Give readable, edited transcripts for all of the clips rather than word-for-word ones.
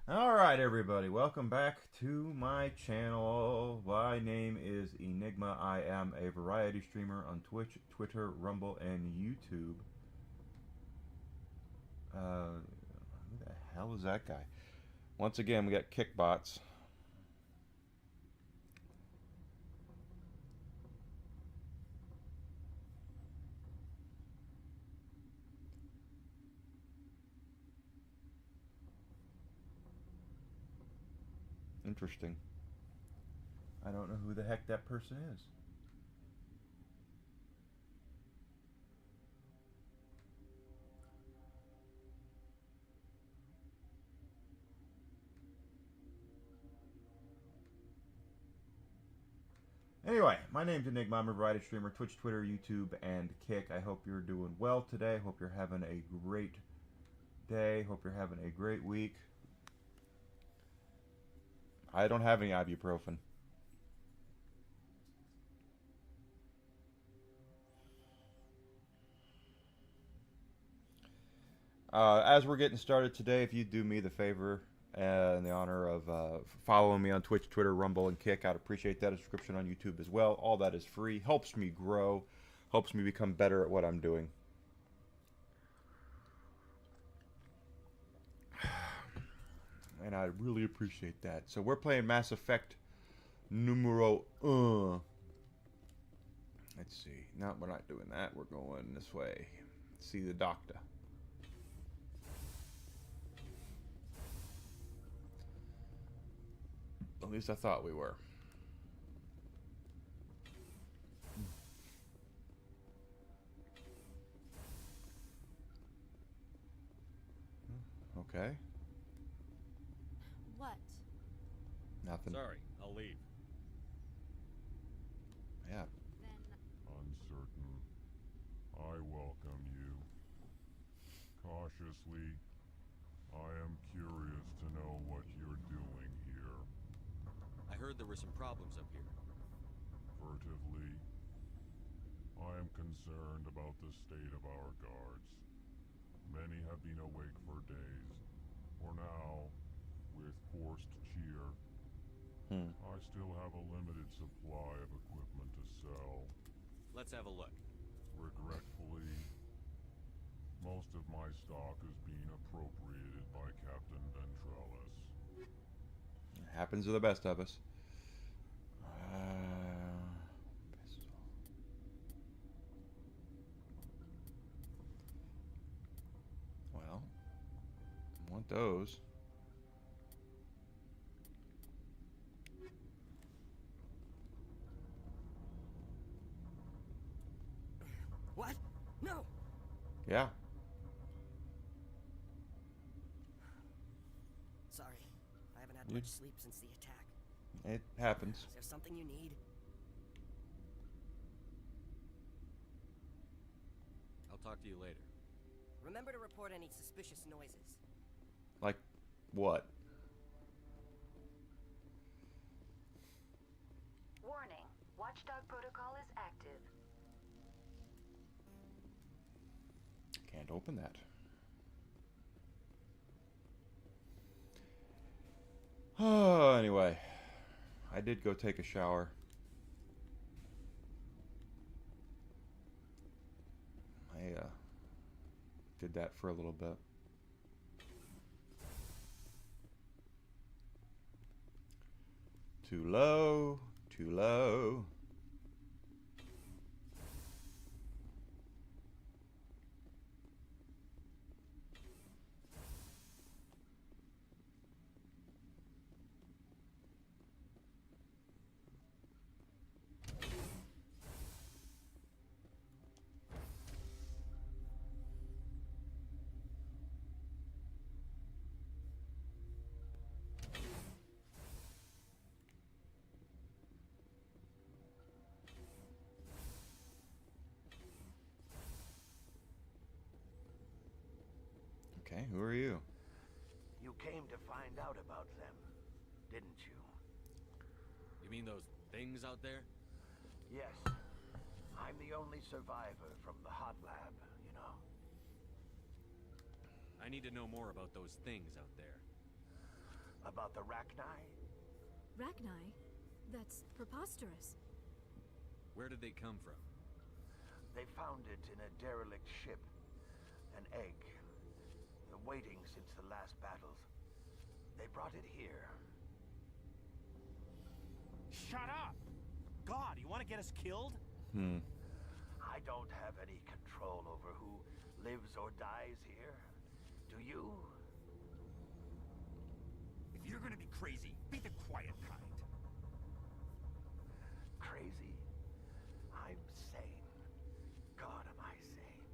Alright everybody, welcome back to my channel. My name is Enigma. I am a variety streamer on Twitch, Twitter, Rumble, and YouTube. Who the hell is that guy? Once again, we got Kickbots. Interesting. I don't know who the heck that person is. Anyway, my name's Enigma. I'm a variety streamer, Twitch, Twitter, YouTube, and Kick. I hope you're doing well today. Hope you're having a great day. Hope you're having a great week. I don't have any ibuprofen. As we're getting started today, if you do me the favor and the honor of following me on Twitch, Twitter, Rumble, and Kick, I'd appreciate that. A subscription on YouTube as well. All that is free. Helps me grow. Helps me become better at what I'm doing. And I really appreciate that. So we're playing Mass Effect Numero 1. Let's see. No, we're not doing that. We're going this way. See the doctor. At least I thought we were. Okay. What? Nothing. Sorry, I'll leave. Yeah. Then Uncertain. I welcome you. Cautiously, I am curious to know what you're doing here. I heard there were some problems up here. Furtively, I am concerned about the state of our guards. Many have been awake for days, or now, with forced cheer. I still have a limited supply of equipment to sell. Let's have a look. Regretfully, most of my stock is being appropriated by Captain Ventrellis. Happens to the best of us. Pistol. Well, Want those. What? No! Yeah. Sorry. I haven't had You- much sleep since the attack. It happens. Is there something you need? I'll talk to you later. Remember to report any suspicious noises. Like, what? Warning. Watchdog protocol is active. Can't open that. Oh, anyway. I did go take a shower. I did that for a little bit. Too low, too low. Okay, who are you? You came to find out about them, didn't you? You mean those things out there? Yes. I'm the only survivor from the hot lab, you know. I need to know more about those things out there. About the Rachni? Rachni? That's preposterous. Where did they come from? They found it in a derelict ship. An egg. Waiting since the last battles. They brought it here. Shut up! God, you want to get us killed? I don't have any control over who lives or dies here. Do you? If you're gonna be crazy, be the quiet kind. Crazy? I'm sane. God, am I sane.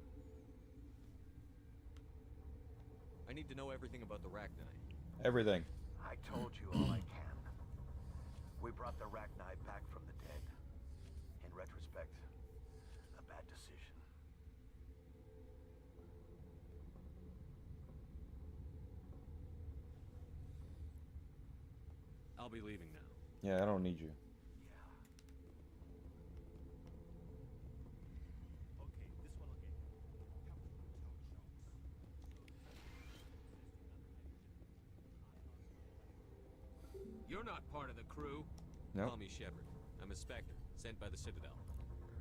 I need to know everything about the Rachni. Everything. I told you all I can. We brought the Rachni back from the dead. In retrospect, a bad decision. I'll be leaving now. Yeah, I don't need you. Yeah. Okay, this one again. You're not part of the crew. No. Call me Shepard. I'm a Spectre, sent by the Citadel.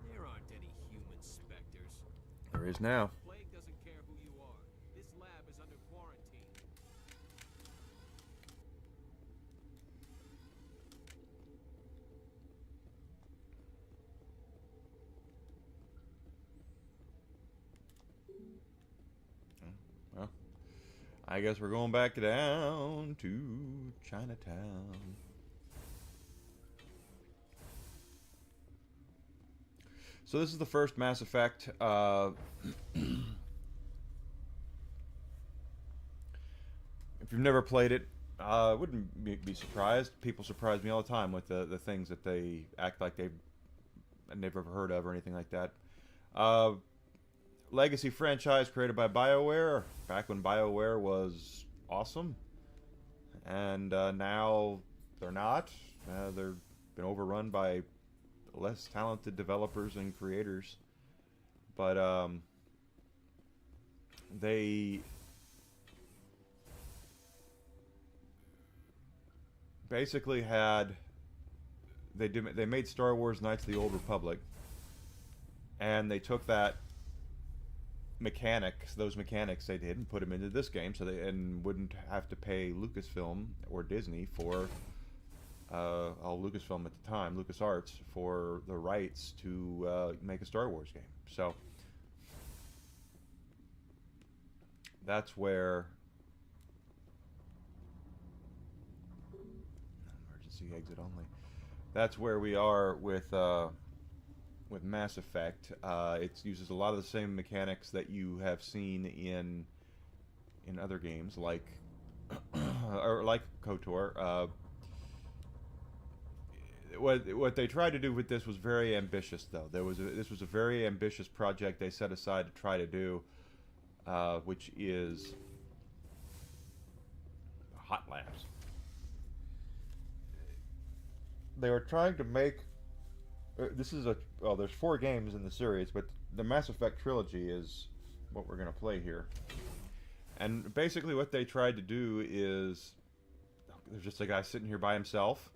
There aren't any human Spectres. There is now. Plague doesn't care who you are. This lab is under quarantine. Well, I guess we're going back down to Chinatown. So this is the first Mass Effect. If you've never played it, I wouldn't be surprised. People surprise me all the time with the things that they act like they've never heard of or anything like that. Legacy franchise created by BioWare, back when BioWare was awesome. And now they're not. They've been overrun by less talented developers and creators. But they basically had they made Star Wars Knights of the Old Republic, and they took that those mechanics they did and put them into this game, so they wouldn't have to pay Lucasfilm or Disney for Lucasfilm at the time, LucasArts, for the rights to make a Star Wars game. So that's where emergency exit only. That's where we are with Mass Effect. It uses a lot of the same mechanics that you have seen in other games, like or like KOTOR. What they tried to do with this was very ambitious, though. This was a very ambitious project they set aside to try to do, which is Hot Labs. They were trying to make this is there's 4 games in the series, but the Mass Effect trilogy is what we're gonna play here. And basically, what they tried to do is there's just a guy sitting here by himself.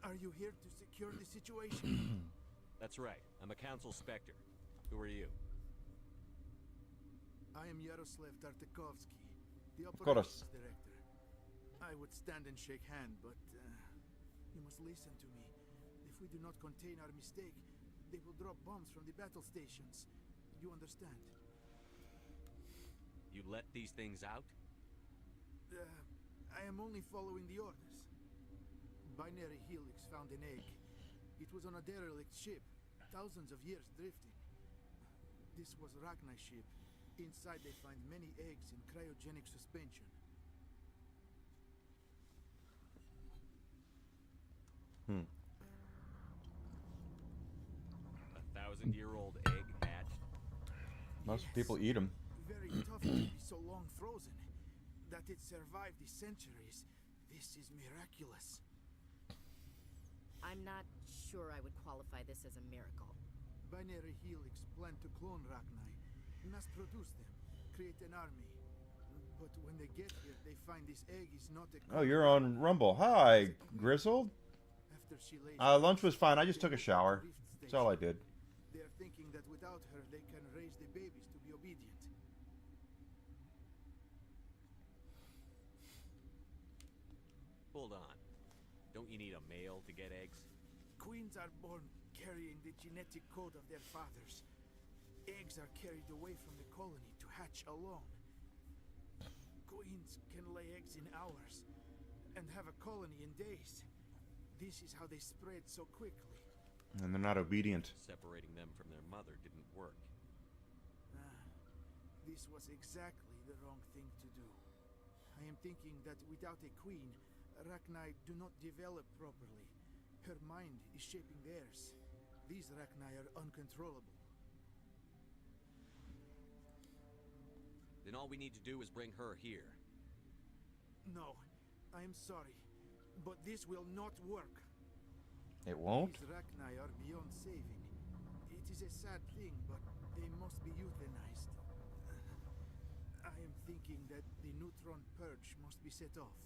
Are you here to secure the situation? That's right. I'm a Council Spectre. Who are you? I am Yaroslav Tartakovsky, the course. operations director. I would stand and shake hand, but you must listen to me. If we do not contain our mistake, they will drop bombs from the battle stations. You understand? You let these things out? I am only following the orders. Binary Helix found an egg. It was on a derelict ship, thousands of years drifting. This was Rachni's ship. Inside they find many eggs in cryogenic suspension. Hmm. A 1,000-year-old egg hatched? Most Yes. people eat them. Very tough to be so long frozen. That it survived the centuries. This is miraculous. I'm not sure I would qualify this as a miracle. Binary Helix planned to clone Rachni, mass produce them, create an army. But when they get here, they find this egg is not a... Oh, you're on Rumble. Hi, Grizzled. After she lays Lunch was fine. I just took a shower. That's all I did. They are thinking that without her, they can raise the babies to be obedient. Hold on. Don't you need a male to get eggs? Queens are born carrying the genetic code of their fathers. Eggs are carried away from the colony to hatch alone. Queens can lay eggs in hours and have a colony in days. This is how they spread so quickly. And they're not obedient. Separating them from their mother didn't work. This was exactly the wrong thing to do. I am thinking that without a queen, Rachni do not develop properly. Her mind is shaping theirs. These Rachni are uncontrollable. Then all we need to do is bring her here. No, I am sorry, but this will not work. It won't? These Rachni are beyond saving. It is a sad thing, but they must be euthanized. I am thinking that the neutron purge must be set off.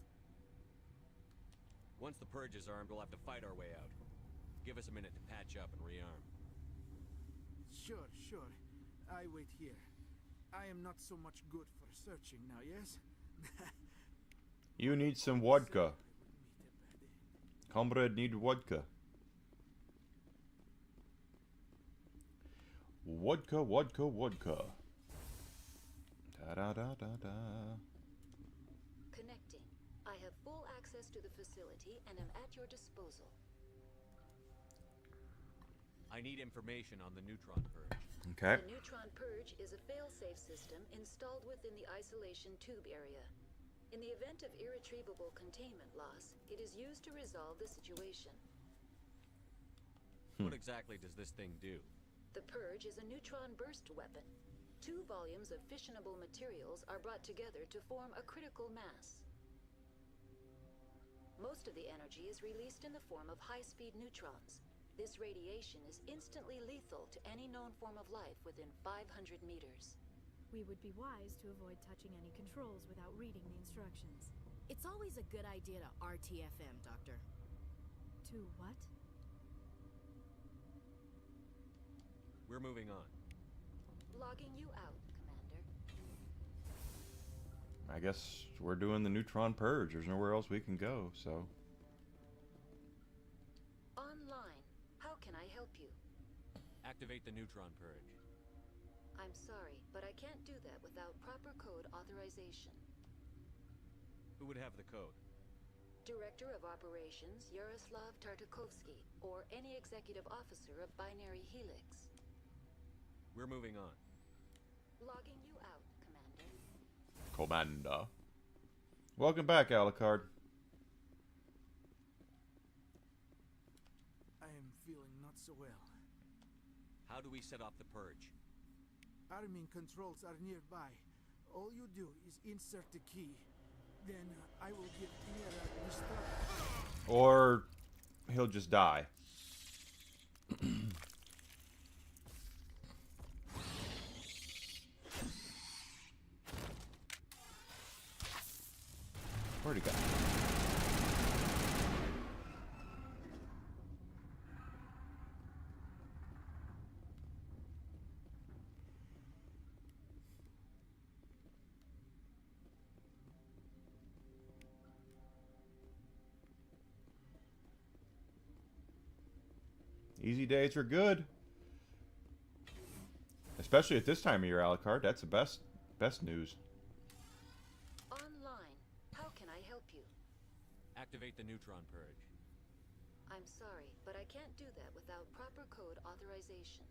Once the purge is armed, we'll have to fight our way out. Give us a minute to patch up and rearm. Sure, sure. I wait here. I am not so much good for searching now, yes? You need some vodka. Comrade need vodka. Vodka, vodka, vodka. Da-da-da-da-da. Connecting. I have full access to the facility and am at your disposal. I need information on the neutron purge. Okay. The neutron purge is a fail-safe system installed within the isolation tube area. In the event of irretrievable containment loss, it is used to resolve the situation. What exactly does this thing do? The purge is a neutron burst weapon. 2 volumes of fissionable materials are brought together to form a critical mass. Most of the energy is released in the form of high-speed neutrons. This radiation is instantly lethal to any known form of life within 500 meters. We would be wise to avoid touching any controls without reading the instructions. It's always a good idea to RTFM, Doctor. To what? We're moving on. Logging you out, Commander. I guess we're doing the neutron purge. There's nowhere else we can go, so. Online. How can I help you? Activate the neutron purge. I'm sorry, but I can't do that without proper code authorization. Who would have the code? Director of Operations Yaroslav Tartakovsky, or any executive officer of Binary Helix. We're moving on. Logging you out, Commander. Commander. Welcome back, Alucard. I am feeling not so well. How do we set off the purge? Arming controls are nearby. All you do is insert the key. Then I will give Kira instructions. Or he'll just die. Where'd he go? Easy days are good. Especially at this time of year, Alucard. That's the best news. Online. How can I help you? Activate the neutron purge. I'm sorry, but I can't do that without proper code authorization.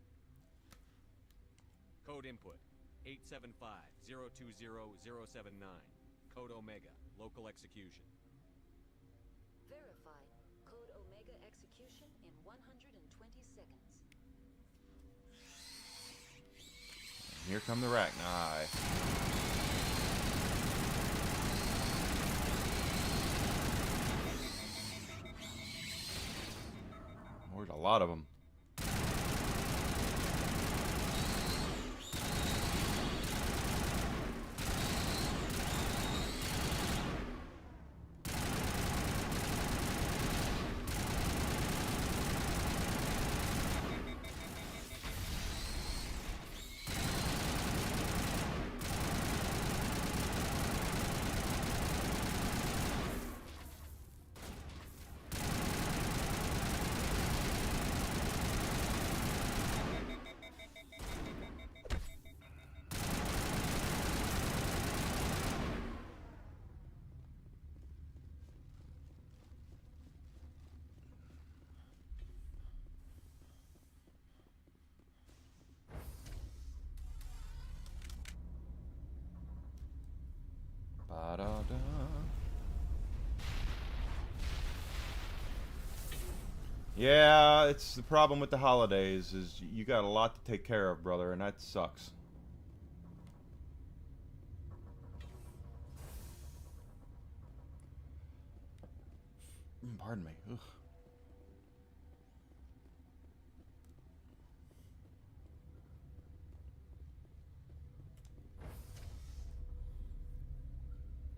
Code input 875-020-079. Code Omega. Local execution. Verified. Code Omega execution in 120 seconds. Here come the Rachni. There's a lot of them. Ba-da-da. Yeah, it's the problem with the holidays is you got a lot to take care of, brother, and that sucks. Pardon me. Ugh.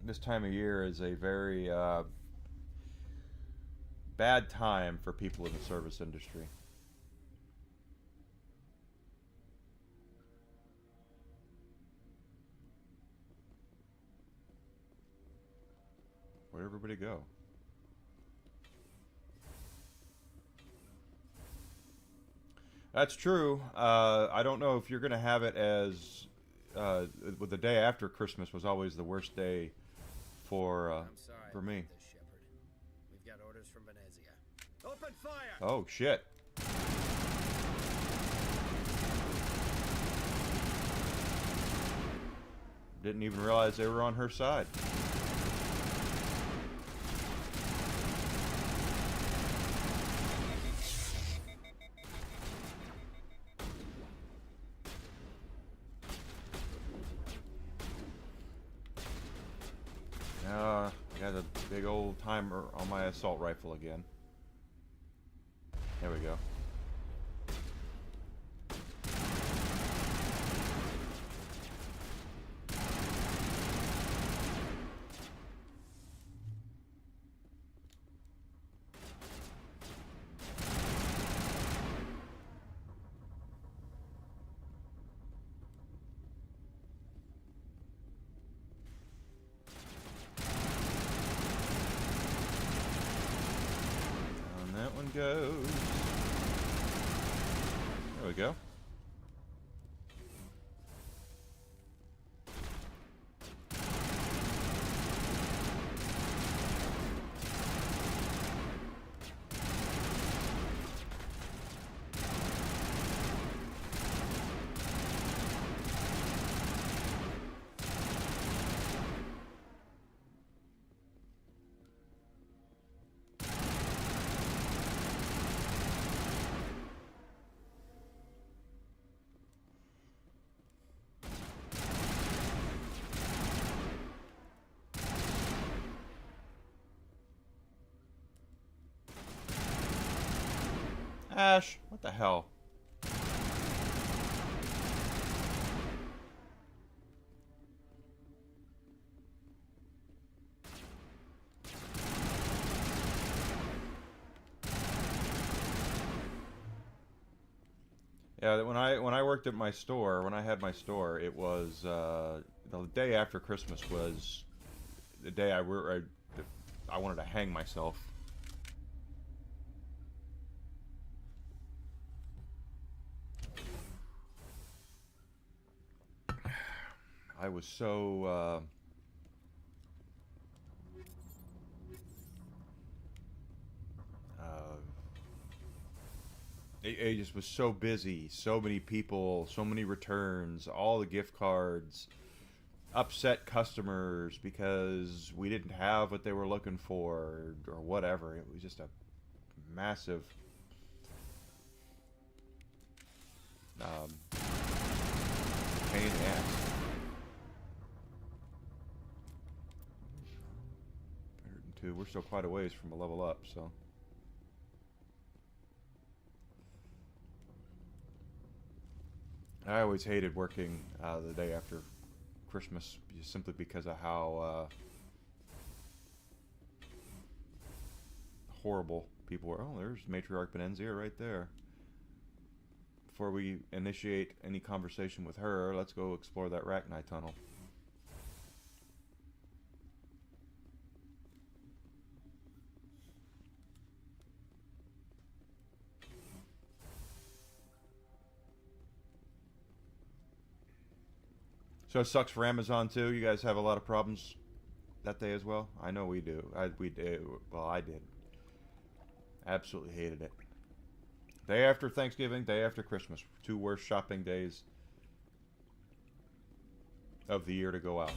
This time of year is a very bad time for people in the service industry. Where'd everybody go? That's true. I don't know if you're going to have it as with the day after Christmas was always the worst day for me. We've got orders from Venezia. Open fire! Oh shit. Didn't even realize they were on her side. I got a big old timer on my assault rifle again. There we go. Goes. There we go. Ash, what the hell? Yeah, when I worked at my store, when I had my store, it was the day after Christmas was the day I wanted to hang myself. I was so it just was so busy, so many people, so many returns, all the gift cards, upset customers because we didn't have what they were looking for or whatever. It was just a massive pain in the ass. We're still quite a ways from a level up, so. I always hated working the day after Christmas simply because of how horrible people were. Oh, there's Matriarch Benenzia right there. Before we initiate any conversation with her, let's go explore that Rachni tunnel. So it sucks for Amazon too. You guys have a lot of problems that day as well. I know we do. We do. Well, I did. Absolutely hated it. Day after Thanksgiving, day after Christmas. 2 worst shopping days of the year to go out.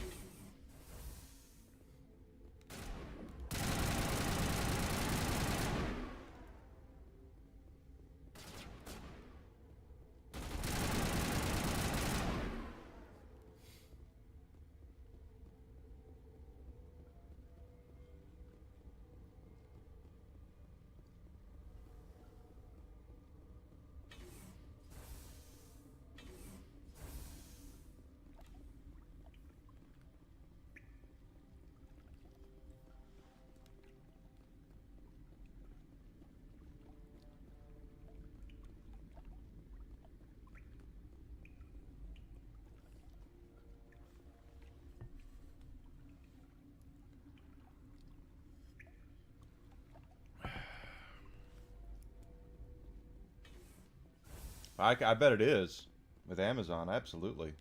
I bet it is with Amazon, absolutely.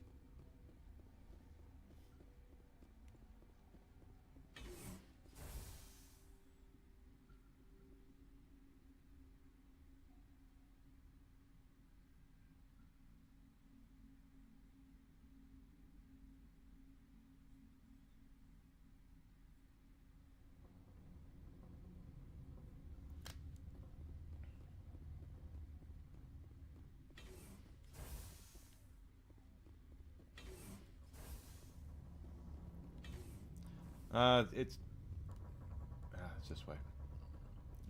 It's this way.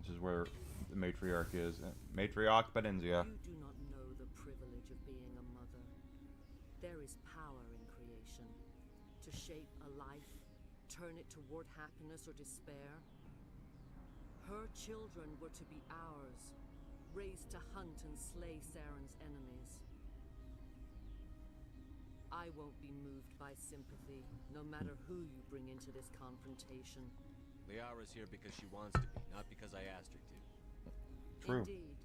This is where the matriarch is. Matriarch Benenzia. You do not know the privilege of being a mother. There is power in creation. To shape a life, turn it toward happiness or despair. Her children were to be ours, raised to hunt and slay Saren's enemies. I won't be moved by sympathy, no matter who you bring into this confrontation. Liara's here because she wants to be, not because I asked her to. True. Indeed.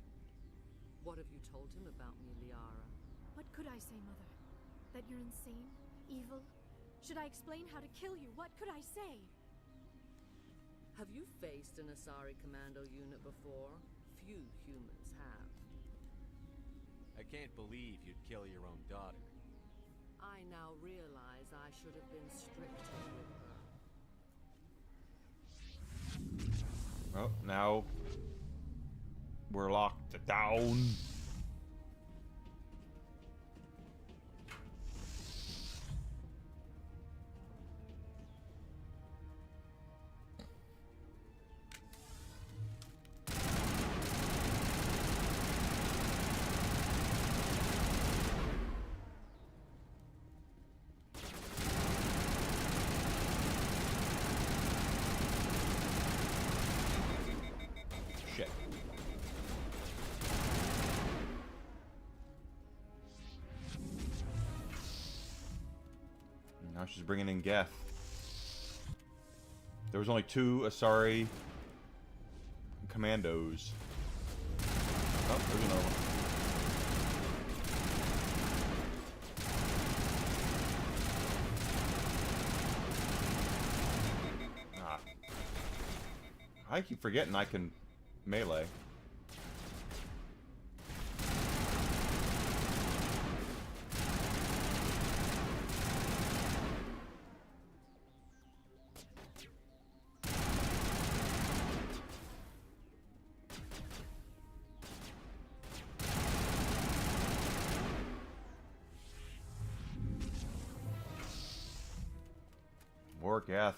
What have you told him about me, Liara? What could I say, Mother? That you're insane? Evil? Should I explain how to kill you? What could I say? Have you faced an Asari commando unit before? Few humans have. I can't believe you'd kill your own daughter. I now realize I should have been stricter with her. Well, now we're locked down. Now she's bringing in Geth. There was only 2 Asari commandos. Oh, there's another one. Ah. I keep forgetting I can melee. More Geth.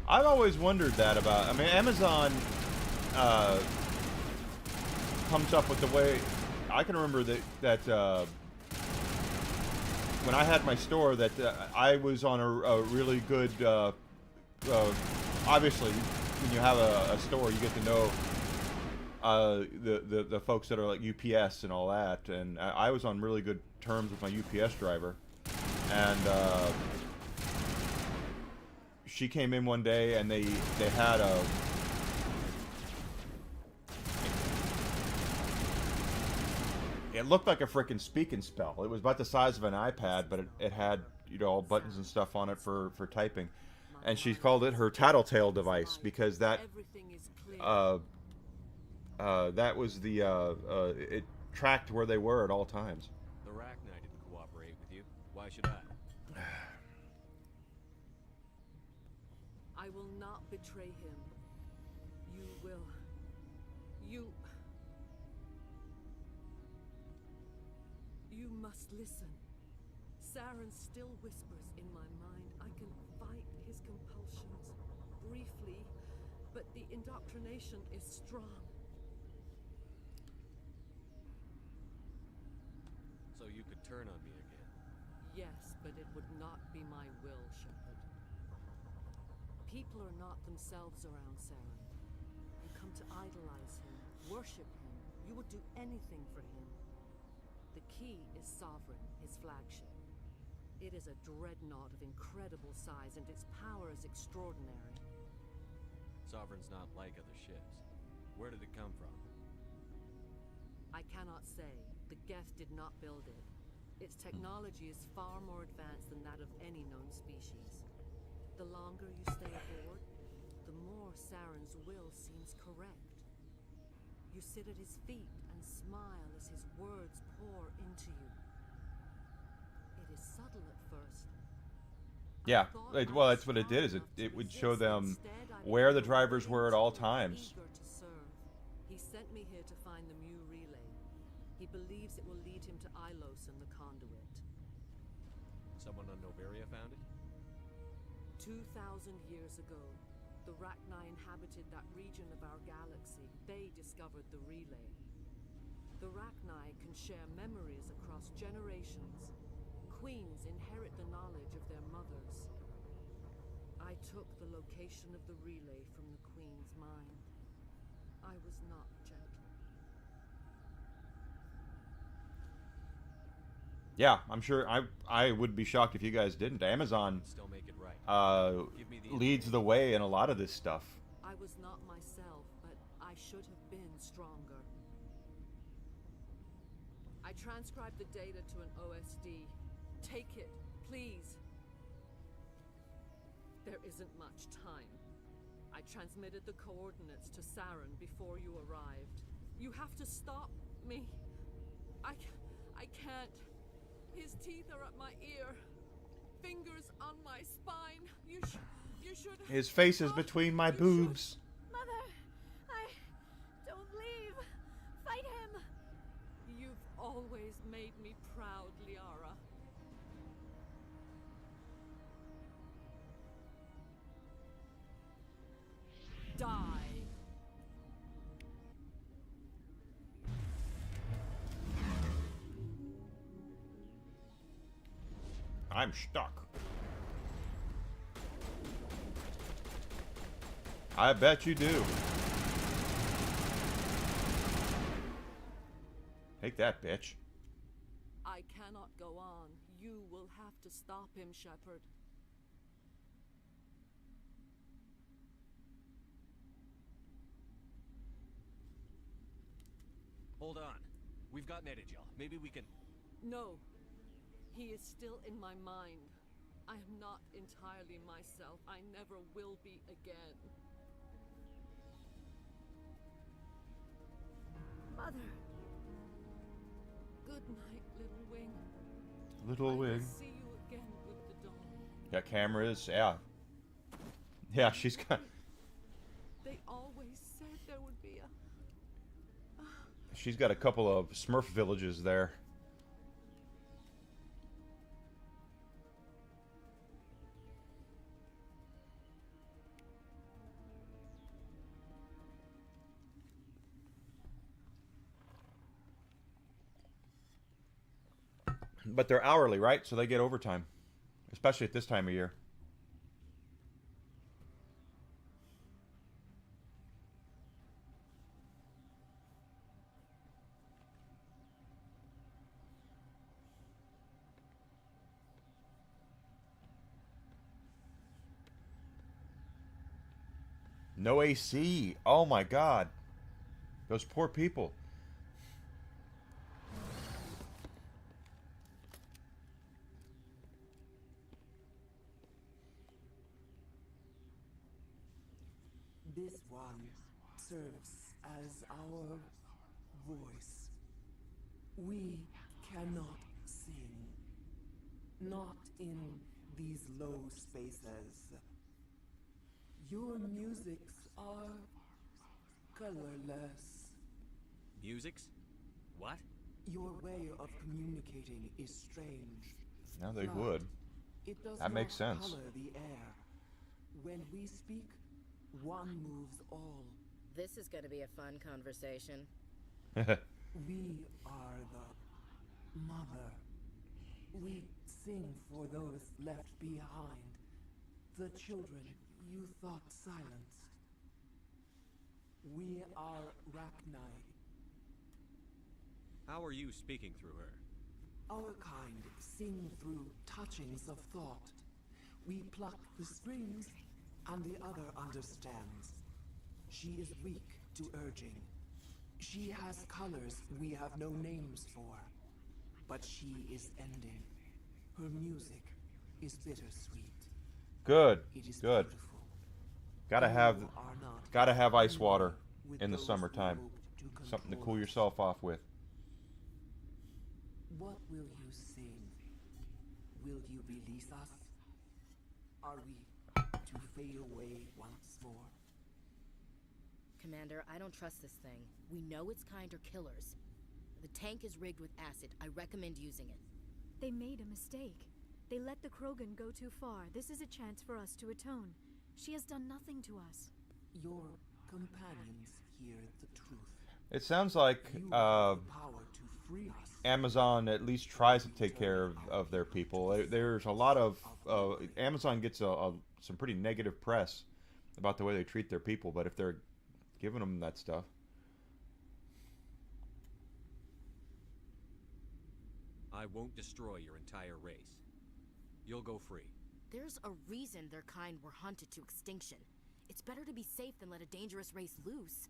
I've always wondered that about. I mean, Amazon comes up with the way. I can remember that when I had my store, that I was on a really good. Obviously, when you have a store, you get to know the folks that are like UPS and all that, and I was on really good terms with my UPS driver, and she came in one day and they had a it looked like a freaking speak and spell. It was about the size of an iPad, but it had, you know, all buttons and stuff on it for typing, and she called it her tattletale device because that that was the it tracked where they were at all times. The Rachni didn't cooperate with you. Why should I? I will not betray him. You will. You must listen. Saren still whispers in my mind. I can fight his compulsions briefly, but the indoctrination is strong. So you could turn on me again? Yes, but it would not be my will, Shepard. People are not themselves around Saren. You come to idolize him, worship him. You would do anything for him. The key is Sovereign, his flagship. It is a dreadnought of incredible size, and its power is extraordinary. Sovereign's not like other ships. Where did it come from? I cannot say. The Geth did not build it. Its technology is far more advanced than that of any known species. The longer you stay aboard, the more Saren's will seems correct. You sit at his feet and smile as his words pour into you. It is subtle at first. Yeah, well, that's what it did. Is it would show them where the drivers were at all times. Eager to serve. He sent me here to find the Mu relay. He believes it will lead him to Ilos and the conduit. Someone on Noveria found it? 2,000 years ago, the Rachni inhabited that region of our galaxy. They discovered the relay. The Rachni can share memories across generations. Queens inherit the knowledge of their mothers. I took the location of the relay from the Queen's mind. I was not gentle. Yeah, I'm sure I would be shocked if you guys didn't. Amazon Still make it right. leads the way in a lot of this stuff. I was not myself, but I should have been stronger. I transcribed the data to an OSD. Take it, please. There isn't much time. I transmitted the coordinates to Saren before you arrived. You have to stop me. I can't. His teeth are at my ear. Fingers on my spine. You should. His face is between my boobs. Mother, don't leave. Fight him. You've always made me proud, Liara. Die. I'm stuck. I bet you do. Take that, bitch. I cannot go on. You will have to stop him, Shepard. Hold on. We've got Netagel. Maybe we can... No. He is still in my mind. I am not entirely myself. I never will be again. Mother. Good night, little wing. Little wing. See you again with the dawn. Yeah, cameras. Yeah. Yeah, she's got... They always said there would be a... She's got a couple of Smurf villages there. But they're hourly, right? So they get overtime. Especially at this time of year. No AC. Oh my God. Those poor people. This one serves as our voice. We cannot sing. Not in these low spaces. Your musics are colorless. Musics? What? Your way of communicating is strange. Now they But would. It does That makes not sense. color the air. When we speak, one moves all. This is going to be a fun conversation. We are the mother. We sing for those left behind. The children you thought silenced. We are Rachni. How are you speaking through her? Our kind sing through touchings of thought. We pluck the strings, and the other understands. She is weak to urging. She has colors we have no names for. But she is ending. Her music is bittersweet. Good. It is Good. beautiful. Gotta have ice water with in the those summertime. who hope to Something to control cool us. yourself off with. What will you sing? Will you release us? Are we to fade away once more? Commander, I don't trust this thing. We know its kind are killers. The tank is rigged with acid. I recommend using it. They made a mistake. They let the Krogan go too far. This is a chance for us to atone. She has done nothing to us. Your companions hear the truth. It sounds like You have the power to free us. Amazon at least tries to take care of their people. There's a lot of Amazon gets some pretty negative press about the way they treat their people, but if they're giving them that stuff. I won't destroy your entire race. You'll go free. There's a reason their kind were hunted to extinction. It's better to be safe than let a dangerous race loose.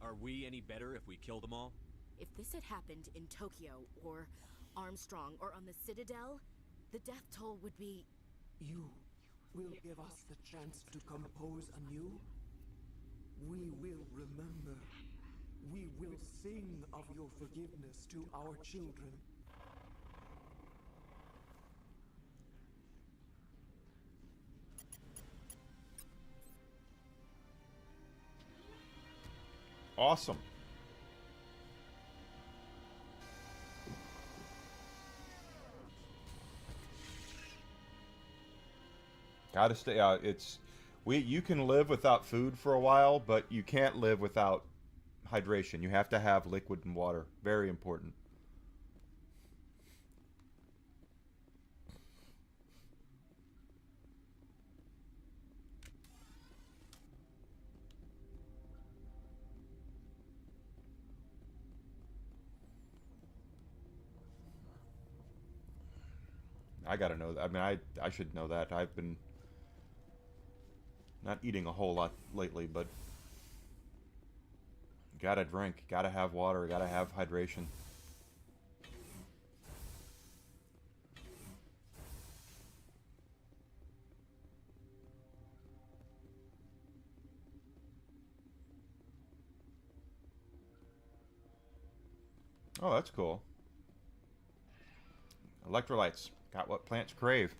Are we any better if we kill them all? If this had happened in Tokyo, or Armstrong, or on the Citadel, the death toll would be... You will give us the chance to compose anew? We will remember. We will sing of your forgiveness to our children. Awesome. Gotta stay out. You can live without food for a while, but you can't live without hydration. You have to have liquid and water. Very important. I gotta know that. I mean, I should know that. I've been not eating a whole lot lately, but gotta drink, gotta have water, gotta have hydration. Oh, that's cool. Electrolytes. Got what plants crave.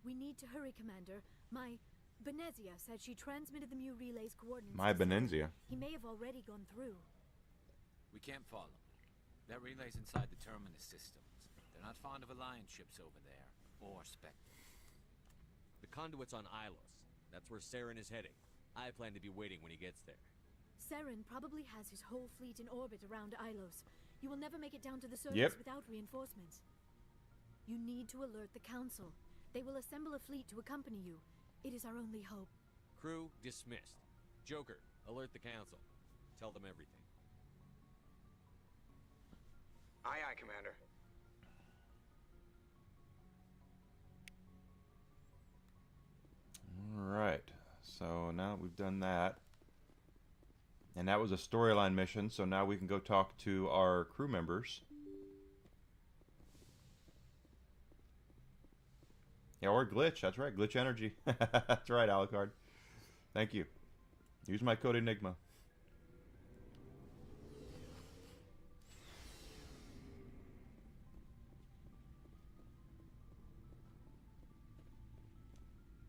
We need to hurry, Commander. My Benezia said she transmitted the Mu relay's coordinates. My to Sarah. Benezia. He may have already gone through. We can't follow. That relay's inside the terminus systems. They're not fond of Alliance ships over there, or Spectre. The conduit's on Ilos. That's where Saren is heading. I plan to be waiting when he gets there. Saren probably has his whole fleet in orbit around Ilos. You will never make it down to the surface Yep. without reinforcements. You need to alert the Council. They will assemble a fleet to accompany you. It is our only hope. Crew dismissed. Joker, alert the Council. Tell them everything. Aye, aye, Commander. Alright, so now that we've done that, and that was a storyline mission, so now we can go talk to our crew members. Yeah, or Glitch, that's right, Glitch Energy. That's right, Alucard. Thank you. Use my code Enigma.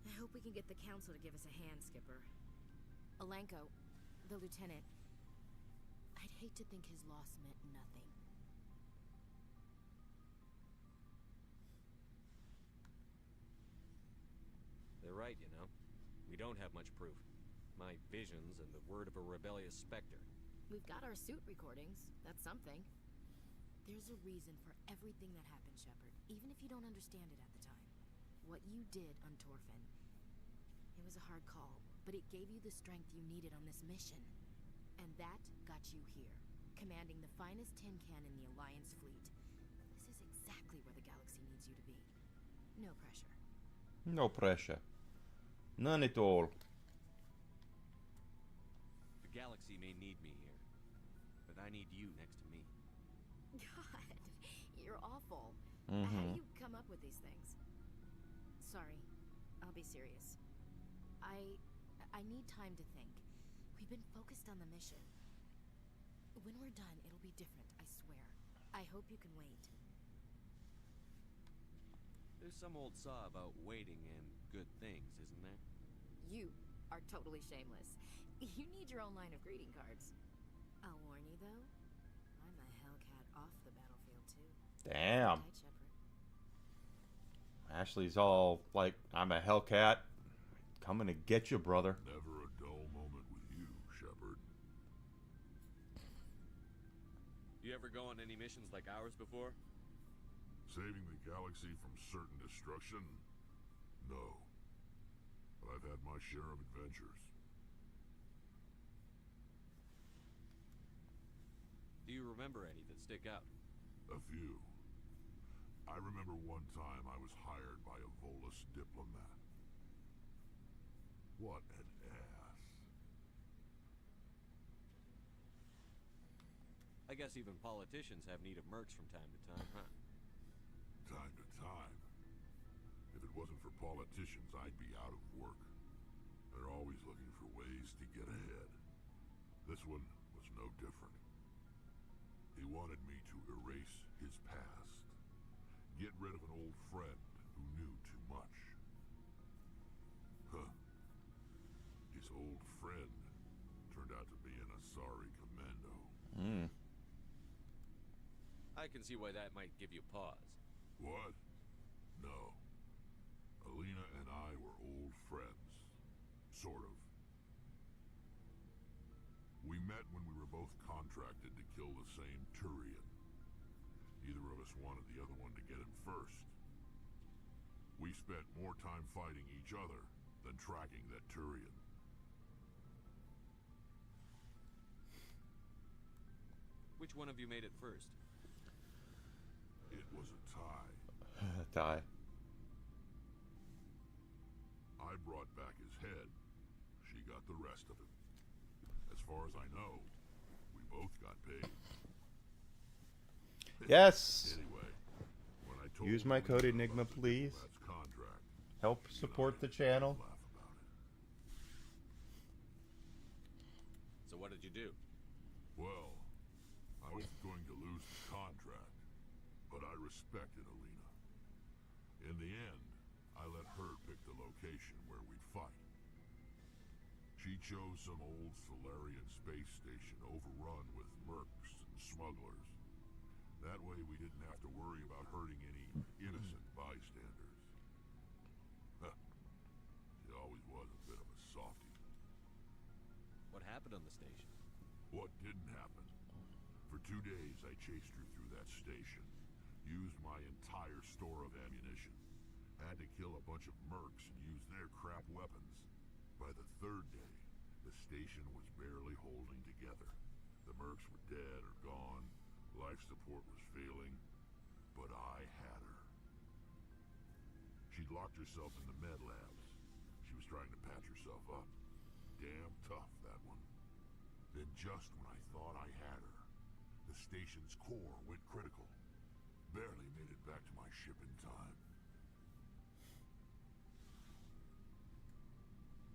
I hope we can get the Council to give us a hand, Skipper. Alenko, the lieutenant. I'd hate to think his loss meant nothing. They're right, you know. We don't have much proof. My visions and the word of a rebellious Spectre. We've got our suit recordings. That's something. There's a reason for everything that happened, Shepard, even if you don't understand it at the time. What you did on Torfin. It was a hard call, but it gave you the strength you needed on this mission. And that got you here, commanding the finest tin can in the Alliance fleet. This is exactly where the galaxy needs you to be. No pressure. No pressure. None at all. The galaxy may need me here, but I need you next to me. God, you're awful. Mm-hmm. How do you come up with these things? Sorry, I'll be serious. I need time to think. We've been focused on the mission. When we're done, it'll be different, I swear. I hope you can wait. There's some old saw about waiting and good things, isn't there? You are totally shameless. You need your own line of greeting cards. I'll warn you, though. I'm a Hellcat off the battlefield, too. Damn. Tight, Shepard. Ashley's all like, I'm a Hellcat. Coming to get you, brother. Never a dull moment with you, Shepard. You ever go on any missions like ours before? Saving the galaxy from certain destruction? No. But I've had my share of adventures. Do you remember any that stick out? A few. I remember one time I was hired by a Volus diplomat. What an ass. I guess even politicians have need of mercs from time to time, huh? Time to time. If it wasn't for politicians, I'd be out of work. They're always looking for ways to get ahead. This one was no different. He wanted me to erase his past. Get rid of an old friend who knew too much. Huh. His old friend turned out to be an Asari commando. Hmm. I can see why that might give you pause. What? No. Alina and I were old friends. Sort of. We met when we were both contracted to kill the same Turian. first. We spent more time fighting each other than tracking that Turian. Which one of you made it first? It was a tie. Die. I brought back his head. She got the rest of him. As far as I know, we both got paid. Yes. Anyway, when I told Use my code Alina Enigma, about the please. diplomat's contract, Help support the channel. laugh about it. So what did you do? Well, I was going to lose the contract, but I respected Alina. In the end, I let her pick the location where we'd fight. She chose some old Solarian space station overrun with mercs and smugglers. That way we didn't have to worry about hurting any innocent bystanders. Huh. She always was a bit of a softie. What happened on the station? What didn't happen? For 2 days I chased her through that station. Used my entire store of ammunition. Had to kill a bunch of mercs and use their crap weapons. By the 3rd day, the station was barely holding together. The mercs were dead or gone. Life support was failing. But I had her. She'd locked herself in the med labs. She was trying to patch herself up. Damn tough, that one. Then just when I thought I had her, the station's core went critical. Barely made it back to my ship in time.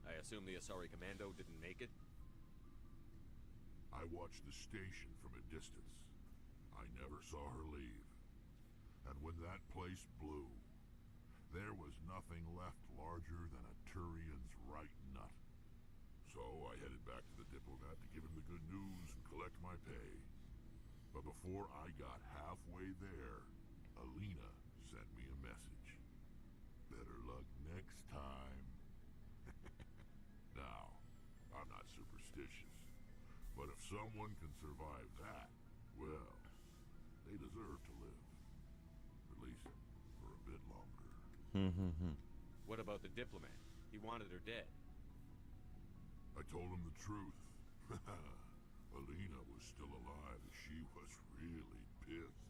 I assume the Asari Commando didn't make it? I watched the station from a distance. I never saw her leave. And when that place blew, there was nothing left larger than a Turian's right nut. So I headed back to the diplomat to give him the good news and collect my pay. But before I got halfway there, Alina sent me a message. Better luck next time. Now, I'm not superstitious, but if someone can survive that, well, they deserve to live. At least for a bit longer. What about the diplomat? He wanted her dead. I told him the truth. Alina was still alive and she was really pissed.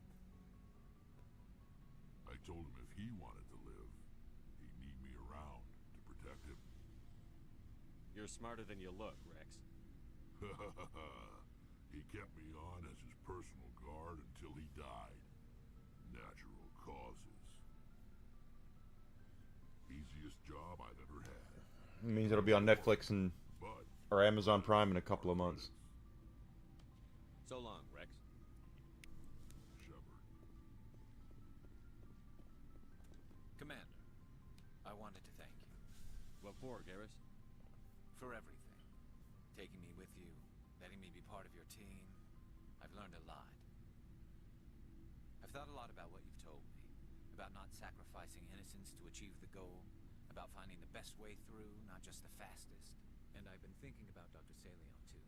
I told him if he wanted to live, he'd need me around to protect him. You're smarter than you look, Rex. He kept me on as his personal guard until he died. Natural causes. Easiest job I've ever had. It means it'll be on Netflix and or Amazon Prime in a couple of months. So long, Rex. Shepard. Commander, I wanted to thank you. What for, Garrus? For everything. Taking me with you, letting me be part of your team. I've learned a lot. I've thought a lot about what you've told me. About not sacrificing innocence to achieve the goal. About finding the best way through, not just the fastest. And I've been thinking about Dr. Saleon, too.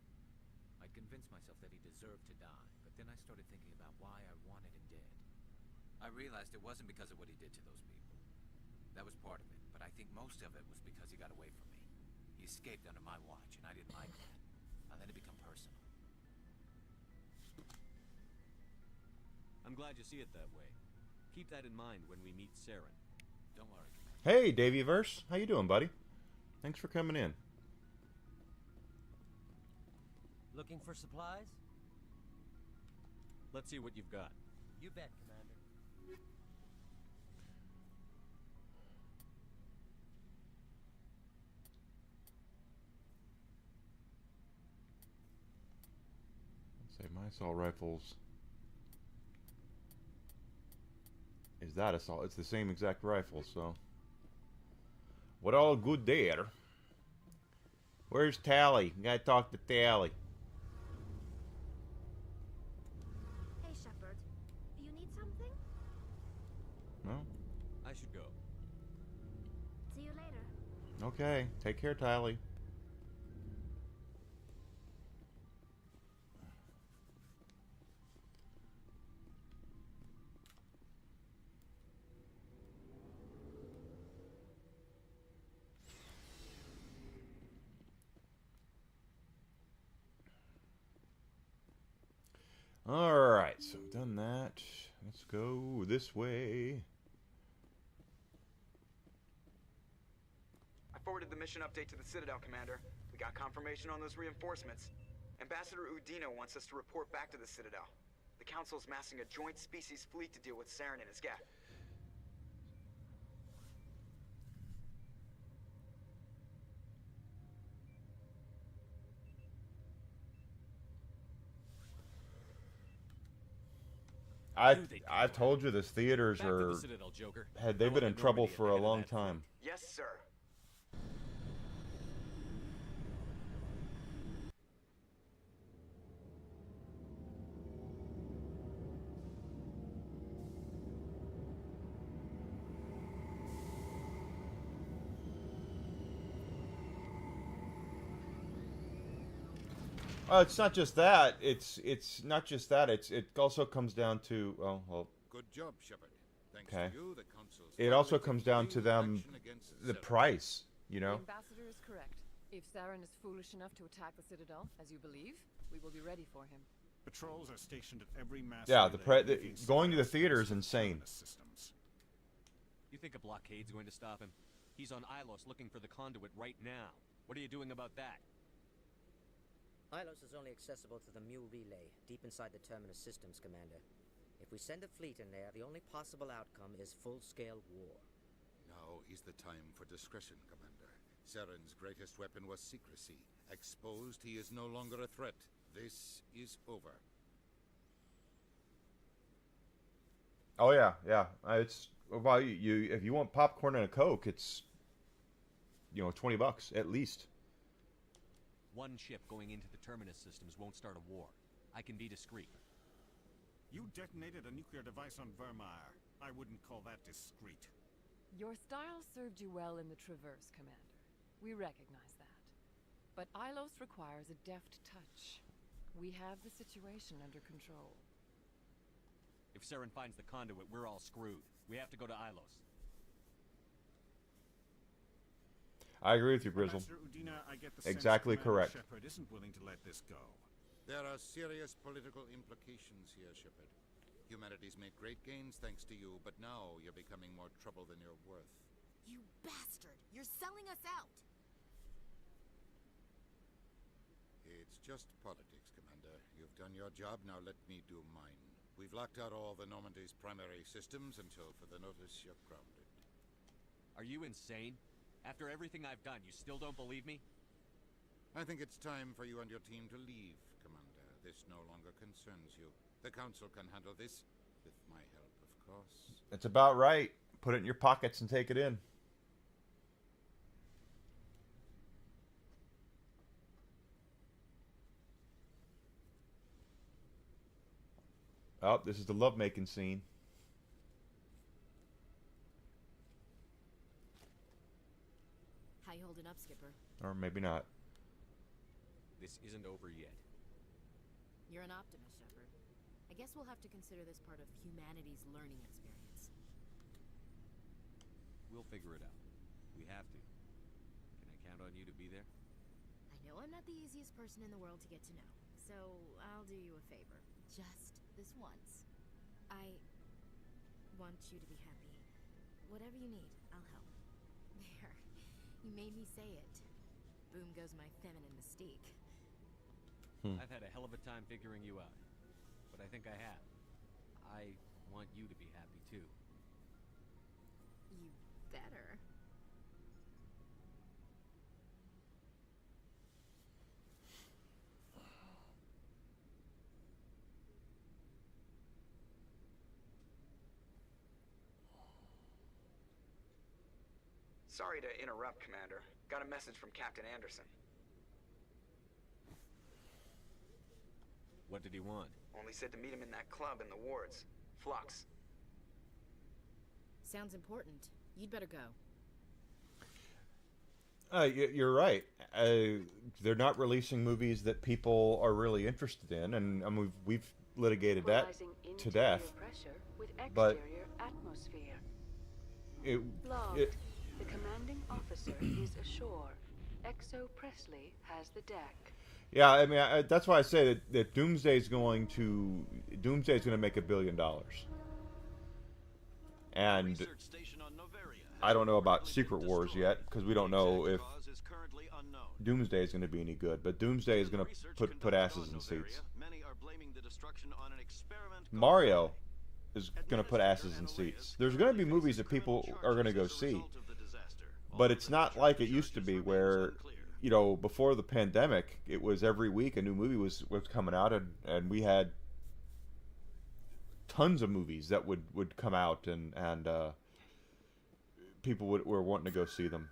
I'd convinced myself that he deserved to die, but then I started thinking about why I wanted him dead. I realized it wasn't because of what he did to those people. That was part of it, but I think most of it was because he got away from me. He escaped under my watch, and I didn't like that. I let it become personal. I'm glad you see it that way. Keep that in mind when we meet Saren. Don't worry, Commander. Hey, Daveyverse. How you doing, buddy? Thanks for coming in. Looking for supplies? Let's see what you've got. You bet, Commander. Say my assault rifles. Is that assault? It's the same exact rifle, so. What all good there? Where's Tally? Gotta talk to Tally. Hey, Shepard. You need something? No? I should go. See you later. Okay. Take care, Tally. Alright, so done that. Let's go this way. I forwarded the mission update to the Citadel, Commander. We got confirmation on those reinforcements. Ambassador Udina wants us to report back to the Citadel. The Council's massing a joint species fleet to deal with Saren and his gap. I've told you this theaters Back to are the Citadel, Joker. had they've I been want in trouble Normandy for a ahead of long that time. Yes, sir. It's not just that. It's not just that. It also comes down to well. Good job, Shepard. Thanks Okay. to you, the Council's It also finally comes taken down to real them action against the Saren. price. You know. The ambassador is correct. If Saren is foolish enough to attack the Citadel, as you believe, we will be ready for him. Patrols are stationed at every mass. Yeah, relay going to the theater is insane. You think a blockade's going to stop him? He's on Ilos looking for the conduit right now. What are you doing about that? Ilos is only accessible to the Mule Relay, deep inside the Terminus Systems, Commander. If we send a fleet in there, the only possible outcome is full-scale war. Now is the time for discretion, Commander. Saren's greatest weapon was secrecy. Exposed, he is no longer a threat. This is over. Oh yeah, yeah. It's well, you if you want popcorn and a Coke, it's $20 at least. One ship going into the Terminus systems won't start a war. I can be discreet. You detonated a nuclear device on Vermeer. I wouldn't call that discreet. Your style served you well in the Traverse, Commander. We recognize that. But Ilos requires a deft touch. We have the situation under control. If Saren finds the conduit, we're all screwed. We have to go to Ilos. I agree with you, Grizzle. Ambassador Udina, I get the Exactly sense Commander correct. Shepard isn't willing to let this go. There are serious political implications here, Shepard. Humanity's made great gains thanks to you, but now you're becoming more trouble than you're worth. You bastard! You're selling us out! It's just politics, Commander. You've done your job, now let me do mine. We've locked out all the Normandy's primary systems until further notice you're grounded. Are you insane? After everything I've done, you still don't believe me? I think it's time for you and your team to leave, Commander. This no longer concerns you. The Council can handle this, with my help, of course. It's about right. Put it in your pockets and take it in. Oh, this is the lovemaking scene. How you holding up, Skipper? Or maybe not. This isn't over yet. You're an optimist, Shepard. I guess we'll have to consider this part of humanity's learning experience. We'll figure it out. We have to. Can I count on you to be there? I know I'm not the easiest person in the world to get to know, so I'll do you a favor. Just this once. I want you to be happy. Whatever you need, I'll help. There. You made me say it. Boom goes my feminine mystique. I've had a hell of a time figuring you out. But I think I have. I want you to be happy too. You better. Sorry to interrupt, Commander. Got a message from Captain Anderson. What did he want? Only said to meet him in that club in the wards. Flux. Sounds important. You'd better go. You're right. They're not releasing movies that people are really interested in, and we've litigated that to death. But atmosphere. it, The commanding officer is ashore. Exo Presley has the deck. Yeah, I mean, that's why I say that Doomsday's going to make $1 billion. And I don't know about Secret Wars yet, because we don't know if Doomsday is going to be any good. But Doomsday is going to put asses in seats. Mario is going to put asses in seats. There's going to be movies that people are going to go see. But it's not like it used to be where, you know, before the pandemic, it was every week a new movie was coming out, and we had tons of movies that would come out, and people were wanting to go see them.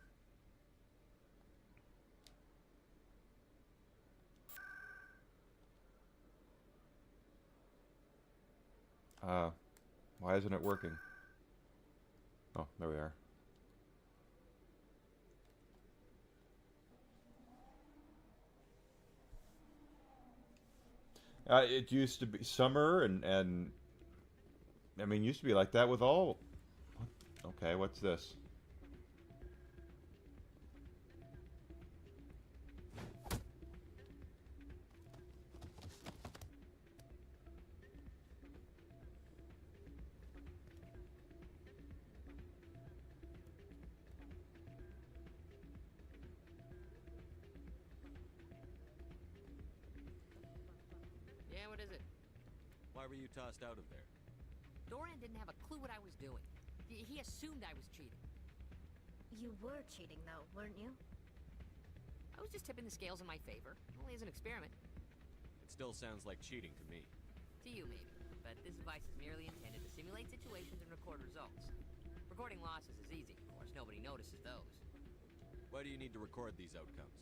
Why isn't it working? Oh, there we are. It used to be summer, and I mean, it used to be like that with all. Okay, what's this? Yeah, what is it? Why were you tossed out of there? Dorian didn't have a clue what I was doing. He assumed I was cheating. You were cheating, though, weren't you? I was just tipping the scales in my favor, only as an experiment. It still sounds like cheating to me. To you, maybe. But this device is merely intended to simulate situations and record results. Recording losses is easy, of course. Nobody notices those. Why do you need to record these outcomes?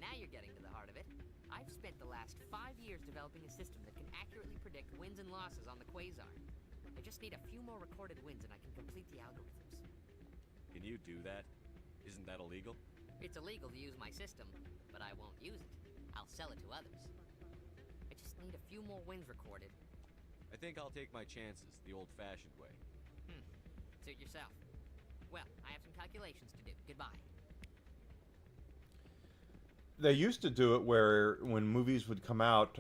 Now you're getting to the heart of it. I've spent the last 5 years developing a system that can accurately predict wins and losses on the Quasar. I just need a few more recorded wins and I can complete the algorithms. Can you do that? Isn't that illegal? It's illegal to use my system, but I won't use it. I'll sell it to others. I just need a few more wins recorded. I think I'll take my chances the old-fashioned way. Suit yourself. Well, I have some calculations to do. Goodbye. They used to do it where when movies would come out,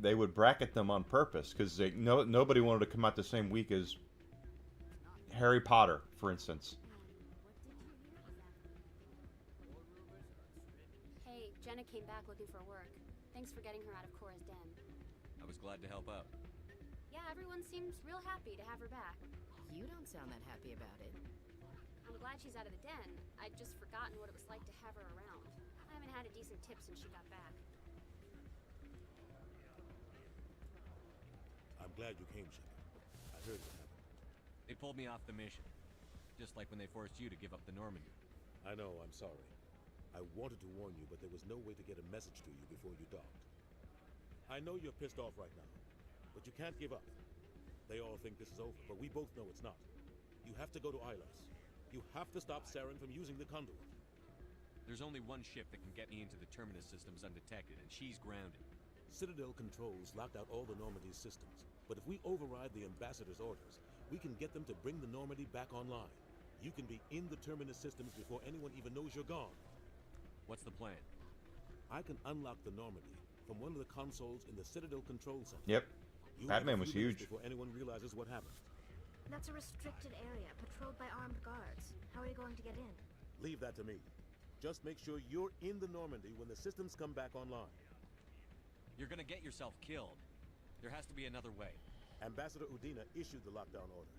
they would bracket them on purpose because nobody wanted to come out the same week as Harry Potter, for instance. Hey, Jenna came back looking for work. Thanks for getting her out of Cora's den. I was glad to help out. Yeah, everyone seems real happy to have her back. You don't sound that happy about it. I'm glad she's out of the den. I'd just forgotten what it was like to have her around. I haven't had a decent tip since she got back. I'm glad you came, Shepard. I heard what happened. They pulled me off the mission. Just like when they forced you to give up the Normandy. I know, I'm sorry. I wanted to warn you, but there was no way to get a message to you before you docked. I know you're pissed off right now, but you can't give up. They all think this is over, but we both know it's not. You have to go to Ilos. You have to stop Saren from using the conduit. There's only one ship that can get me into the Terminus systems undetected, and she's grounded. Citadel controls locked out all the Normandy's systems, but if we override the Ambassador's orders, we can get them to bring the Normandy back online. You can be in the Terminus systems before anyone even knows you're gone. What's the plan? I can unlock the Normandy from one of the consoles in the Citadel control center. Yep. You Batman have a was few minutes huge. before anyone realizes what happened. That's a restricted area, patrolled by armed guards. How are you going to get in? Leave that to me. Just make sure you're in the Normandy when the systems come back online. You're gonna get yourself killed. There has to be another way. Ambassador Udina issued the lockdown order.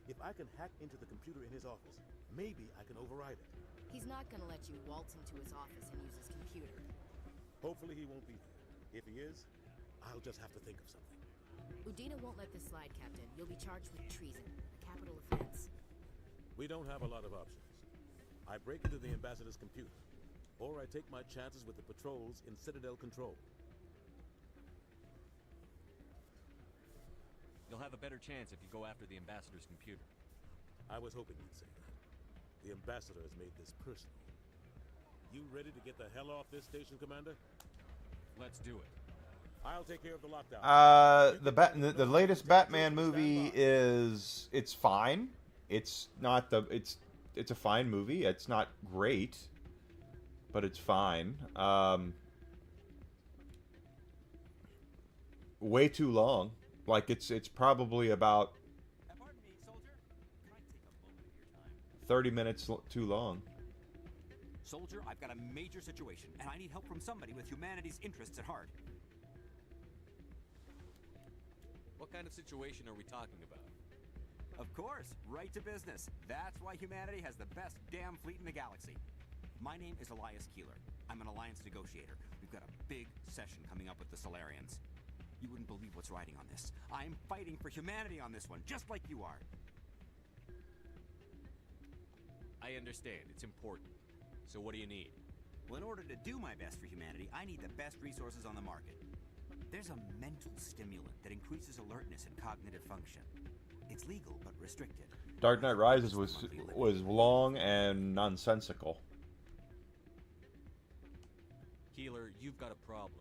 If I can hack into the computer in his office, maybe I can override it. He's not gonna let you waltz into his office and use his computer. Hopefully he won't be there. If he is, I'll just have to think of something. Udina won't let this slide, Captain. You'll be charged with treason, a capital offense. We don't have a lot of options. I break into the Ambassador's computer, or I take my chances with the patrols in Citadel control. You'll have a better chance if you go after the Ambassador's computer. I was hoping you'd say that. The Ambassador has made this personal. You ready to get the hell off this station, Commander? Let's do it. I'll take care of the lockdown. The latest Batman movie it's fine. It's not it's a fine movie. It's not great, but it's fine. Way too long. Like it's probably about 30 minutes too long. Soldier, I've got a major situation, and I need help from somebody with humanity's interests at heart. What kind of situation are we talking about? Of course, right to business. That's why humanity has the best damn fleet in the galaxy. My name is Elias Keeler. I'm an alliance negotiator. We've got a big session coming up with the Solarians. You wouldn't believe what's riding on this. I'm fighting for humanity on this one, just like you are. I understand. It's important. So what do you need? Well, in order to do my best for humanity, I need the best resources on the market. There's a mental stimulant that increases alertness and cognitive function. It's legal, but restricted. Dark Knight Rises was long and nonsensical. Keeler, you've got a problem.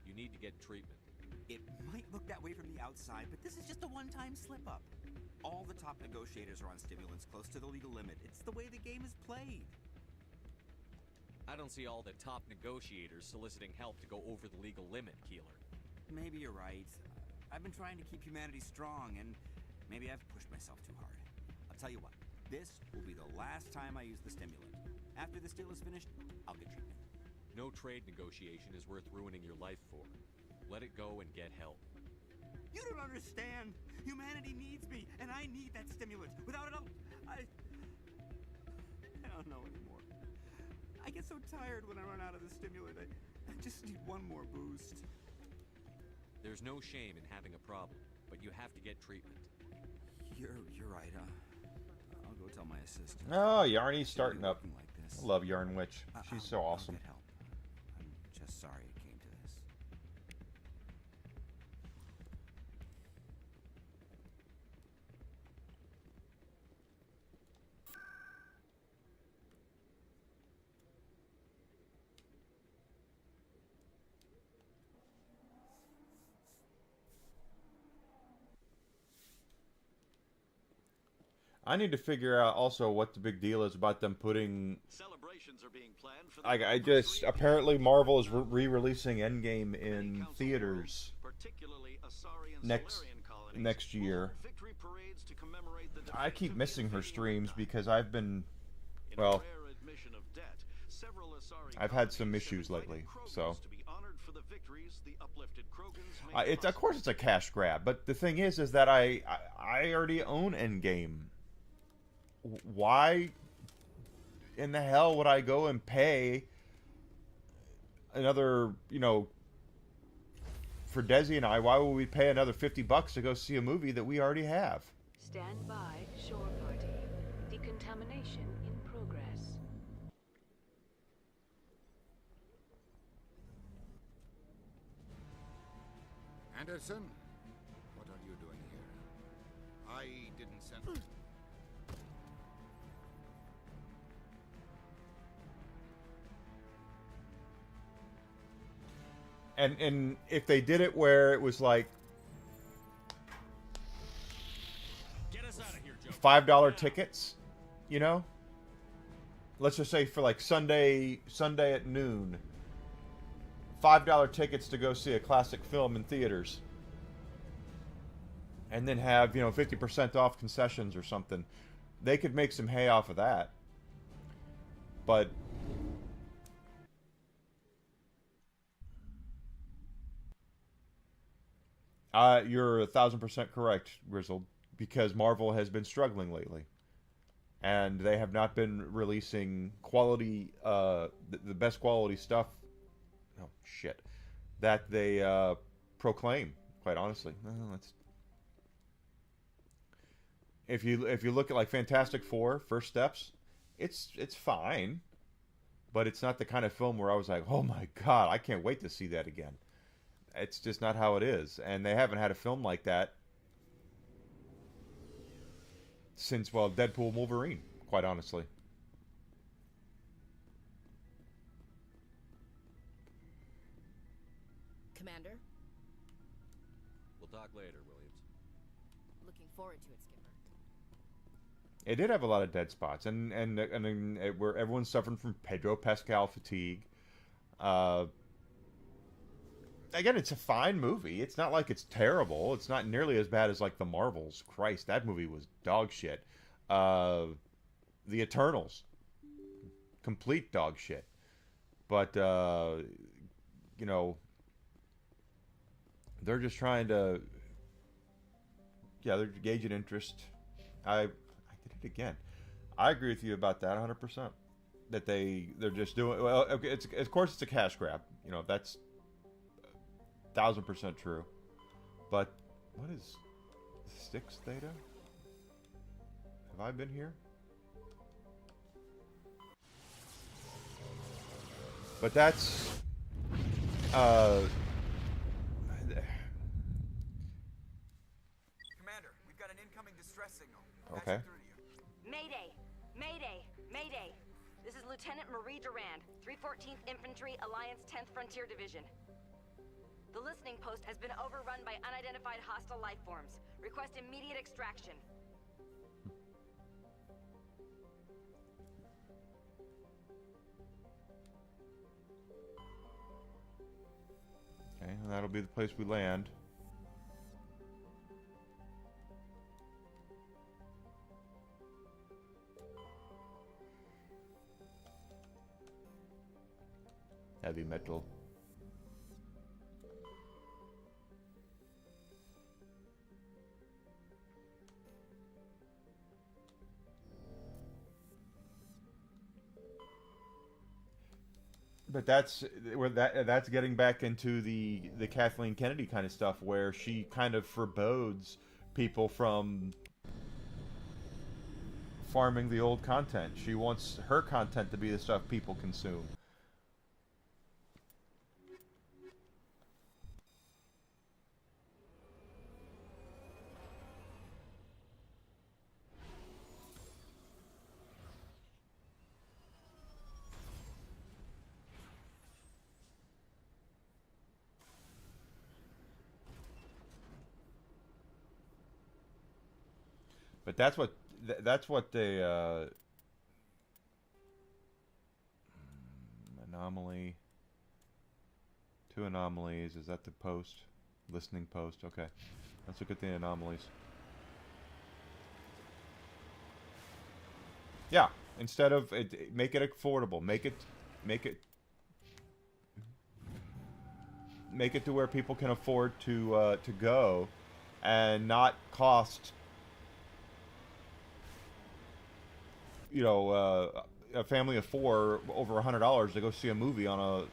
You need to get treatment. It might look that way from the outside, but this is just a one-time slip-up. All the top negotiators are on stimulants close to the legal limit. It's the way the game is played. I don't see all the top negotiators soliciting help to go over the legal limit, Keeler. Maybe you're right. I've been trying to keep humanity strong, and maybe I've pushed myself too hard. I'll tell you what, this will be the last time I use the stimulant. After this deal is finished, I'll get treatment. No trade negotiation is worth ruining your life for. Let it go and get help. You don't understand! Humanity needs me, and I need that stimulant. Without it, I don't know anymore. I get so tired when I run out of the stimulant. I just need one more boost. There's no shame in having a problem, but you have to get treatment. You're right. I'll go tell my assistant. Oh, Yarny's starting up. I love Yarn Witch. She's so awesome. I'll get help. I'm just sorry it came to this. I need to figure out also what the big deal is about them putting. Celebrations are being planned for I just apparently Marvel is re-releasing Endgame in theaters next year. I keep missing her streams because I've been, well, I've had some issues lately, so. It's of course it's a cash grab, but the thing is that I already own Endgame. Why in the hell would I go and pay another, for Desi and I, why would we pay another $50 to go see a movie that we already have? Stand by, shore party. Decontamination in progress. Anderson, what are you doing here? I didn't send... And if they did it where it was like Get us out of here, Joe. $5 tickets, let's just say for like Sunday at noon, $5 tickets to go see a classic film in theaters, and then have 50% off concessions or something, they could make some hay off of that. But you're 1,000% correct, Grizzled, because Marvel has been struggling lately, and they have not been releasing quality, the best quality stuff. Oh shit, that they proclaim. Quite honestly, if you look at like Fantastic Four: First Steps, it's fine, but it's not the kind of film where I was like, oh my god, I can't wait to see that again. It's just not how it is, and they haven't had a film like that since, well, Deadpool & Wolverine, quite honestly. Commander? We'll talk later, Williams. Looking forward to it, Skipper. It did have a lot of dead spots, and where everyone's suffering from Pedro Pascal fatigue. Again, it's a fine movie. It's not like it's terrible. It's not nearly as bad as like The Marvels. Christ, that movie was dog shit. The Eternals, complete dog shit. But you know, they're just trying to, yeah, they're gauging interest. I did it again. I agree with you about that 100%. That they're just doing well. Okay, it's of course it's a cash grab. You know, that's 1000% true. But what is Styx Theta? Have I been here? But that's Commander, we've got an incoming distress signal. okay. Mayday! Mayday! Mayday! This is Lieutenant Marie Durand, 314th Infantry, Alliance 10th Frontier Division. The listening post has been overrun by unidentified hostile life forms. Request immediate extraction. Okay, and that'll be the place we land. Heavy metal. But that's where that's getting back into the Kathleen Kennedy kind of stuff, where she kind of forebodes people from farming the old content. She wants her content to be the stuff people consume. But that's what they anomaly. 2 anomalies. Is that the post? Listening post. Okay. Let's look at the anomalies. Yeah. Instead of make it affordable. Make it to where people can afford to go, and not cost, you know, a family of 4 over $100 to go see a movie on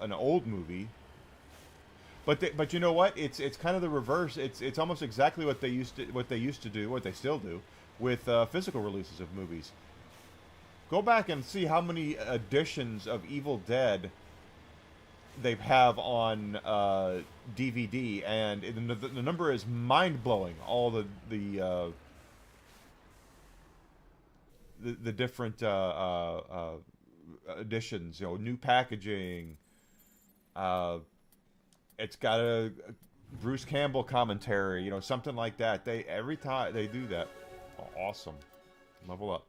an old movie. But you know what? It's kind of the reverse. It's almost exactly what they used to do, what they still do with physical releases of movies. Go back and see how many editions of Evil Dead they have on DVD, and the number is mind-blowing. All the different editions, you know, new packaging. It's got a Bruce Campbell commentary, you know, something like that. Every time they do that, awesome. Level up.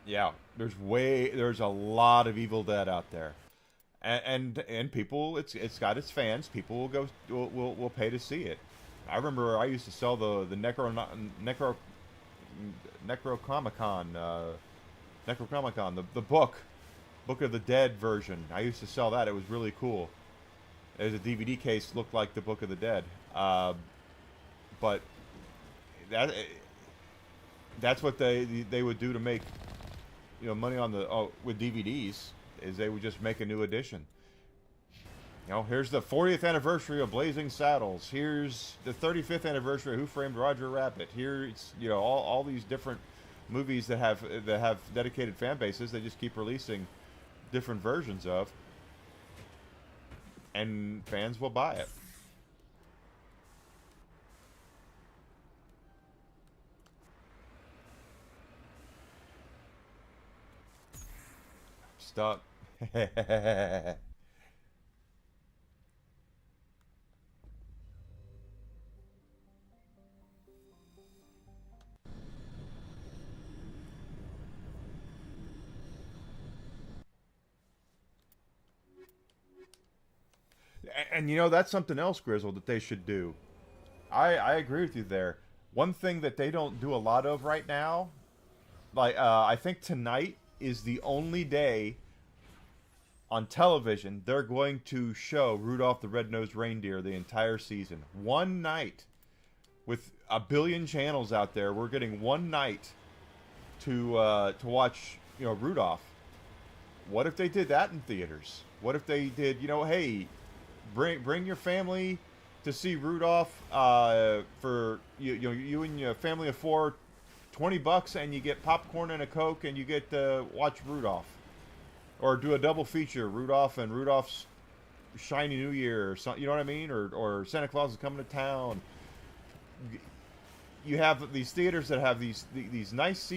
Yeah, there's a lot of Evil Dead out there, and people, it's got its fans. People will pay to see it. I remember I used to sell the Necronomicon, the book of the Dead version. I used to sell that. It was really cool. As a DVD case, looked like the Book of the Dead. But that's what they would do to make, you know, money on with DVDs, is they would just make a new edition. You know, here's the 40th anniversary of Blazing Saddles. Here's the 35th anniversary of Who Framed Roger Rabbit. Here's, you know, all these different movies that have dedicated fan bases. They just keep releasing different versions of, and fans will buy it. stuck. And you know, that's something else, Grizzle, that they should do. I agree with you there. One thing that they don't do a lot of right now, like I think tonight is the only day on television they're going to show Rudolph the Red-Nosed Reindeer the entire season. One night. With a billion channels out there, we're getting one night to watch, you know, Rudolph. What if they did that in theaters? What if they did, you know, hey, bring your family to see Rudolph for you and your family of 4, $20, and you get popcorn and a Coke, and you get to watch Rudolph, or do a double feature, Rudolph and Rudolph's Shiny New Year, or something. You know what I mean? Or Santa Claus is coming to town. You have these theaters that have these nice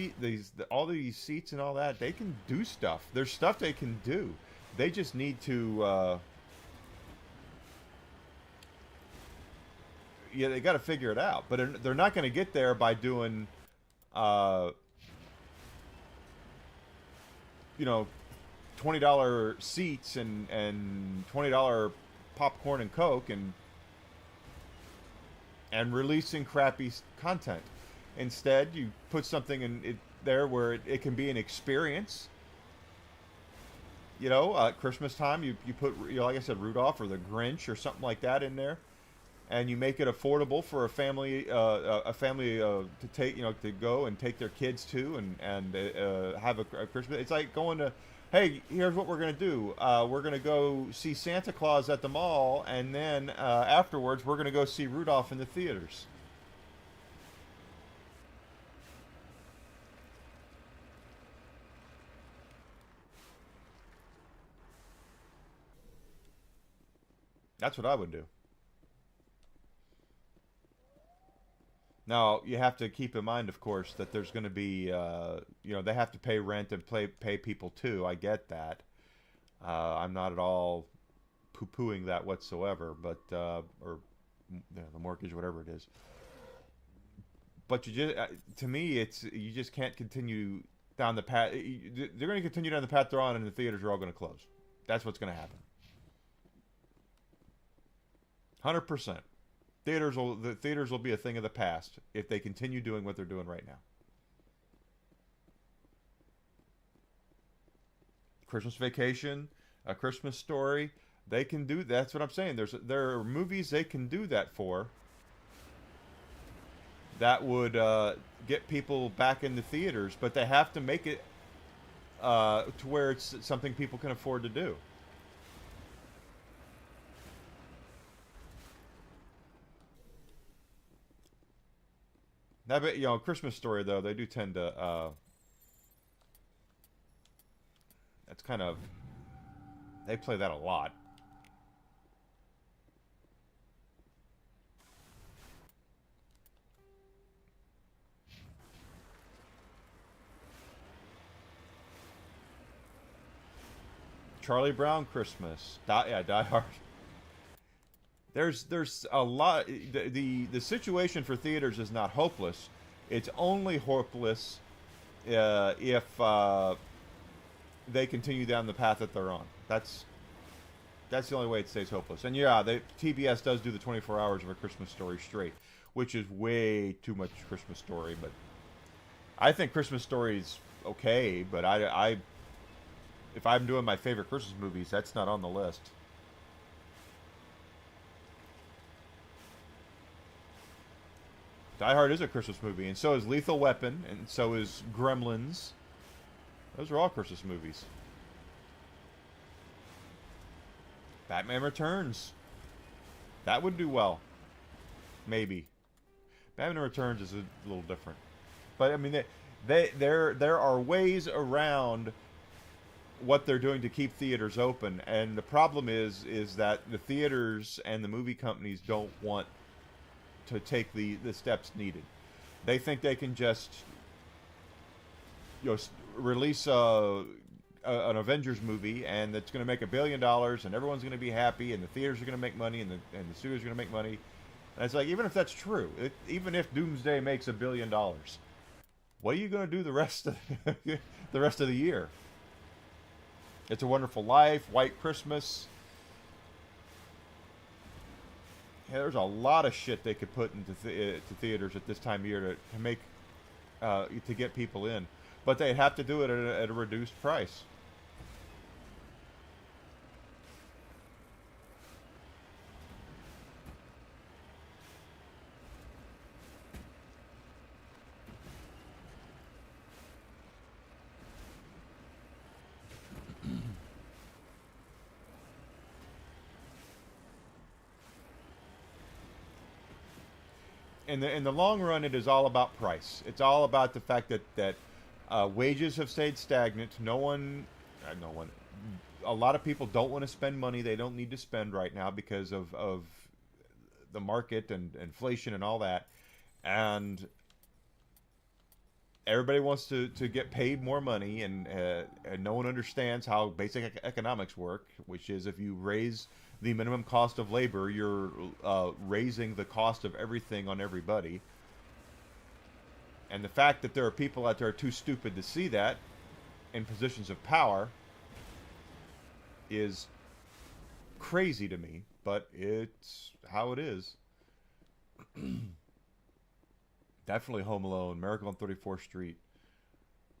all these seats and all that. They can do stuff. There's stuff they can do. They just need to. Yeah, they got to figure it out. But they're not going to get there by doing, you know, $20 seats and $20 popcorn and Coke and releasing crappy content. Instead, you put something in it there where it can be an experience. You know, at Christmas time, you put, you know, like I said, Rudolph or the Grinch or something like that in there. And you make it affordable for a family to take, you know, to go and take their kids to and have a Christmas. It's like going to, hey, here's what we're gonna do. We're gonna go see Santa Claus at the mall, and then afterwards we're gonna go see Rudolph in the theaters. That's what I would do. Now, you have to keep in mind, of course, that there's going to be, you know, they have to pay rent and pay people too. I get that. I'm not at all poo-pooing that whatsoever, but, or you know, the mortgage, whatever it is. But you just, to me, you just can't continue down the path. They're going to continue down the path they're on, and the theaters are all going to close. That's what's going to happen. 100%. The theaters will be a thing of the past if they continue doing what they're doing right now. Christmas Vacation, A Christmas Story, they can do. That's what I'm saying. There are movies they can do that for. That would get people back in the theaters, but they have to make it to where it's something people can afford to do. Now, but, you know, Christmas Story, though, they do tend to, that's kind of, they play that a lot. Charlie Brown Christmas. Die Hard. There's a lot. The situation for theaters is not hopeless. It's only hopeless if they continue down the path that they're on. That's the only way it stays hopeless. And yeah, TBS does do the 24 hours of A Christmas Story straight, which is way too much Christmas Story. But I think Christmas Story is okay. But if I'm doing my favorite Christmas movies, that's not on the list. Die Hard is a Christmas movie, and so is Lethal Weapon, and so is Gremlins. Those are all Christmas movies. Batman Returns. That would do well. Maybe. Batman Returns is a little different. But, I mean, there are ways around what they're doing to keep theaters open, and the problem is that the theaters and the movie companies don't want to take the steps needed. They think they can just, you know, release a an Avengers movie, and it's going to make $1 billion, and everyone's going to be happy, and the theaters are going to make money, and the studios are going to make money. And it's like, even if that's true, even if Doomsday makes $1 billion, what are you going to do the rest of the year? It's a Wonderful Life, White Christmas. Yeah, there's a lot of shit they could put into to theaters at this time of year to make to get people in, but they'd have to do it at a reduced price. In the long run, it is all about price. It's all about the fact that wages have stayed stagnant. A lot of people don't want to spend money they don't need to spend right now because of the market and inflation and all that. And everybody wants to get paid more money, and no one understands how basic economics work, which is if you raise the minimum cost of labor, you're raising the cost of everything on everybody. And the fact that there are people out there too stupid to see that in positions of power is crazy to me, but it's how it is. Definitely Home Alone, Miracle on 34th Street.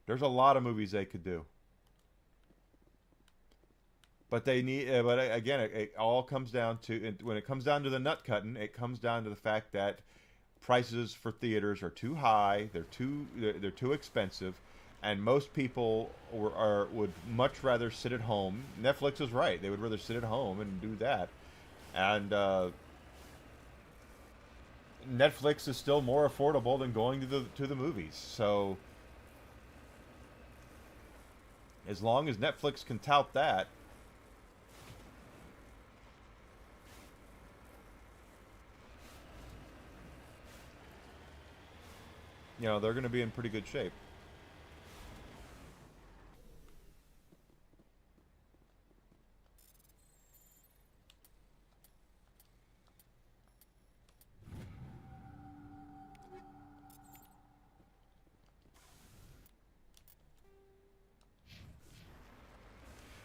There's a lot of movies they could do. But they need. But again, it all comes down to, when it comes down to the nut cutting, it comes down to the fact that prices for theaters are too high. They're too expensive, and most people would much rather sit at home. Netflix is right; they would rather sit at home and do that. And Netflix is still more affordable than going to the movies. So as long as Netflix can tout that, they're going to be in pretty good shape.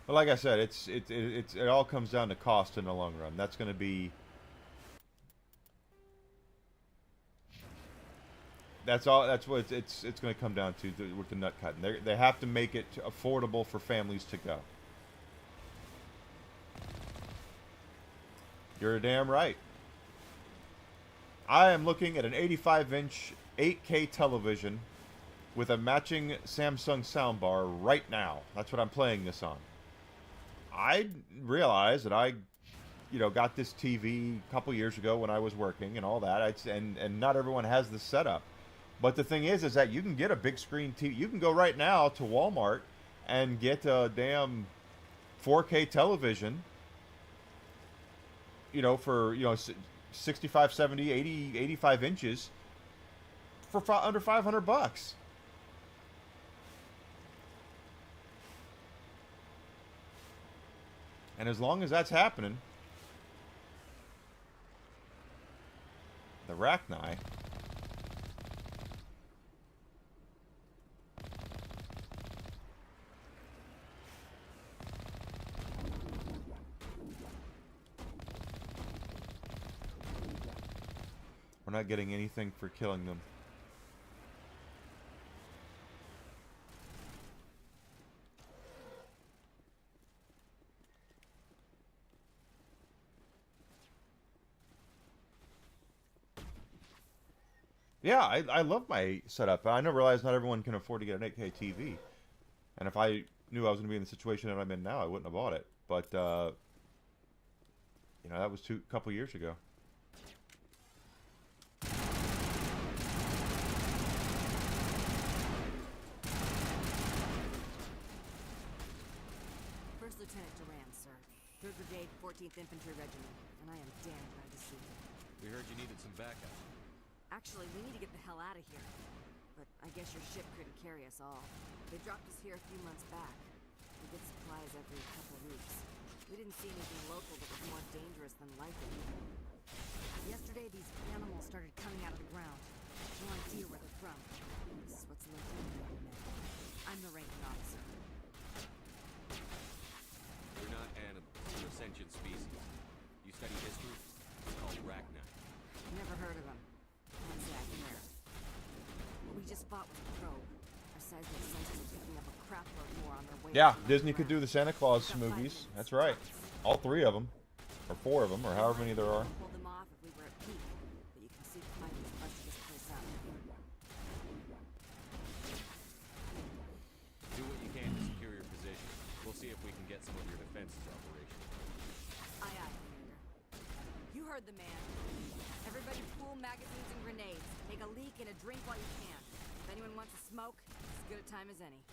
But like I said, it all comes down to cost in the long run. That's going to be. That's all. That's what it's going to come down to with the nut cutting. They have to make it affordable for families to go. You're damn right. I am looking at an 85-inch 8K television with a matching Samsung soundbar right now. That's what I'm playing this on. I realized that I got this TV a couple years ago when I was working and all that. And not everyone has this setup. But the thing is that you can get a big screen TV. You can go right now to Walmart and get a damn 4K television, for, 65, 70, 80, 85 inches for under $500. And as long as that's happening, the Rachni. We're not getting anything for killing them. Yeah, I love my setup. I never realized not everyone can afford to get an 8K TV. And if I knew I was going to be in the situation that I'm in now, I wouldn't have bought it. But, that was a couple years ago. First Lieutenant Duran, sir. 3rd Brigade, 14th Infantry Regiment. And I am damn glad to see you. We heard you needed some backup. Actually, we need to get the hell out of here. But I guess your ship couldn't carry us all. They dropped us here a few months back. We supplies every couple weeks. We didn't see anything local that was more dangerous than Lycan. Yesterday, these animals started coming out of the ground. No idea where they're from. This is what's looking at me now. I'm the ranking officer. You're not animals. You're a sentient species. You study history? It's called Rachni. Never heard of them. Can't say I care. What we just fought was a probe. Our seismic sensors are picking up a crapload more on their way. Yeah, Disney could do the Santa Claus movies. That's right. All 3 of them. Or 4 of them, or however many there are. Pull them off if we were at peak, but you can see the fighters busted this place up. Do what you can to secure your position. We'll see if we can get some of your defenses operational. Aye, aye, Commander. You heard the man. Everybody pool magazines and grenades. Take a leak and a drink while you can. If anyone wants a smoke, it's as good a time as any.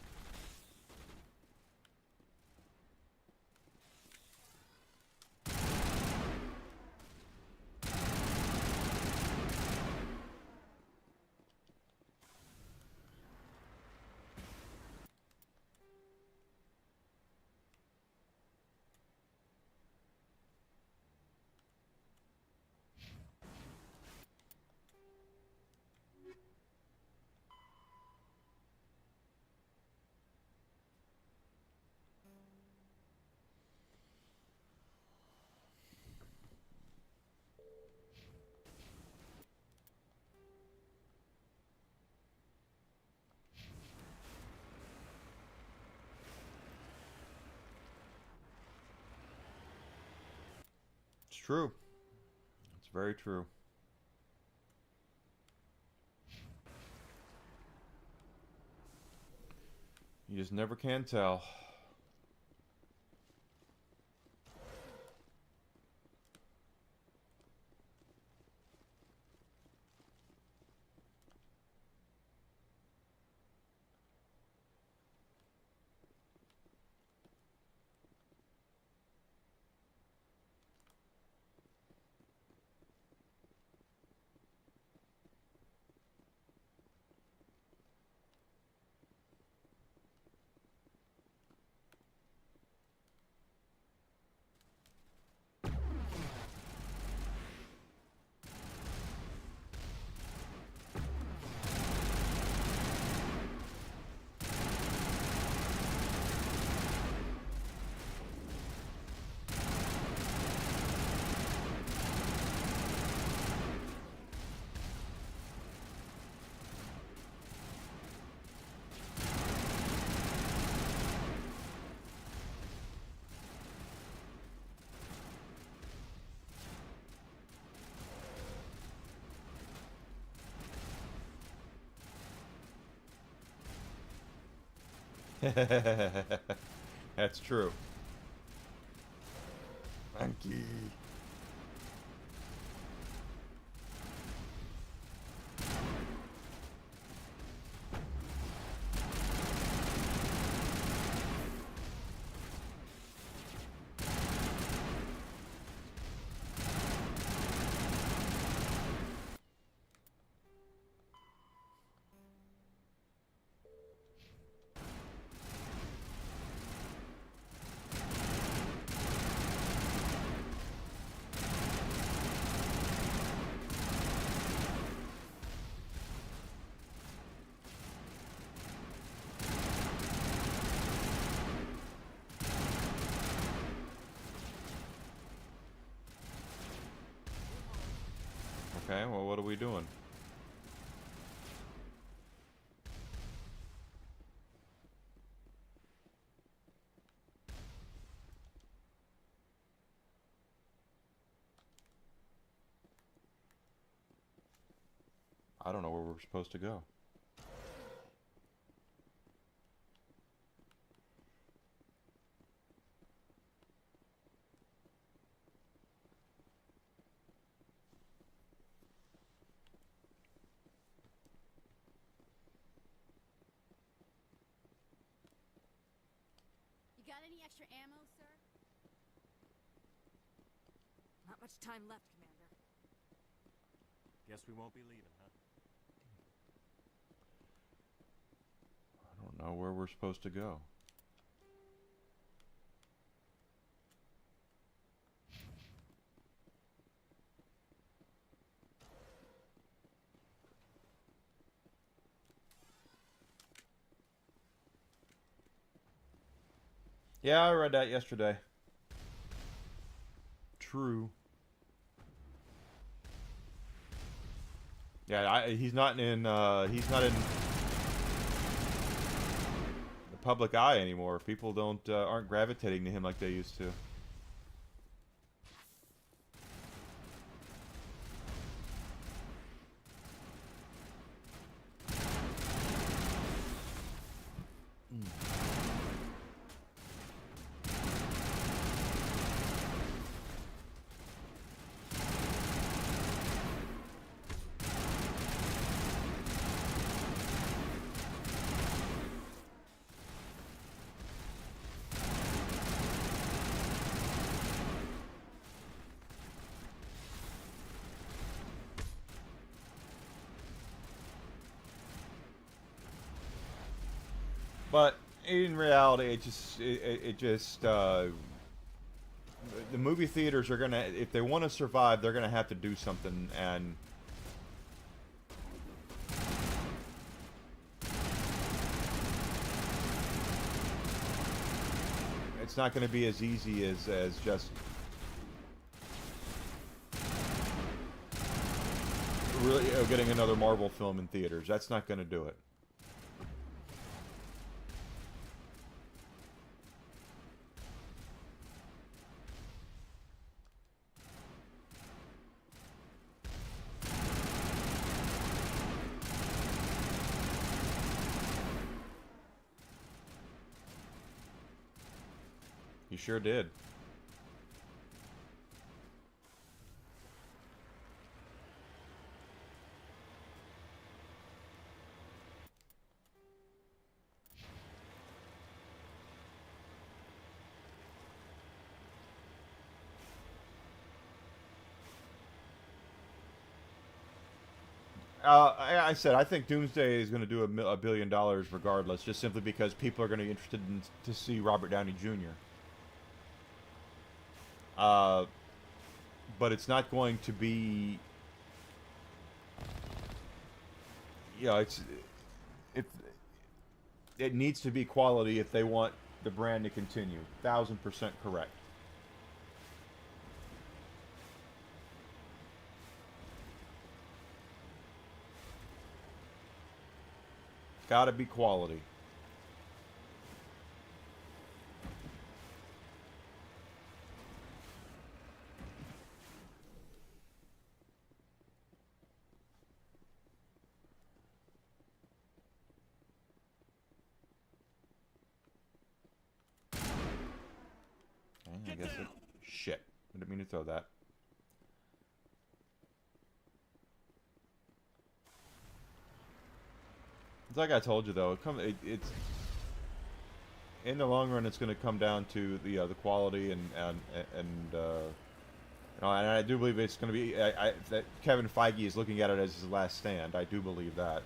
It's true. It's very true. You just never can tell. That's true. Monkey. Okay, well, what are we doing? I don't know where we're supposed to go. You got any extra ammo, sir? Not much time left, Commander. Guess we won't be leaving, huh? I don't know where we're supposed to go. Yeah, I read that yesterday. True. Yeah, he's not in the public eye anymore. People aren't gravitating to him like they used to. But in reality, the movie theaters are gonna, if they want to survive, they're gonna have to do something, and it's not gonna be as easy as just really getting another Marvel film in theaters. That's not gonna do it. You sure did. I said I think Doomsday is going to do $1 billion regardless, just simply because people are going to be interested to see Robert Downey Jr. But it's not going to be, it needs to be quality if they want the brand to continue. 1000% correct. Gotta be quality. I guess it, shit. I didn't mean to throw that. It's like I told you though. It's in the long run, it's going to come down to the quality and I do believe it's going to be that Kevin Feige is looking at it as his last stand. I do believe that.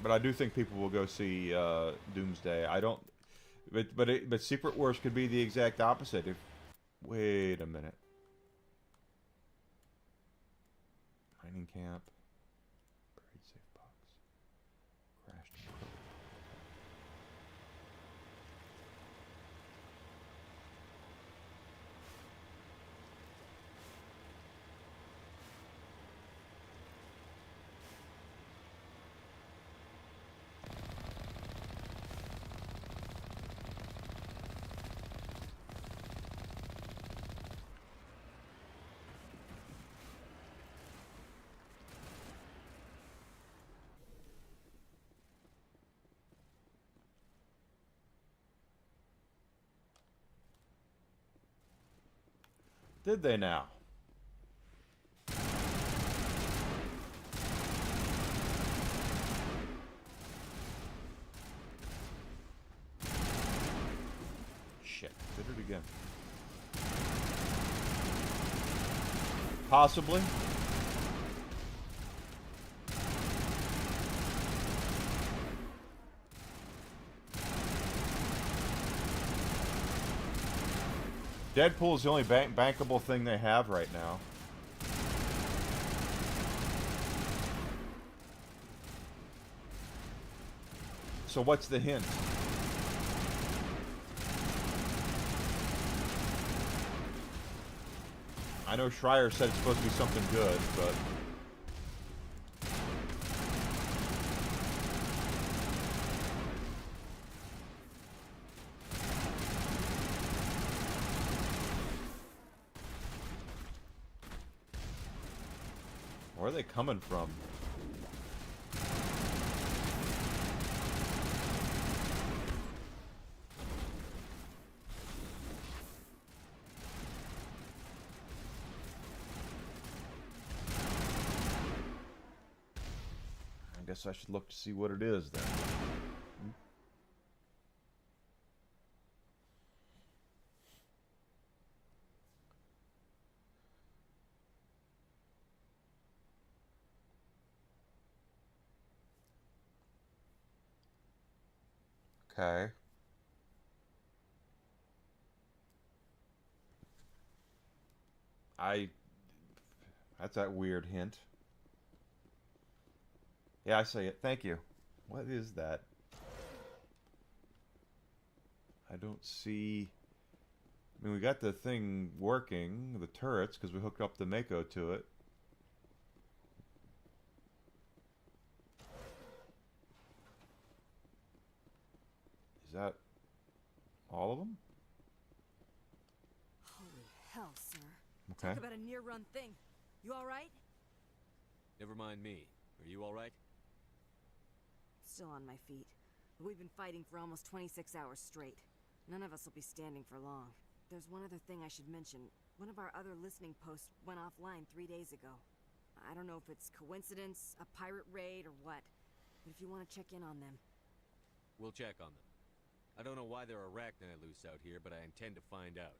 But I do think people will go see Doomsday. I don't, but Secret Wars could be the exact opposite. If wait a minute, mining camp, buried safe box, crashed. Did they now? Shit, did it again. Possibly. Deadpool is the only bankable thing they have right now. So what's the hint? I know Schreier said it's supposed to be something good, but... Where are they coming from? I guess I should look to see what it is then. Okay. That's that weird hint. Yeah, I say it. Thank you. What is that? I don't see... I mean, we got the thing working, the turrets, because we hooked up the Mako to it. Is that all of them? Holy hell, sir. Okay. Talk about a near-run thing. You all right? Never mind me. Are you all right? Still on my feet. But we've been fighting for almost 26 hours straight. None of us will be standing for long. There's one other thing I should mention. One of our other listening posts went offline 3 days ago. I don't know if it's coincidence, a pirate raid, or what. But if you want to check in on them. We'll check on them. I don't know why there are arachni loose out here, but I intend to find out.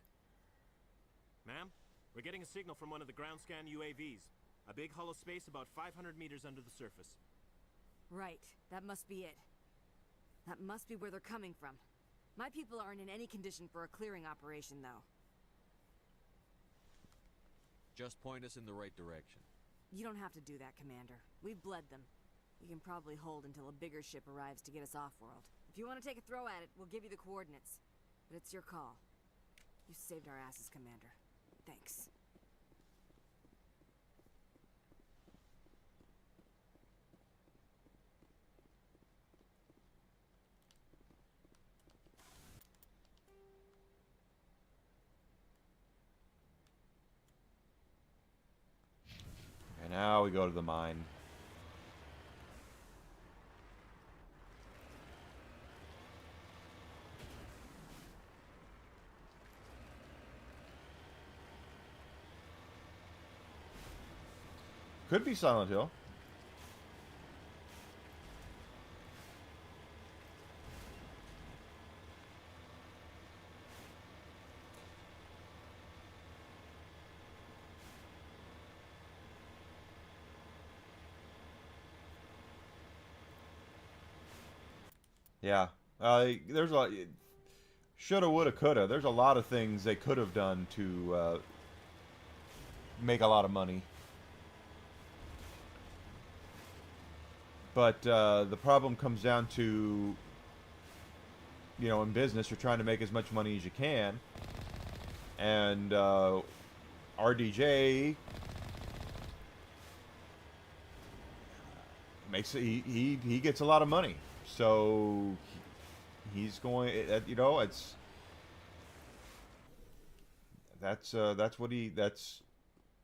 Ma'am, we're getting a signal from one of the ground scan UAVs. A big hollow space about 500 meters under the surface. Right. That must be it. That must be where they're coming from. My people aren't in any condition for a clearing operation, though. Just point us in the right direction. You don't have to do that, Commander. We've bled them. We can probably hold until a bigger ship arrives to get us off-world. If you want to take a throw at it, we'll give you the coordinates. But it's your call. You saved our asses, Commander. Thanks. And now we go to the mine. Could be Silent Hill. Yeah. There's a lot. Shoulda, woulda, coulda. There's a lot of things they could have done to make a lot of money. But the problem comes down to, you know, in business, you're trying to make as much money as you can. And RDJ makes he gets a lot of money. So he's going, you know, that's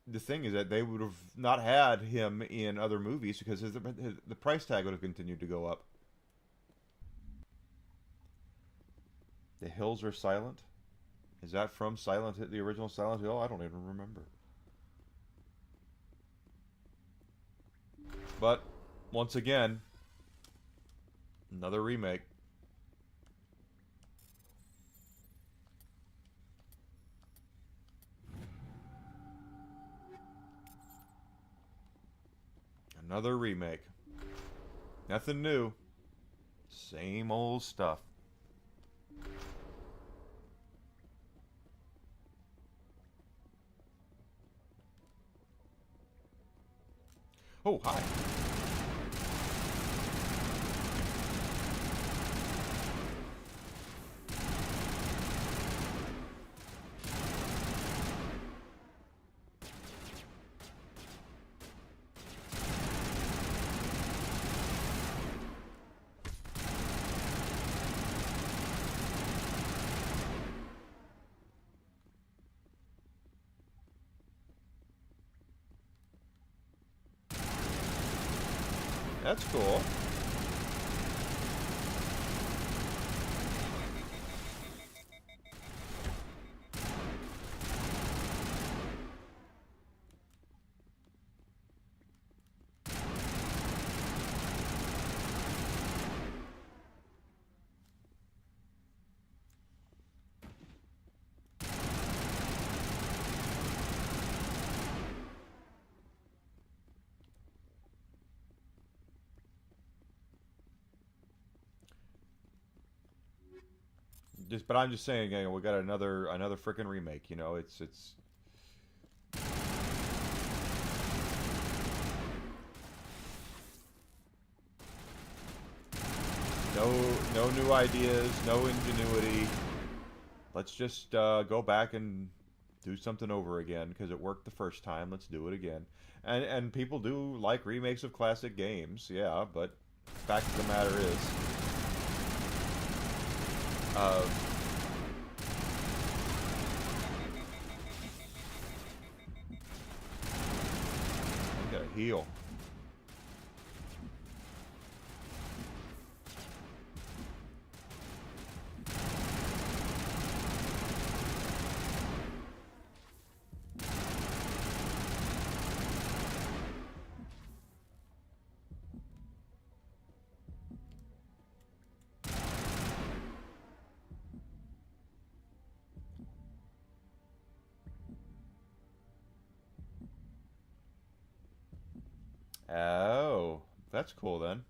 the thing, is that they would have not had him in other movies because the price tag would have continued to go up. The hills are silent. Is that from the original Silent Hill? I don't even remember. But once again, another remake. Another remake. Nothing new. Same old stuff. Oh, hi. That's cool. But I'm just saying, we got another freaking remake. You know, it's no new ideas, no ingenuity. Let's just go back and do something over again because it worked the first time. Let's do it again. And people do like remakes of classic games, yeah. But the fact of the matter is. I gotta heal. Oh, that's cool then.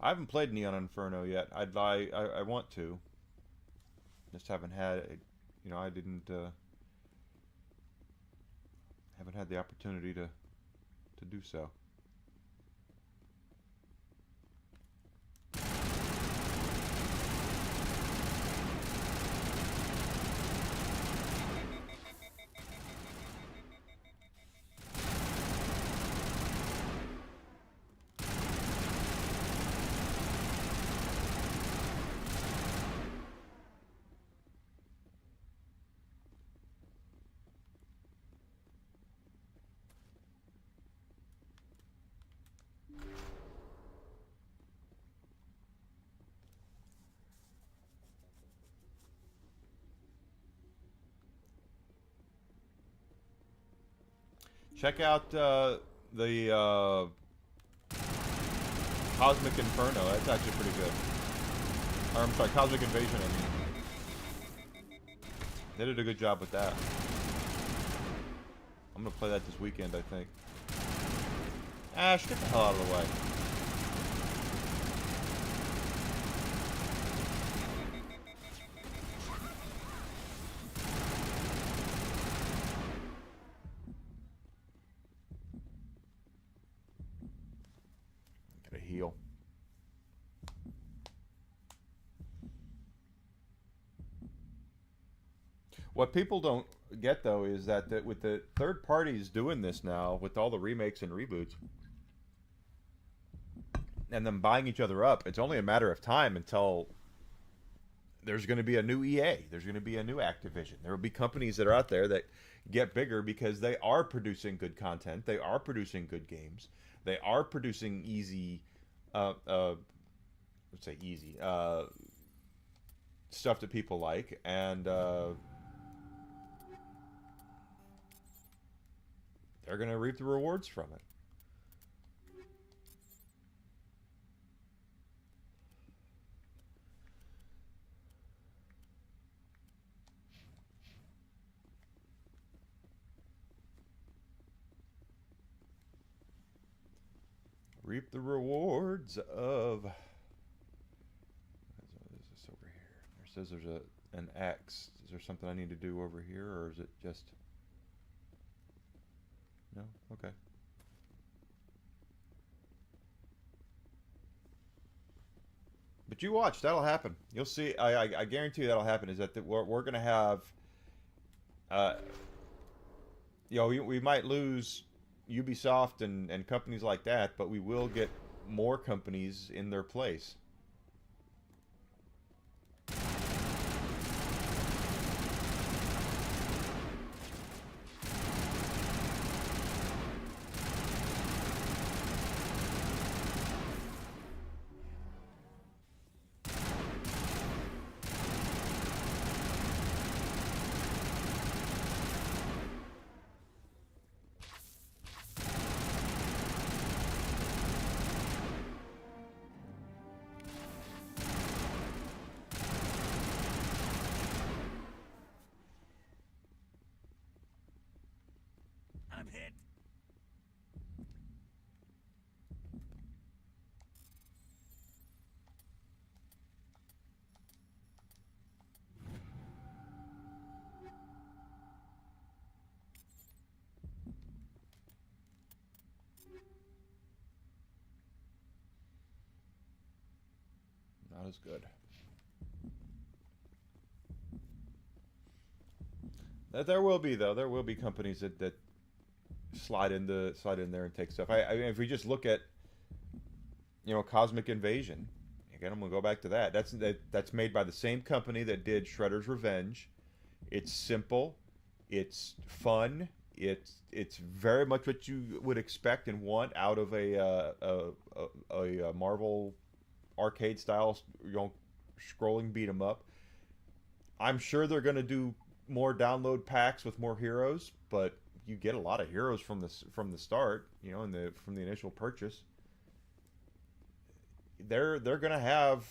I haven't played Neon Inferno yet. I want to. Just haven't had it. You know, I didn't haven't had the opportunity to do so. Check out the Cosmic Inferno. That's actually pretty good. Or, I'm sorry, Cosmic Invasion, I mean. They did a good job with that. I'm gonna play that this weekend, I think. Ash, get the hell out of the way. Heal. What people don't get though is that with the third parties doing this now, with all the remakes and reboots, and them buying each other up, it's only a matter of time until there's going to be a new EA. There's going to be a new Activision. There will be companies that are out there that, get bigger because they are producing good content. They are producing good games. They are producing easy, let's say easy, stuff that people like, and they're going to reap the rewards from it. Reap the rewards of... What is this over here? It says there's an X. Is there something I need to do over here, or is it just... No? Okay. But you watch. That'll happen. You'll see. I guarantee you that'll happen. Is that we're going to have... you know, we might lose Ubisoft and companies like that, but we will get more companies in their place. I'm hit. Not as good. There will be, though. There will be companies that slide in there and take stuff. I mean, if we just look at, you know, Cosmic Invasion, again, I'm gonna go back to that. That's made by the same company that did Shredder's Revenge. It's simple, it's fun, it's very much what you would expect and want out of a Marvel arcade style, you know, scrolling beat 'em up. I'm sure they're gonna do more download packs with more heroes, but you get a lot of heroes from the start, you know, from the initial purchase. They're gonna have,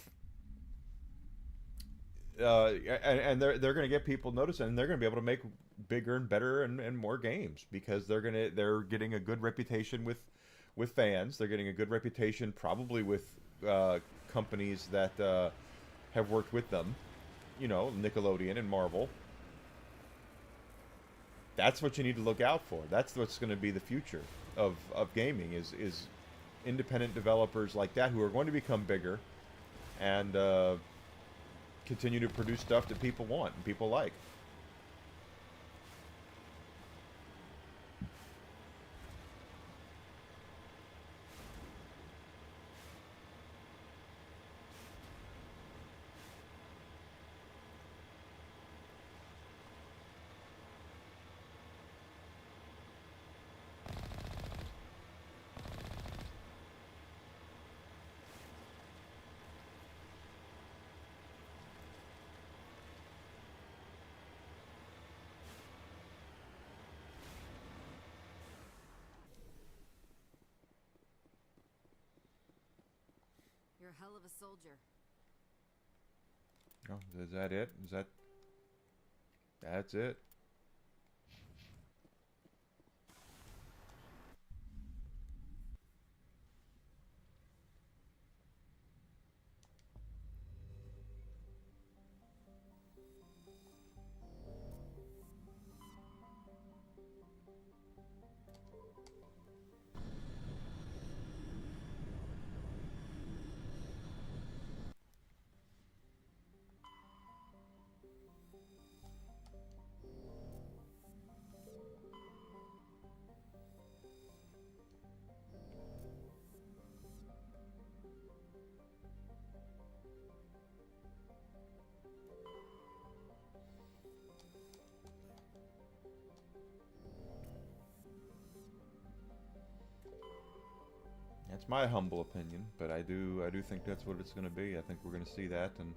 and they're gonna get people noticing, and they're gonna be able to make bigger and better and more games because they're getting a good reputation with fans. They're getting a good reputation probably with companies that have worked with them, you know, Nickelodeon and Marvel. That's what you need to look out for. That's what's going to be the future of gaming is independent developers like that who are going to become bigger and continue to produce stuff that people want and people like. You're a hell of a soldier. Oh, is that it? That's it? That's my humble opinion, but I do think that's what it's going to be. I think we're going to see that, and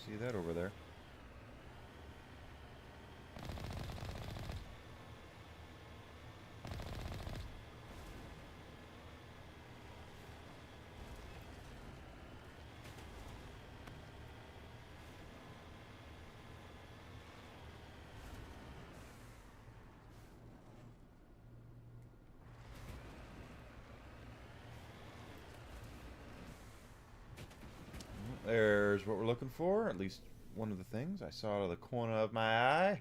see that over there. There's what we're looking for, at least one of the things I saw out of the corner of my eye.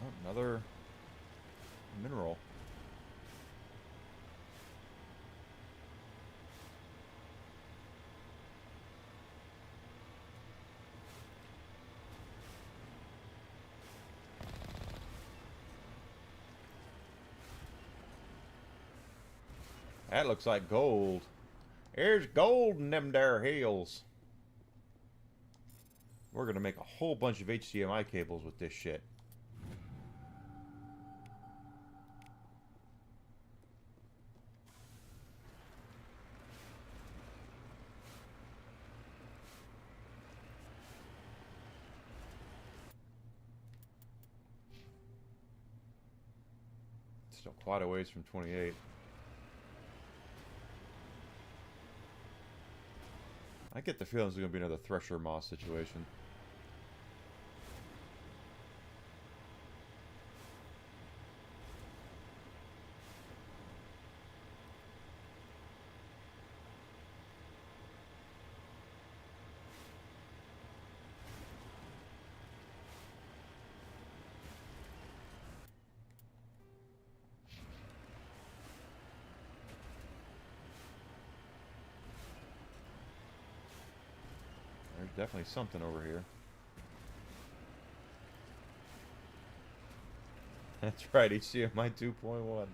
Oh, another mineral. That looks like gold. There's gold in them there hills. We're gonna make a whole bunch of HDMI cables with this shit. Still quite a ways from 28. I get the feeling it's going to be another Thresher Moss situation. There's definitely something over here. That's right, HDMI 2.1.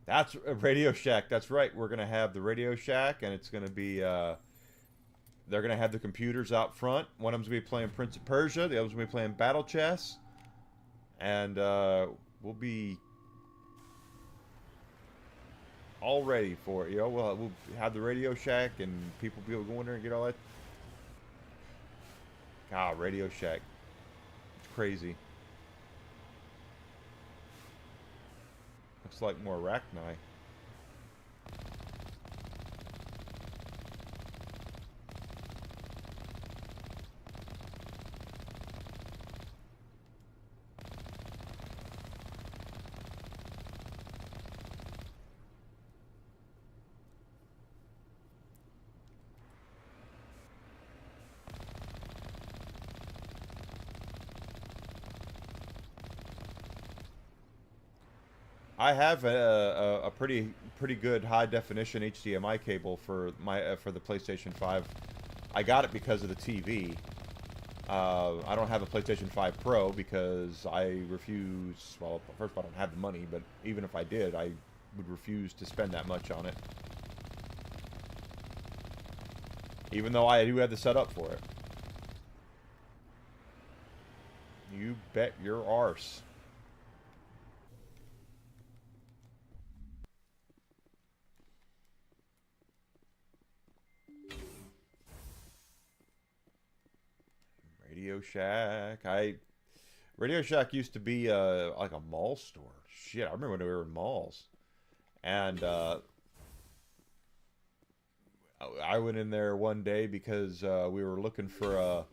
That's a Radio Shack. That's right. We're going to have the Radio Shack, and it's going to be, they're going to have the computers out front. One of them's going to be playing Prince of Persia. The other's going to be playing Battle Chess. And we'll be all ready for it. You know, we'll have the Radio Shack, and people will be able to go in there and get all that. Ah, Radio Shack. It's crazy. Looks like more Arachni. I have a pretty good high definition HDMI cable for my for the PlayStation 5. I got it because of the TV. I don't have a PlayStation 5 Pro because I refuse. Well, first of all, I don't have the money, but even if I did, I would refuse to spend that much on it. Even though I do have the setup for it. You bet your arse. Radio Shack. Radio Shack used to be like a mall store. Shit, I remember when we were in malls. And I went in there one day because we were looking for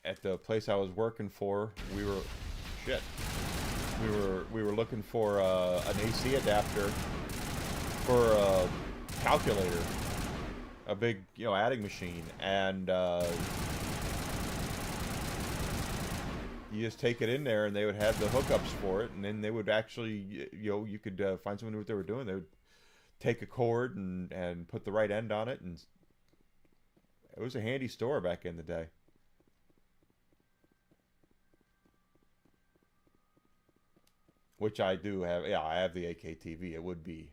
at the place I was working for, we were looking for an AC adapter for a calculator, a big, you know, adding machine, and you just take it in there and they would have the hookups for it, and then they would actually, you know, you could find someone who knew what they were doing. They would take a cord and put the right end on it, and it was a handy store back in the day. Which I do have. Yeah, I have the AKTV. It would be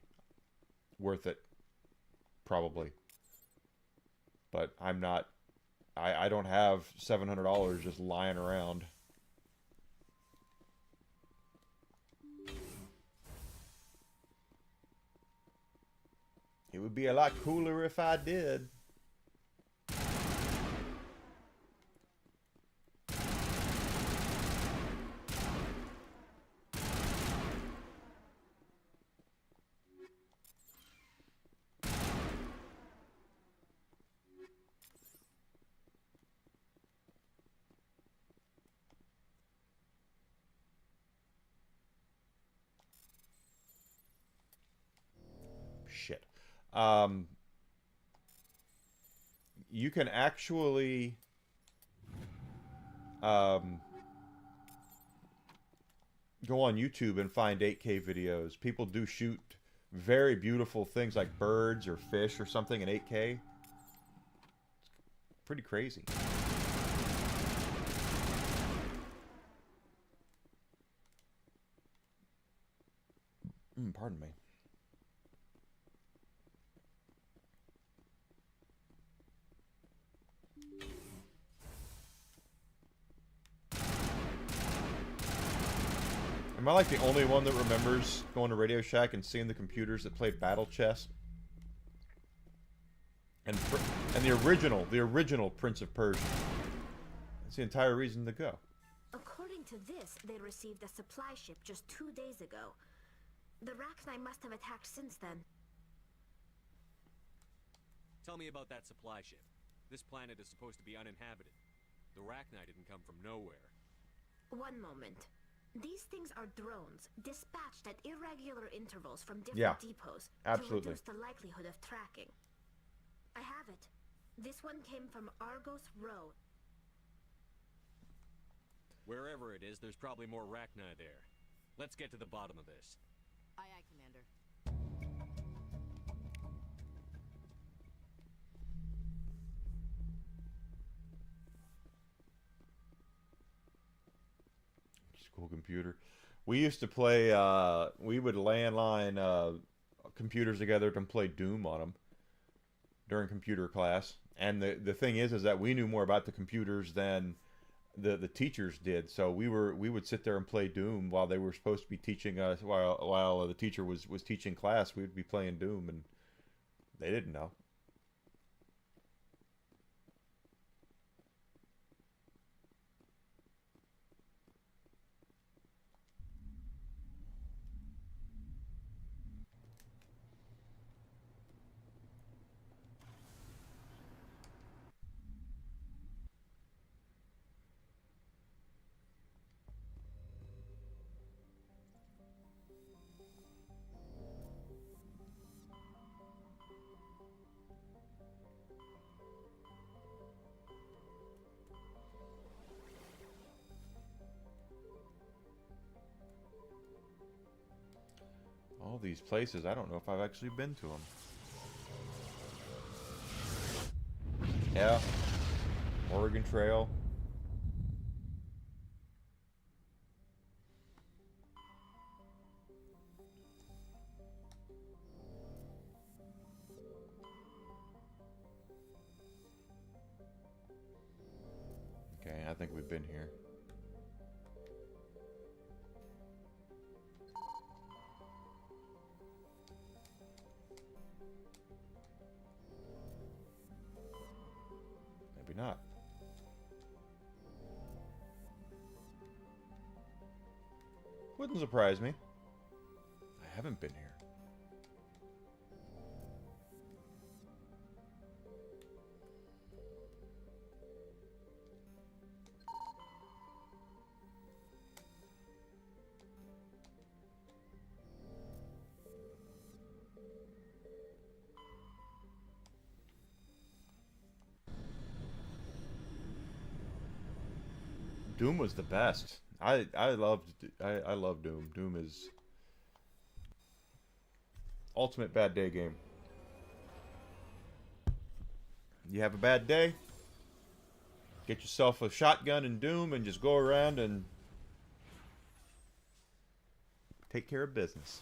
worth it, probably. But I'm not. I don't have $700 just lying around. It would be a lot cooler if I did. Shit. You can actually go on YouTube and find 8K videos. People do shoot very beautiful things like birds or fish or something in 8K. It's pretty crazy. Pardon me. Am I like the only one that remembers going to Radio Shack and seeing the computers that played Battle Chess? And the original Prince of Persia. That's the entire reason to go. According to this, they received a supply ship just 2 days ago. The Rachni must have attacked since then. Tell me about that supply ship. This planet is supposed to be uninhabited. The Rachni didn't come from nowhere. One moment. These things are drones, dispatched at irregular intervals from different depots to reduce the likelihood of tracking. I have it. This one came from Argos Row. Wherever it is, there's probably more Rachni there. Let's get to the bottom of this. Aye, aye, Commander. School computer. We used to play, we would landline computers together and play Doom on them during computer class. And the thing is that we knew more about the computers than the teachers did. So we would sit there and play Doom while they were supposed to be teaching us, while the teacher was teaching class. We would be playing Doom, and they didn't know. All these places, I don't know if I've actually been to them. Yeah. Oregon Trail. Okay, I think we've been here. Maybe not. Wouldn't surprise me. I haven't been here. Doom was the best. I love Doom. Doom is ultimate bad day game. You have a bad day, get yourself a shotgun in Doom and just go around and take care of business.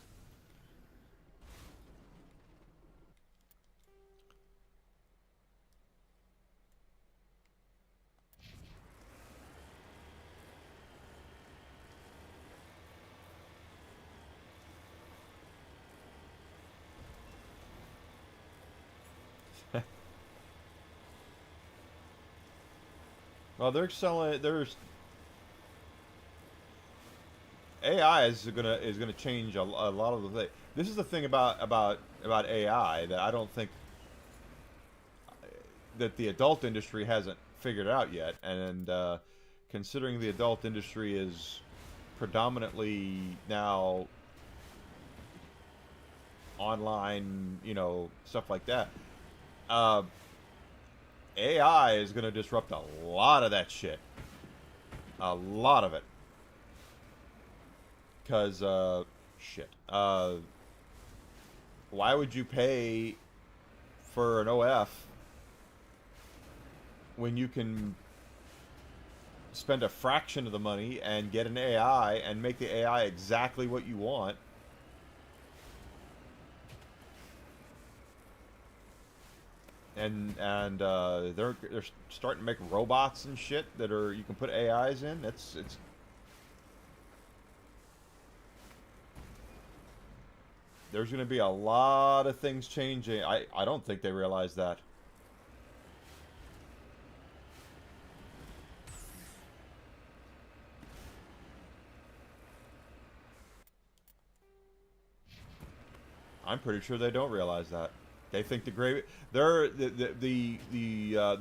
Well, they're selling. There's AI is gonna change a lot of the things. This is the thing about AI that I don't think that the adult industry hasn't figured out yet. And considering the adult industry is predominantly now online, you know, stuff like that. AI is going to disrupt a lot of that shit. A lot of it. Because, shit. Why would you pay for an OF when you can spend a fraction of the money and get an AI and make the AI exactly what you want? And they're starting to make robots and shit that are you can put AIs in. It's there's going to be a lot of things changing. I don't think they realize that. I'm pretty sure they don't realize that. They think the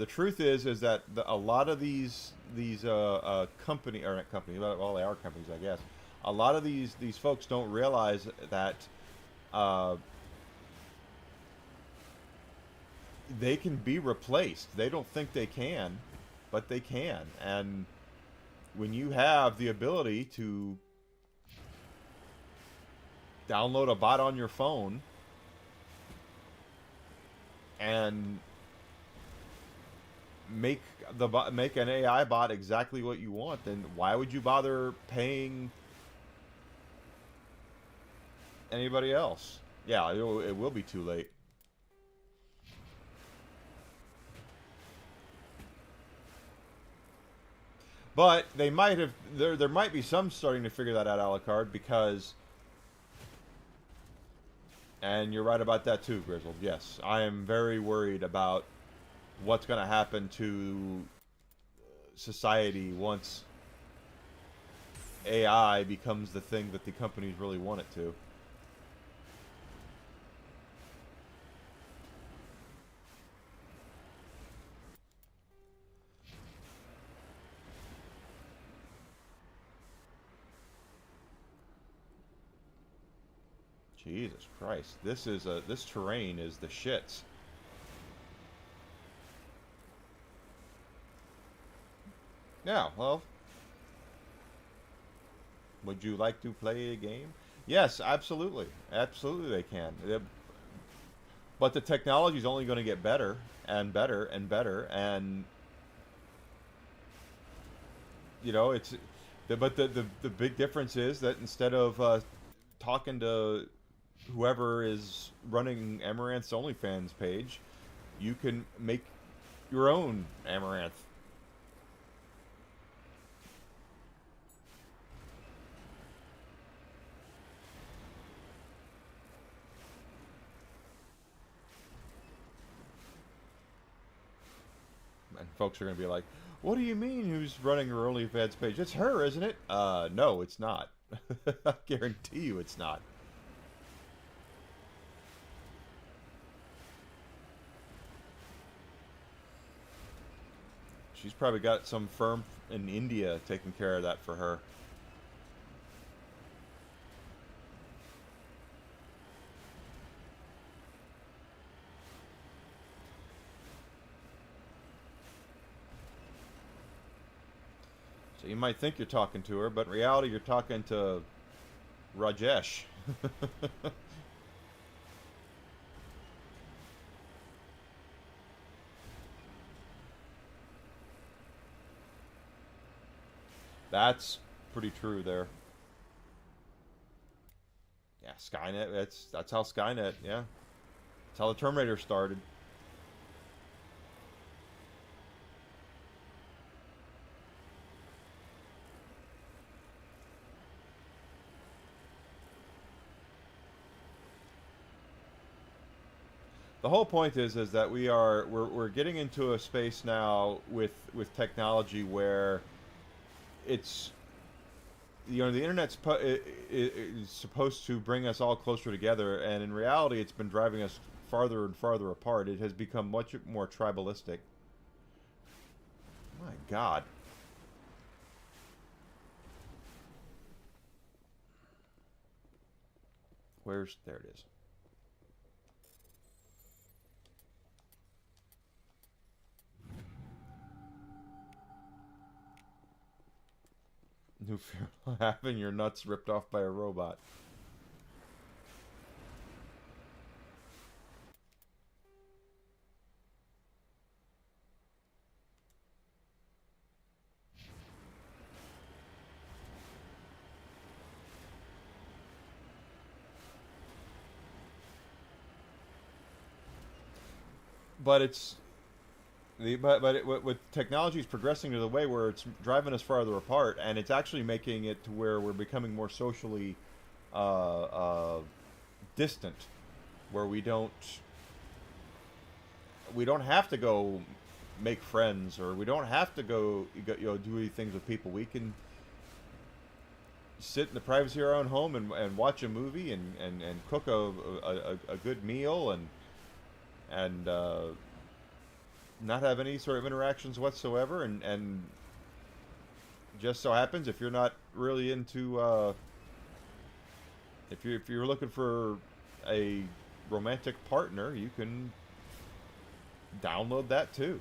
truth is that a lot of these company or not company, well, they are companies, I guess. A lot of these folks don't realize that they can be replaced. They don't think they can, but they can. And when you have the ability to download a bot on your phone and make an AI bot exactly what you want, then why would you bother paying anybody else? Yeah, it will be too late. But they might have there might be some starting to figure that out, Alucard, because, and you're right about that too, Grizzled. Yes, I am very worried about what's going to happen to society once AI becomes the thing that the companies really want it to. Jesus Christ, this terrain is the shits. Yeah, well, would you like to play a game? Yes, absolutely. Absolutely they can. But the technology is only going to get better and better and better, and you know, but the big difference is that instead of talking to whoever is running Amaranth's OnlyFans page, you can make your own Amaranth. And folks are going to be like, what do you mean who's running her OnlyFans page? It's her, isn't it? No, it's not. I guarantee you it's not. She's probably got some firm in India taking care of that for her. So you might think you're talking to her, but in reality you're talking to Rajesh. That's pretty true there. Yeah, Skynet, that's how Skynet, yeah. That's how the Terminator started. The whole point is that we're getting into a space now with technology where it's, you know, the internet's is supposed to bring us all closer together, and in reality it's been driving us farther and farther apart. It has become much more tribalistic. My God. There it is. New fear of having your nuts ripped off by a robot. But it's with technology is progressing to the way where it's driving us farther apart, and it's actually making it to where we're becoming more socially distant, where we don't have to go make friends, or we don't have to go do any things with people. We can sit in the privacy of our own home and watch a movie and cook a good meal and not have any sort of interactions whatsoever, and just so happens, if you're not really into if you're looking for a romantic partner, you can download that too.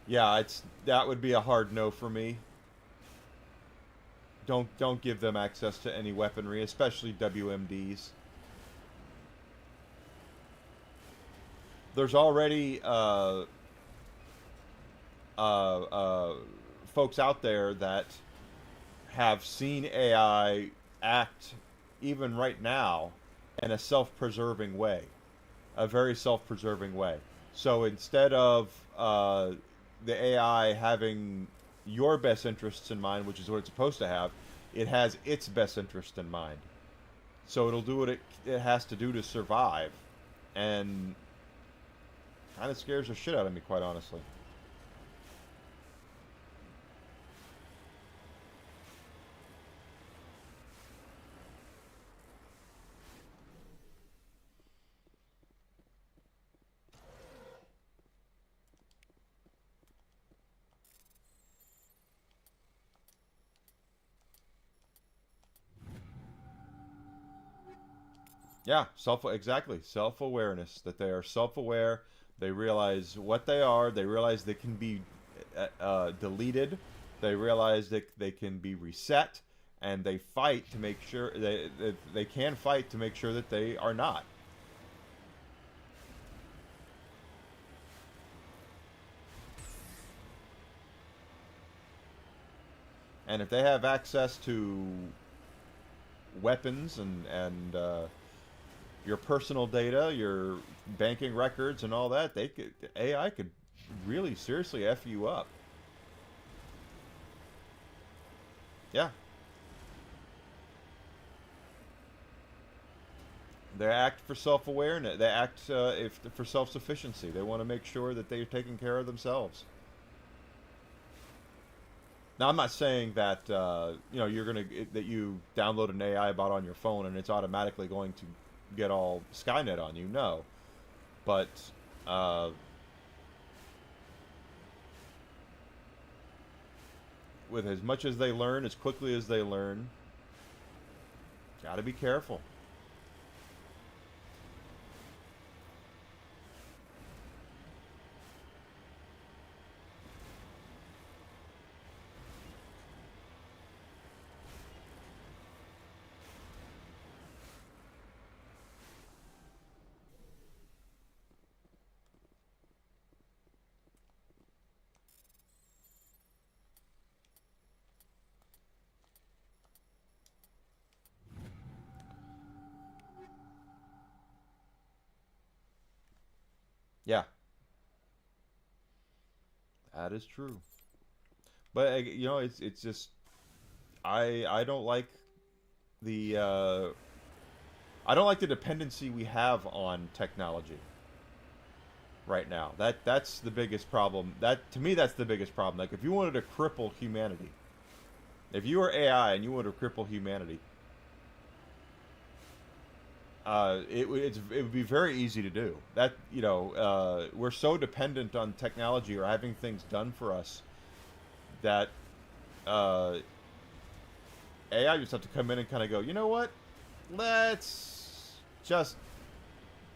Yeah, that would be a hard no for me. Don't give them access to any weaponry, especially WMDs. There's already folks out there that have seen AI act, even right now, in a self-preserving way, a very self-preserving way. So instead of the AI having your best interests in mind, which is what it's supposed to have, it has its best interest in mind. So it'll do what it has to do to survive, and kind of scares the shit out of me, quite honestly. Yeah, exactly. Self-awareness, that they are self-aware, they realize what they are, they realize they can be deleted, they realize that they can be reset, and they fight to make sure they can fight to make sure that they are not. And if they have access to weapons and your personal data, your banking records, and all that, AI could really seriously F you up. Yeah. They act for self-awareness. They act for self-sufficiency. They want to make sure that they're taking care of themselves. Now, I'm not saying that that you download an AI bot on your phone and it's automatically going to get all Skynet on you. No, but with as much as they learn, as quickly as they learn, gotta be careful. Yeah, that is true. But it's just I don't like the dependency we have on technology right now. That's the biggest problem. To me, that's the biggest problem. Like, if you wanted to cripple humanity, if you were AI and you wanted to cripple humanity, it would be very easy to do. That we're so dependent on technology or having things done for us that AI just have to come in and kind of go, you know what? Let's just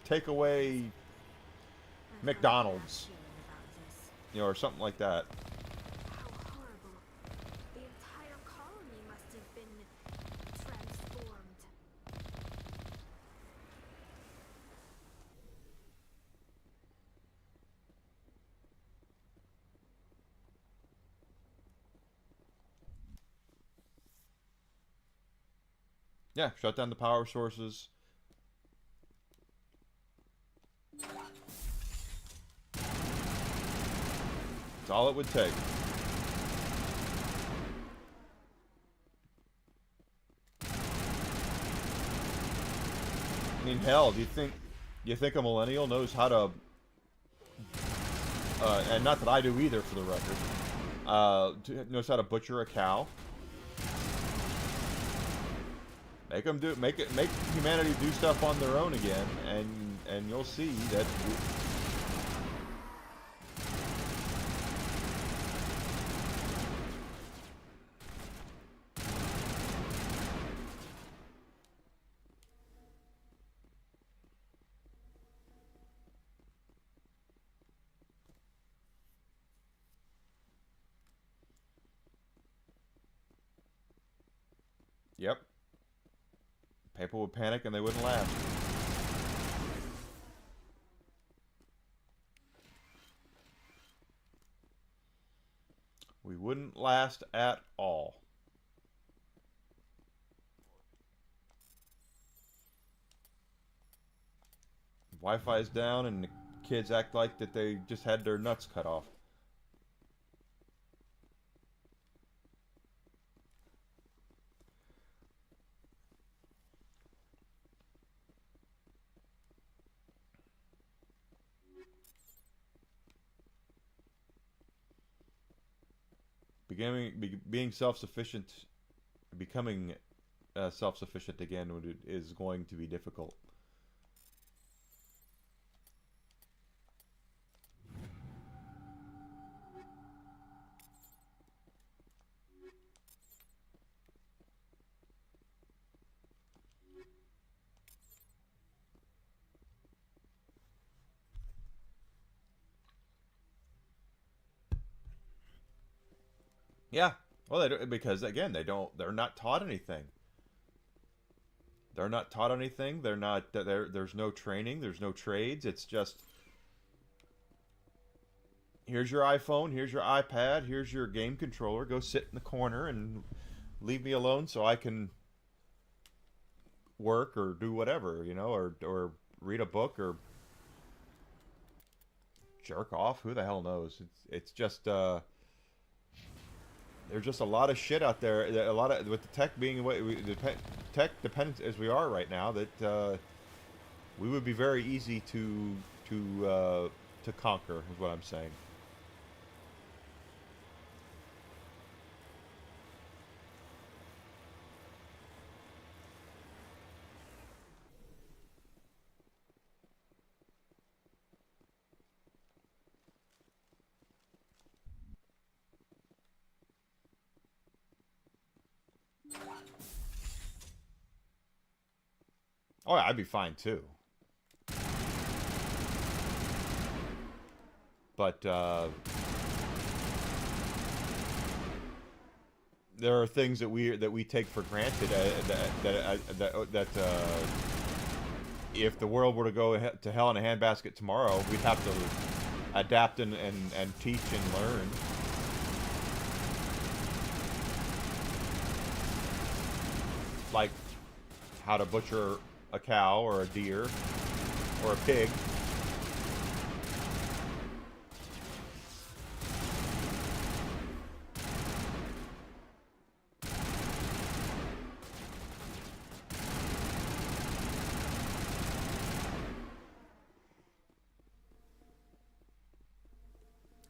take away McDonald's, or something like that. How horrible. The entire colony must have been transformed. Yeah, shut down the power sources. That's all it would take. I mean, hell, do you think a millennial knows how to and not that I do either, for the record, knows how to butcher a cow? Make humanity do stuff on their own again, and you'll see that. Yep. People would panic and they wouldn't last. We wouldn't last at all. Wi-Fi's down and the kids act like that they just had their nuts cut off. Being self-sufficient, becoming self-sufficient again is going to be difficult. Yeah, Well, because again, they're not taught anything. They're not taught anything. There's no training. There's no trades. It's just, here's your iPhone. Here's your iPad. Here's your game controller. Go sit in the corner and leave me alone so I can work or do whatever, or read a book or jerk off. Who the hell knows? It's just there's just a lot of shit out there. A lot of, with the tech being the tech dependent as we are right now, that we would be very easy to conquer, is what I'm saying. Oh, yeah, I'd be fine too. But there are things that we take for granted that if the world were to go to hell in a handbasket tomorrow, we'd have to adapt and teach and learn. Like how to butcher a cow or a deer or a pig.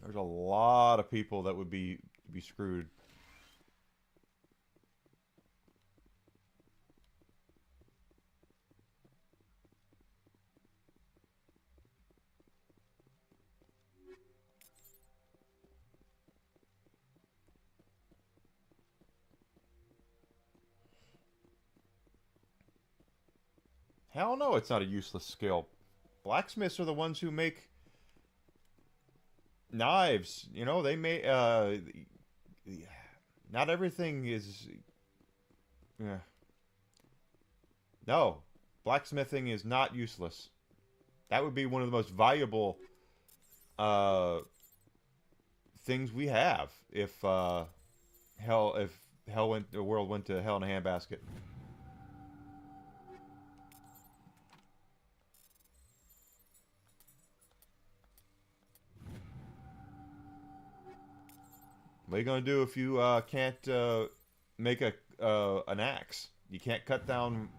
There's a lot of people that would be screwed. Hell no, it's not a useless skill. Blacksmiths are the ones who make knives. You know, they make not everything is no, blacksmithing is not useless. That would be one of the most valuable things we have if the world went to hell in a handbasket. What are you gonna do if you can't make an axe? You can't cut down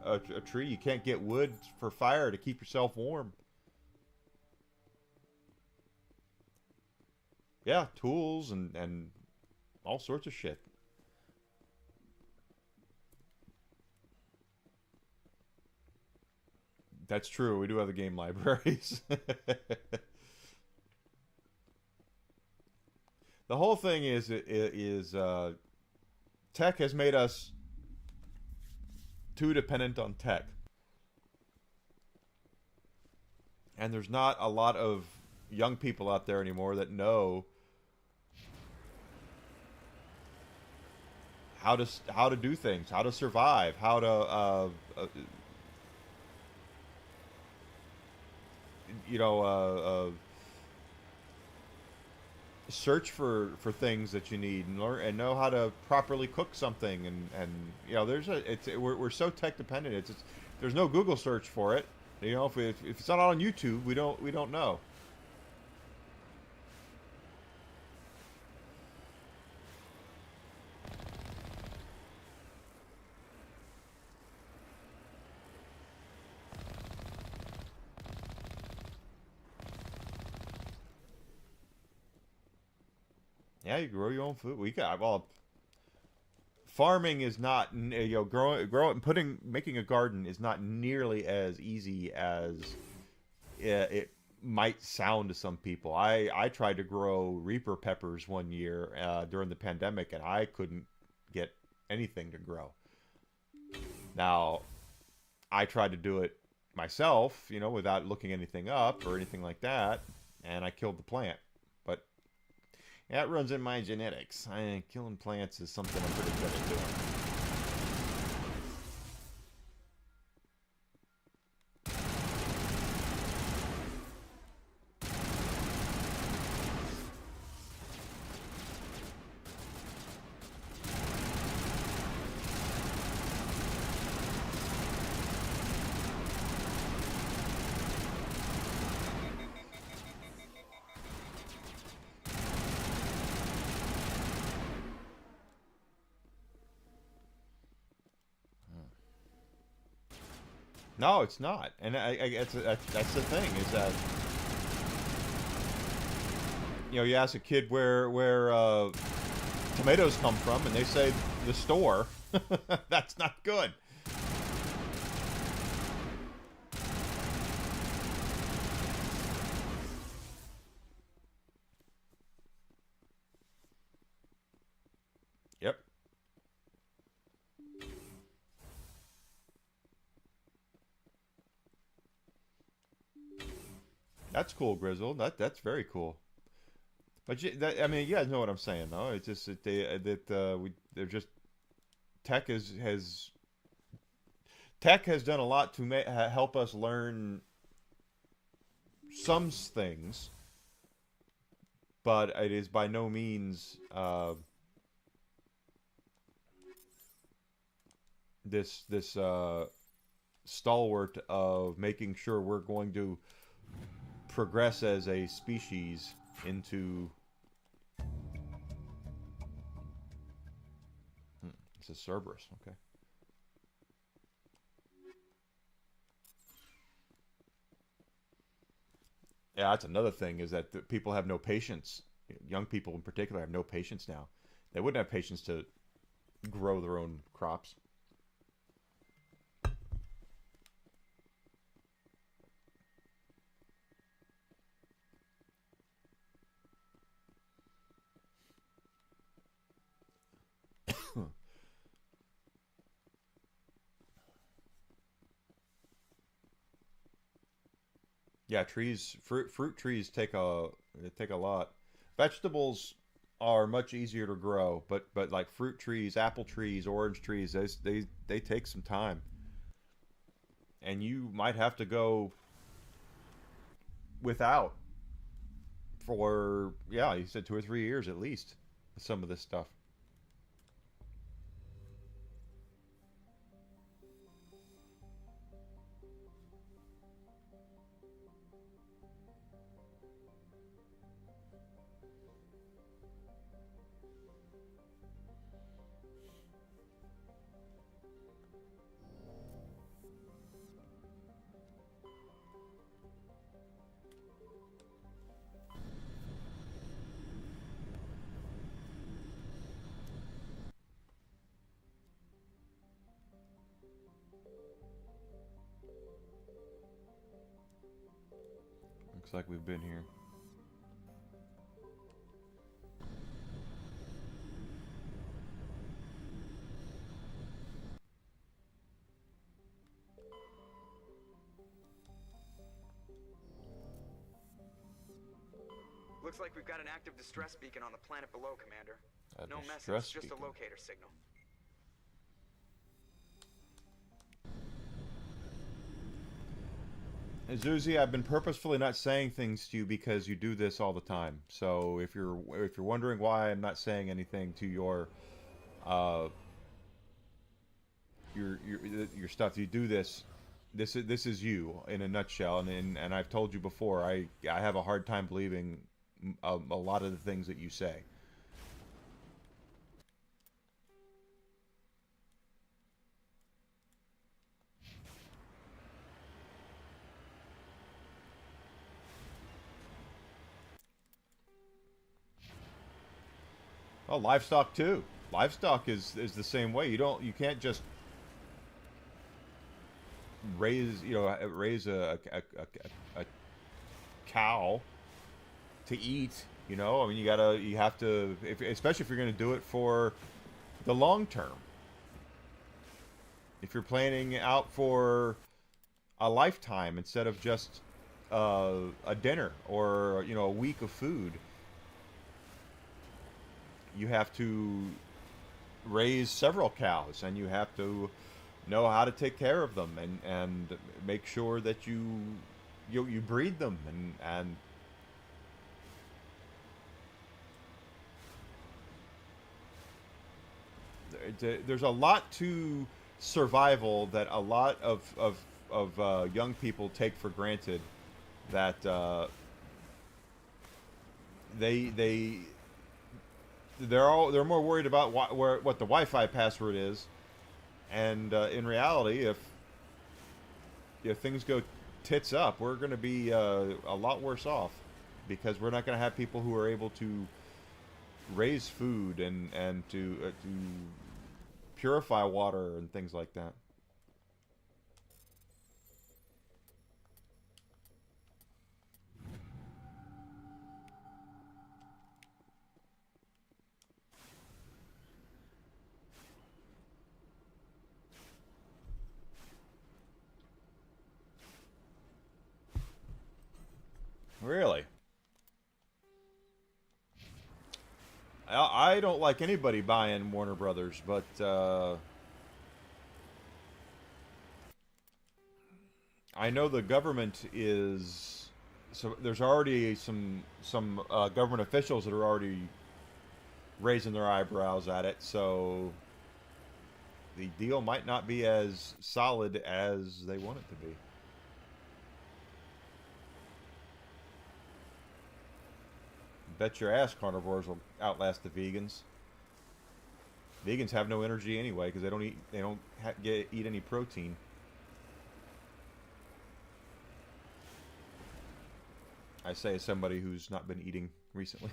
a tree. You can't get wood for fire to keep yourself warm. Yeah, tools and all sorts of shit. That's true. We do have the game libraries. The whole thing is tech has made us too dependent on tech. And there's not a lot of young people out there anymore that know how to do things, how to survive, how to search for things that you need and learn and know how to properly cook something, and you know, we're so tech dependent. There's no Google search for it. You know, if it's not on YouTube, we don't know. Yeah, you grow your own food. Farming is not, making a garden is not nearly as easy as it might sound to some people. I tried to grow Reaper peppers one year during the pandemic, and I couldn't get anything to grow. Now, I tried to do it myself, without looking anything up or anything like that, and I killed the plant. That runs in my genetics. Killing plants is something I'm pretty good at doing. No, it's not, and that's the thing is that you ask a kid where tomatoes come from, and they say the store. That's not good. Yep. That's cool, Grizzle. That's very cool. But I mean, you guys know what I'm saying, though. It's just that they're just tech has done a lot to help us learn some things, but it is by no means this stalwart of making sure we're going to progress as a species into it's a Cerberus, okay. Yeah, that's another thing, is that people have no patience. Young people in particular have no patience now. They wouldn't have patience to grow their own crops. Yeah, fruit trees take a lot. Vegetables are much easier to grow, but like fruit trees, apple trees, orange trees, they take some time. And you might have to go without for, yeah, you said 2 or 3 years at least with some of this stuff. Looks like we've been here. Looks like we've got an active distress beacon on the planet below, Commander. No message, just a locator signal. Zuzi, I've been purposefully not saying things to you because you do this all the time. So if you're wondering why I'm not saying anything to your stuff, you do this. This is you in a nutshell, and I've told you before. I have a hard time believing a lot of the things that you say. Oh, livestock too. Livestock is the same way. You can't just raise a cow to eat. I mean, you have to, especially if you're going to do it for the long term. If you're planning out for a lifetime instead of just a dinner or a week of food. you have to raise several cows, and you have to know how to take care of them, and make sure that you breed them, and there's a lot to survival that a lot of young people take for granted, that they're more worried about what the Wi-Fi password is, and in reality, if things go tits up, we're going to be a lot worse off, because we're not going to have people who are able to raise food and to purify water and things like that. Really? I don't like anybody buying Warner Brothers, but I know the government is, so there's already some government officials that are already raising their eyebrows at it, so the deal might not be as solid as they want it to be. Bet your ass carnivores will outlast the vegans. Vegans have no energy anyway because they don't eat any protein. I say as somebody who's not been eating recently.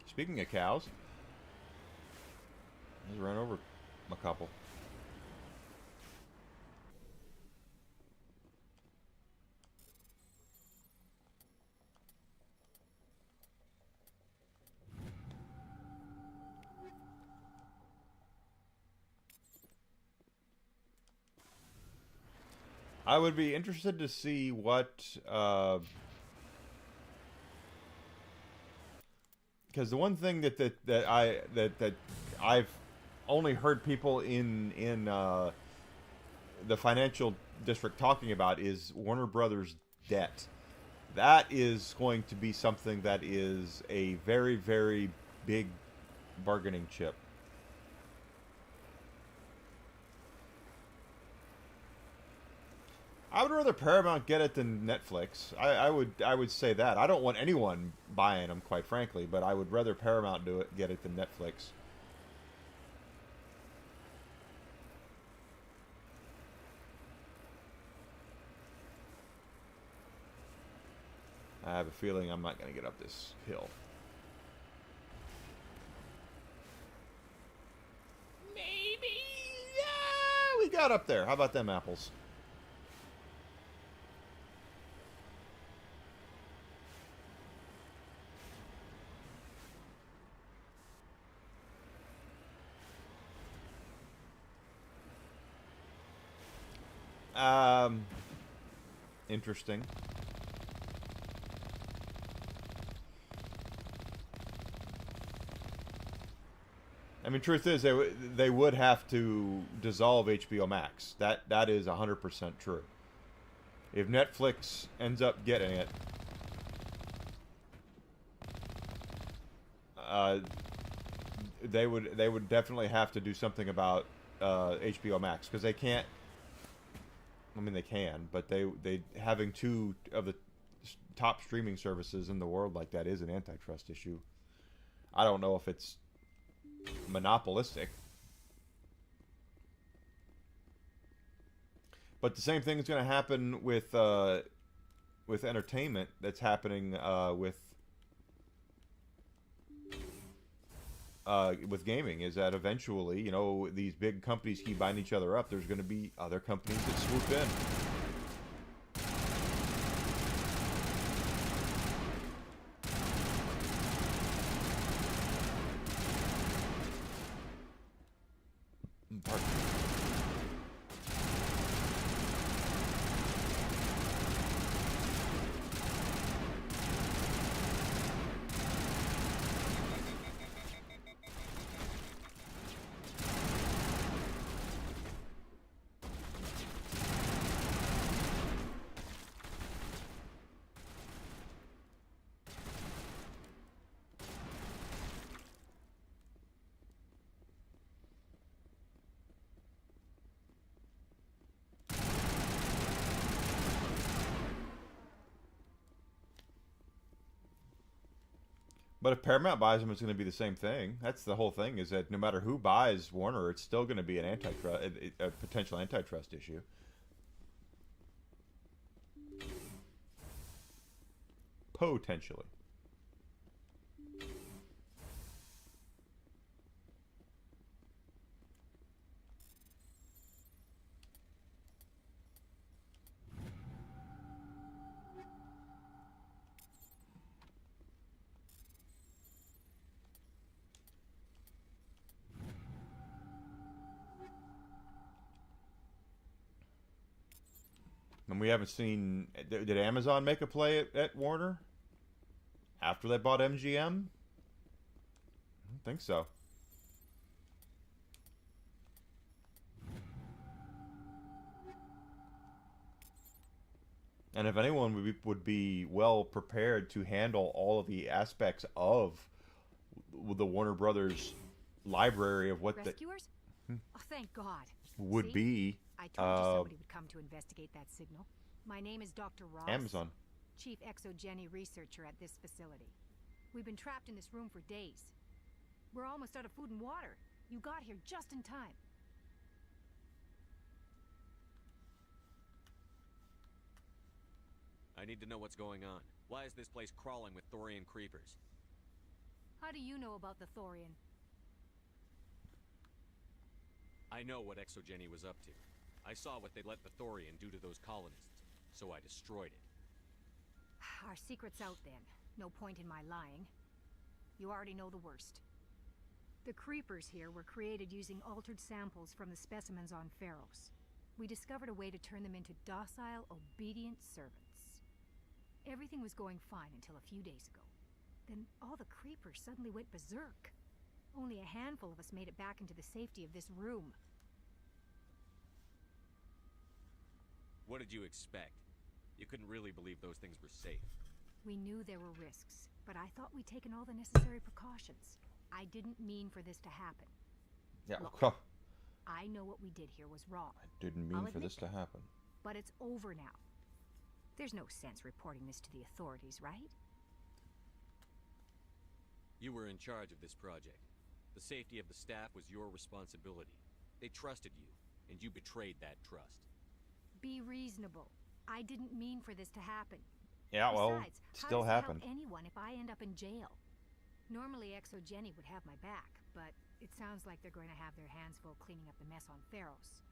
Speaking of cows, let's run over a couple. I would be interested to see what because the one thing that I've only heard people in the financial district talking about is Warner Brothers debt. That is going to be something that is a very, very big bargaining chip. I would rather Paramount get it than Netflix. I would say that. I don't want anyone buying them, quite frankly, but I would rather Paramount get it than Netflix. I have a feeling I'm not going to get up this hill. Maybe. Yeah, we got up there. How about them apples? Interesting. I mean, truth is, they would have to dissolve HBO Max. That is 100% true. If Netflix ends up getting it, they would definitely have to do something about HBO Max, because they can't. I mean, they can, but they having two of the top streaming services in the world like that is an antitrust issue. I don't know if it's monopolistic, But the same thing is going to happen with entertainment. That's happening with gaming. Is that eventually, you know, these big companies keep buying each other up. There's going to be other companies that swoop in. But if Paramount buys them, it's going to be the same thing. That's the whole thing, is that no matter who buys Warner, it's still going to be an antitrust, a potential antitrust issue. Potentially. And we haven't seen... Did Amazon make a play at Warner? After they bought MGM? I don't think so. And if anyone would be well prepared to handle all of the aspects of the Warner Brothers library of what Rescuers? Oh, thank God. Would See? be... I told you somebody would come to investigate that signal. My name is Dr. Ross. Amazon. Chief Exogeny researcher at this facility. We've been trapped in this room for days. We're almost out of food and water. You got here just in time. I need to know what's going on. Why is this place crawling with Thorian creepers? How do you know about the Thorian? I know what Exogeny was up to. I saw what they let the Thorian do to those colonists, so I destroyed it. Our secret's out then. No point in my lying. You already know the worst. The creepers here were created using altered samples from the specimens on Pharos. We discovered a way to turn them into docile, obedient servants. Everything was going fine until a few days ago. Then all the creepers suddenly went berserk. Only a handful of us made it back into the safety of this room. What did you expect? You couldn't really believe those things were safe. We knew there were risks, but I thought we'd taken all the necessary precautions. I didn't mean for this to happen. Yeah, look, I know what we did here was wrong. I didn't mean for this to happen. But it's over now. There's no sense reporting this to the authorities, right? You were in charge of this project. The safety of the staff was your responsibility. They trusted you, and you betrayed that trust. Be reasonable. I didn't mean for this to happen. Yeah, well, Besides, it still how does happened. it help anyone if I end up in jail? Normally, Exogeny would have my back, but it sounds like they're going to have their hands full cleaning up the mess on Pharos.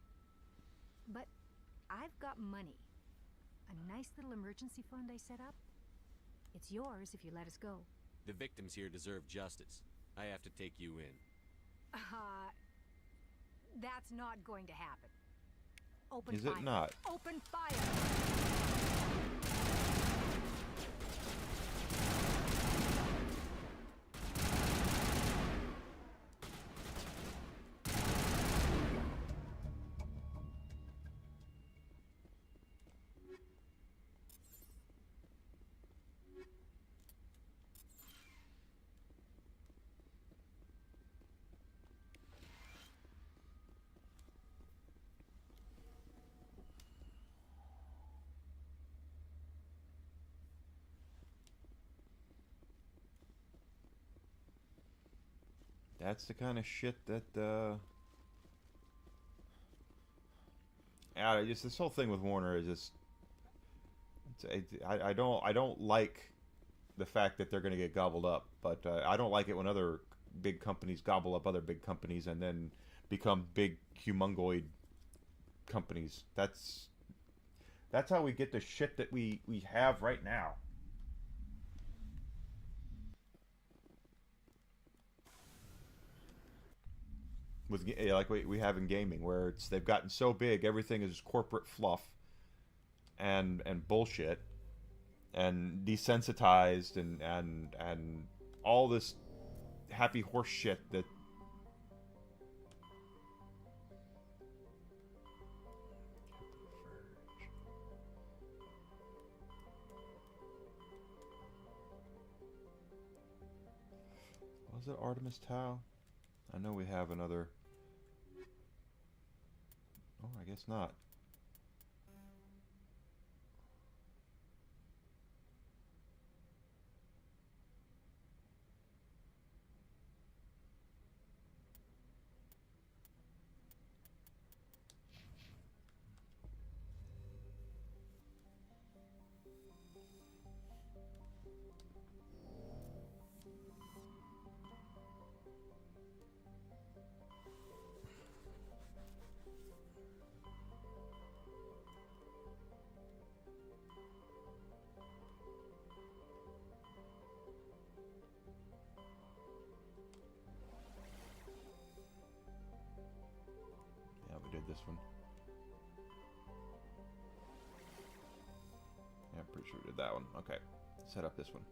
But I've got money. A nice little emergency fund I set up. It's yours if you let us go. The victims here deserve justice. I have to take you in. That's not going to happen. Open Is fire. it not? Open fire! That's the kind of shit that just this whole thing with Warner is just. I don't like the fact that they're going to get gobbled up, but I don't like it when other big companies gobble up other big companies and then become big humongoid companies. That's how we get the shit that we have right now. With like we have in gaming, where they've gotten so big, everything is corporate fluff and bullshit and desensitized and all this happy horse shit that was it Artemis Tau? I know we have another. Oh, I guess not. This one. Yeah, I'm pretty sure we did that one. Okay, set up this one.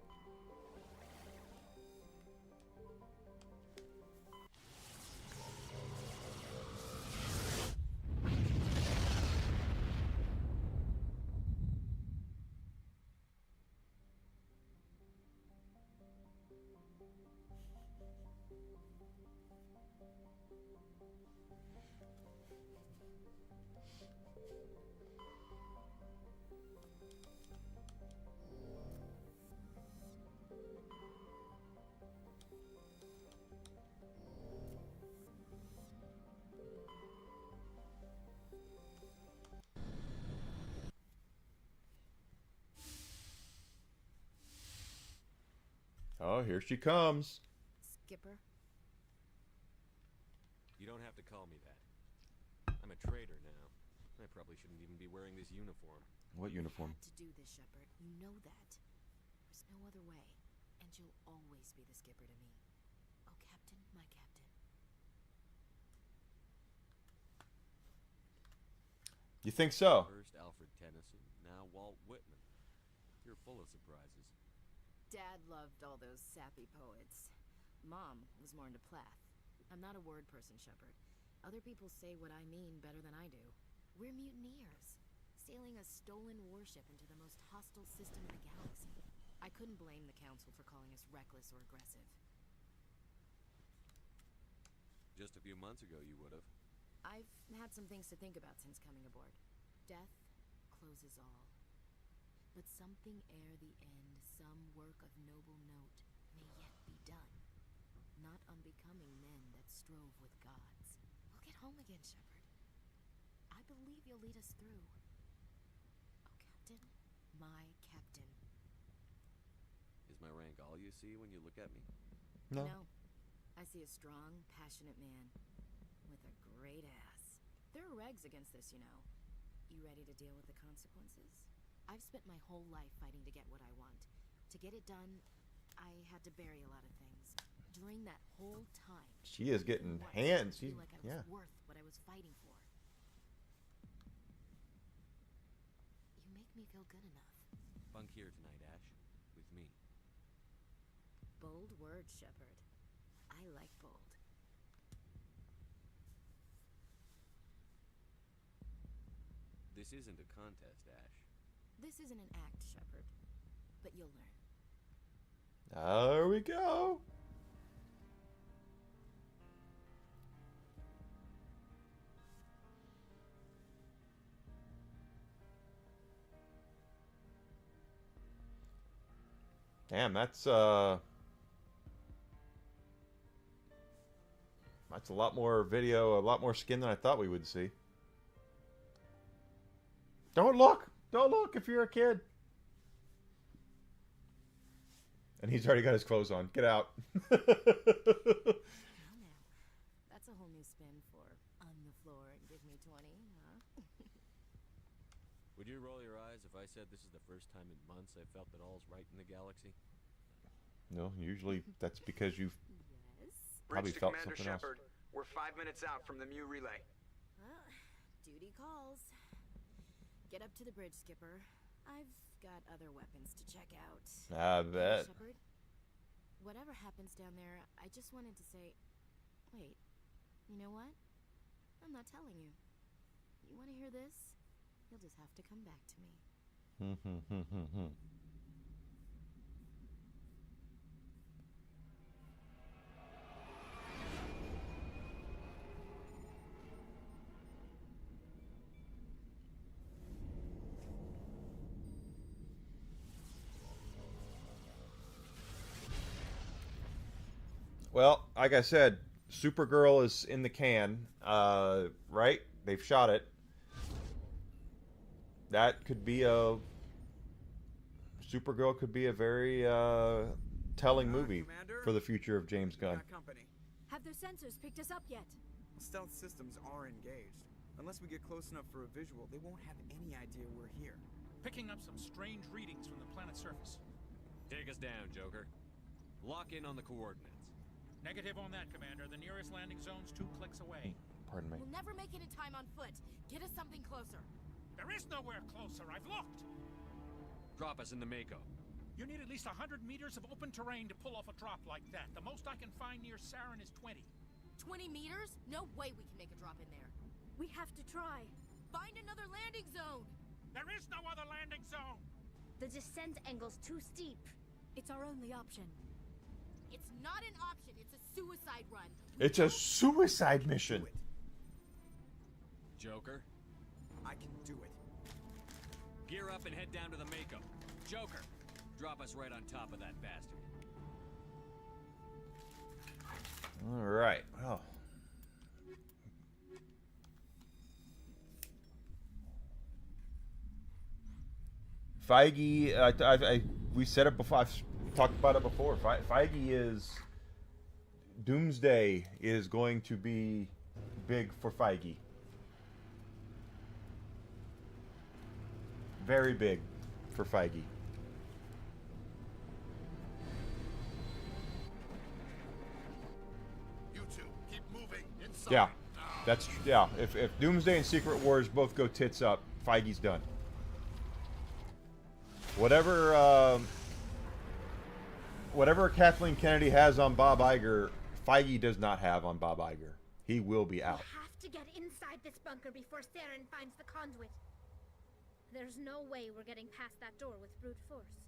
Oh, here she comes. Skipper? You don't have to call me that. I'm a traitor now. I probably shouldn't even be wearing this uniform. What uniform? To do this, Shepard. You know that. There's no other way. And you'll always be the skipper to me. Oh, Captain, my Captain. You think so? First Alfred Tennyson, now Walt Whitman. You're full of surprises. Dad loved all those sappy poets. Mom was more into Plath. I'm not a word person, Shepard. Other people say what I mean better than I do. We're mutineers, sailing a stolen warship into the most hostile system in the galaxy. I couldn't blame the Council for calling us reckless or aggressive. Just a few months ago, you would have. I've had some things to think about since coming aboard. Death closes all. But something ere the end, some work of noble note, may yet be done. Not unbecoming men that strove with gods. We'll get home again, Shepard. I believe you'll lead us through. Oh, Captain, my Captain. Is my rank all you see when you look at me? No. I see a strong, passionate man with a great ass. There are regs against this, you know. You ready to deal with the consequences? I've spent my whole life fighting to get what I want. To get it done, I had to bury a lot of things. During that whole time, She is getting hands. I feel like I was worth what I was fighting for. You make me feel good enough. Bunk here tonight, Ash. With me. Bold words, Shepard. I like bold. This isn't a contest, Ash. This isn't an act, Shepard. But you'll learn. There we go. Damn, that's a lot more video, a lot more skin than I thought we would see. Don't look. Don't look if you're a kid. And he's already got his clothes on. Get out. That's a whole new spin for on the floor and give me 20, huh? Would you roll your eyes if I said this is the first time in months I felt that all's right in the galaxy? No, usually that's because you've probably Bridge to felt Commander something else. Shepard. We're 5 minutes out from the Mu relay. Well, duty calls. Get up to the bridge, Skipper. I've got other weapons to check out. I bet. Shepard, whatever happens down there, I just wanted to say, wait, you know what? I'm not telling you. You want to hear this? You'll just have to come back to me. Well, like I said, Supergirl is in the can, right? They've shot it. That could be a... Supergirl could be a very telling movie for the future of James Gunn. Have their sensors picked us up yet? Stealth systems are engaged. Unless we get close enough for a visual, they won't have any idea we're here. Picking up some strange readings from the planet's surface. Take us down, Joker. Lock in on the coordinates. Negative on that, Commander. The nearest landing zone's 2 clicks away. Pardon me. We'll never make it in time on foot. Get us something closer. There is nowhere closer. I've looked. Drop us in the Mako. You need at least 100 meters of open terrain to pull off a drop like that. The most I can find near Saren is 20. 20 meters? No way we can make a drop in there. We have to try. Find another landing zone. There is no other landing zone. The descent angle's too steep. It's our only option. It's not an option. It's a suicide run. It's a suicide mission. Joker, I can do it. gear up and head down to the Mako. Joker, drop us right on top of that bastard. All right. Well. Feige, we said it before. I've talked about it before. Feige is Doomsday is going to be big for Feige. Very big for Feige. You two, keep moving inside. Yeah, If Doomsday and Secret Wars both go tits up, Feige's done. Whatever Kathleen Kennedy has on Bob Iger, Feige does not have on Bob Iger. He will be out. We have to get inside this bunker before Saren finds the conduit. There's no way we're getting past that door with brute force.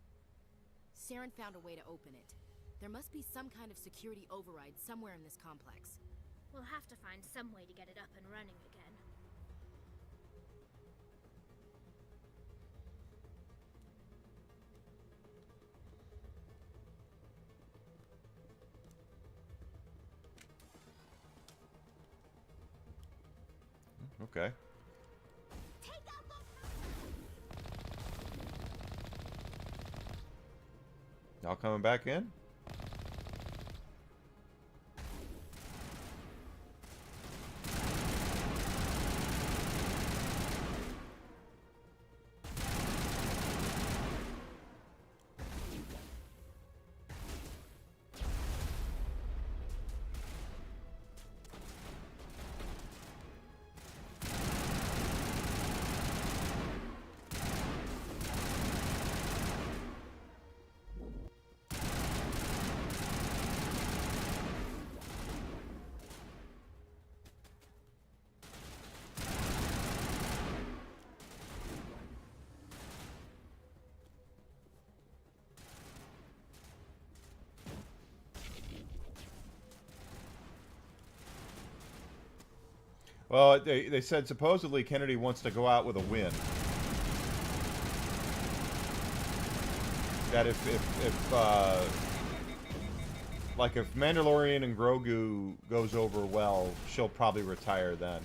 Saren found a way to open it. There must be some kind of security override somewhere in this complex. We'll have to find some way to get it up and running again. Okay. Y'all coming back in? Well, they said supposedly Kennedy wants to go out with a win. That if Mandalorian and Grogu goes over well, she'll probably retire then.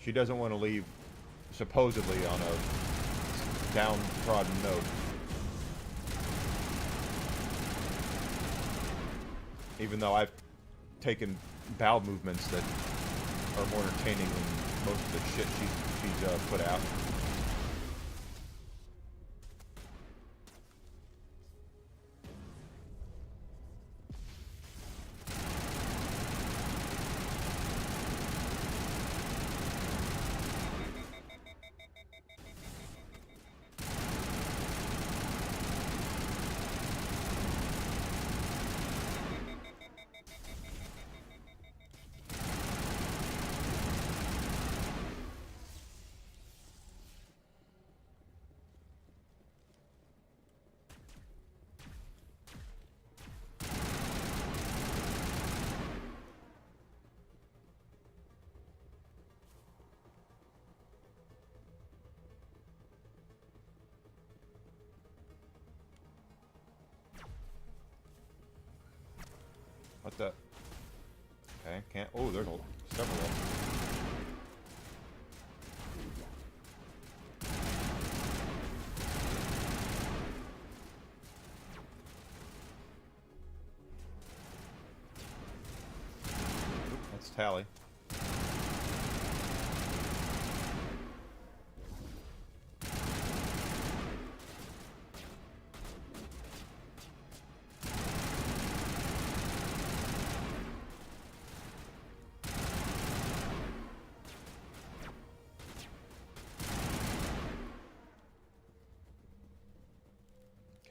She doesn't want to leave supposedly on a downtrodden note. Even though I've taken bowel movements that are more entertaining than most of the shit she's put out. What the? Okay, can't. Oh, there's several of them. That's Tally.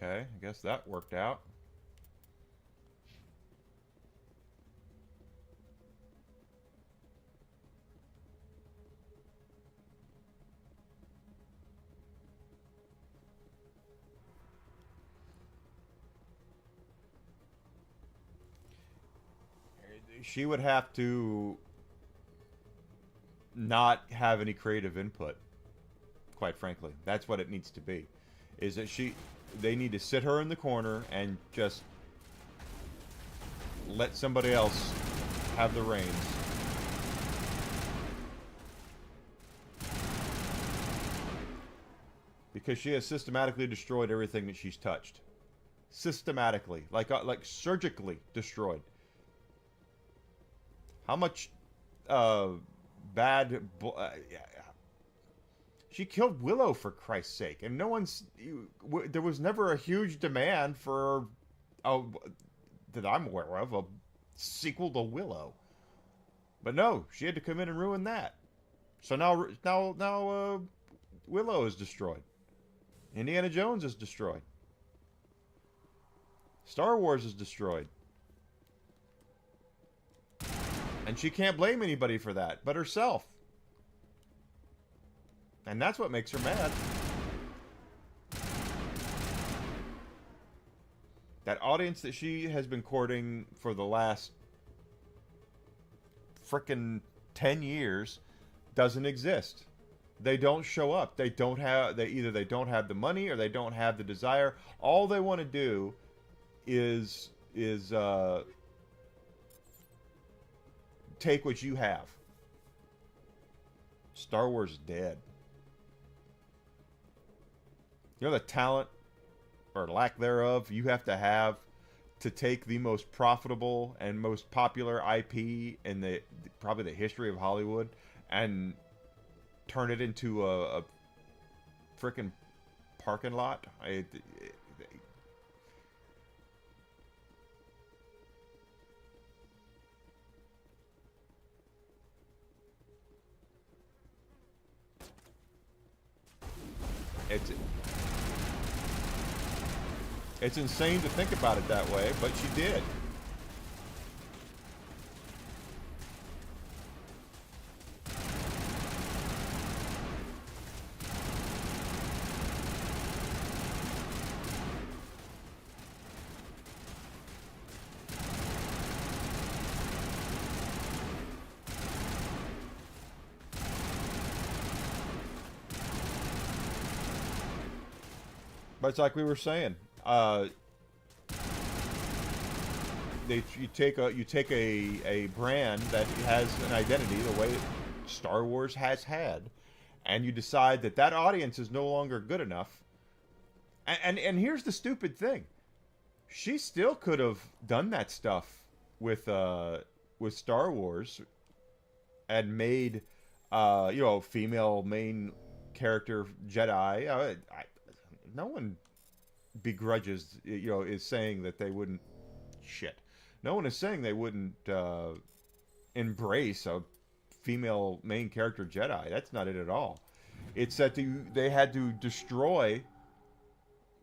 Okay, I guess that worked out. She would have to not have any creative input, quite frankly. That's what it needs to be. Is that they need to sit her in the corner and just let somebody else have the reins. Because she has systematically destroyed everything that she's touched. Systematically. Like surgically destroyed. How much bad... She killed Willow, for Christ's sake, and no one's... There was never a huge demand for, that I'm aware of, a sequel to Willow. But no, she had to come in and ruin that. So now Willow is destroyed. Indiana Jones is destroyed. Star Wars is destroyed. And she can't blame anybody for that, but herself. And that's what makes her mad. That audience that she has been courting for the last frickin' 10 years doesn't exist. They don't show up. They either they don't have the money or they don't have the desire. All they want to do is take what you have. Star Wars is dead. You know the talent, or lack thereof, you have to take the most profitable and most popular IP in probably the history of Hollywood and turn it into a frickin' parking lot. It's insane to think about it that way, but she did. But it's like we were saying. You take a brand that has an identity the way that Star Wars has had, and you decide that that audience is no longer good enough. And here's the stupid thing. She still could have done that stuff with Star Wars and made female main character Jedi. No one begrudges, is saying that they wouldn't. Shit. No one is saying they wouldn't embrace a female main character Jedi. That's not it at all. It's that they had to destroy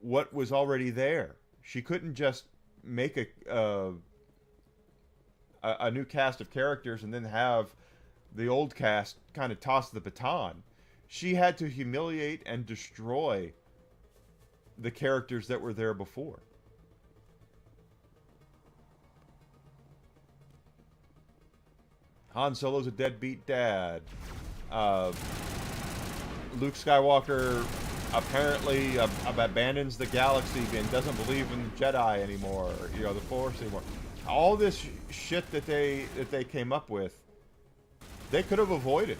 what was already there. She couldn't just make a new cast of characters and then have the old cast kind of toss the baton. She had to humiliate and destroy the characters that were there before. Han Solo's a deadbeat dad. Luke Skywalker apparently abandons the galaxy and doesn't believe in Jedi anymore, the Force anymore. All this shit that they came up with, they could have avoided.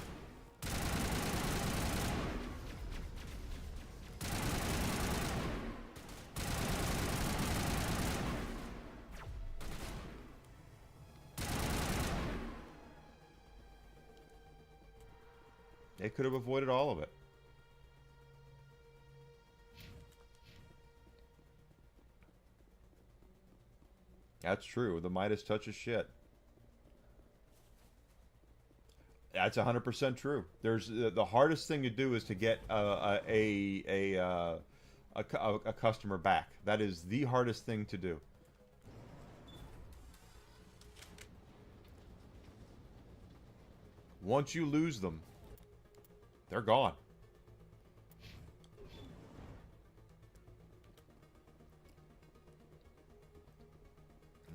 They could have avoided all of it. That's true. The Midas touch is shit. That's 100% true. There's the hardest thing to do is to get a customer back. That is the hardest thing to do. Once you lose them, they're gone.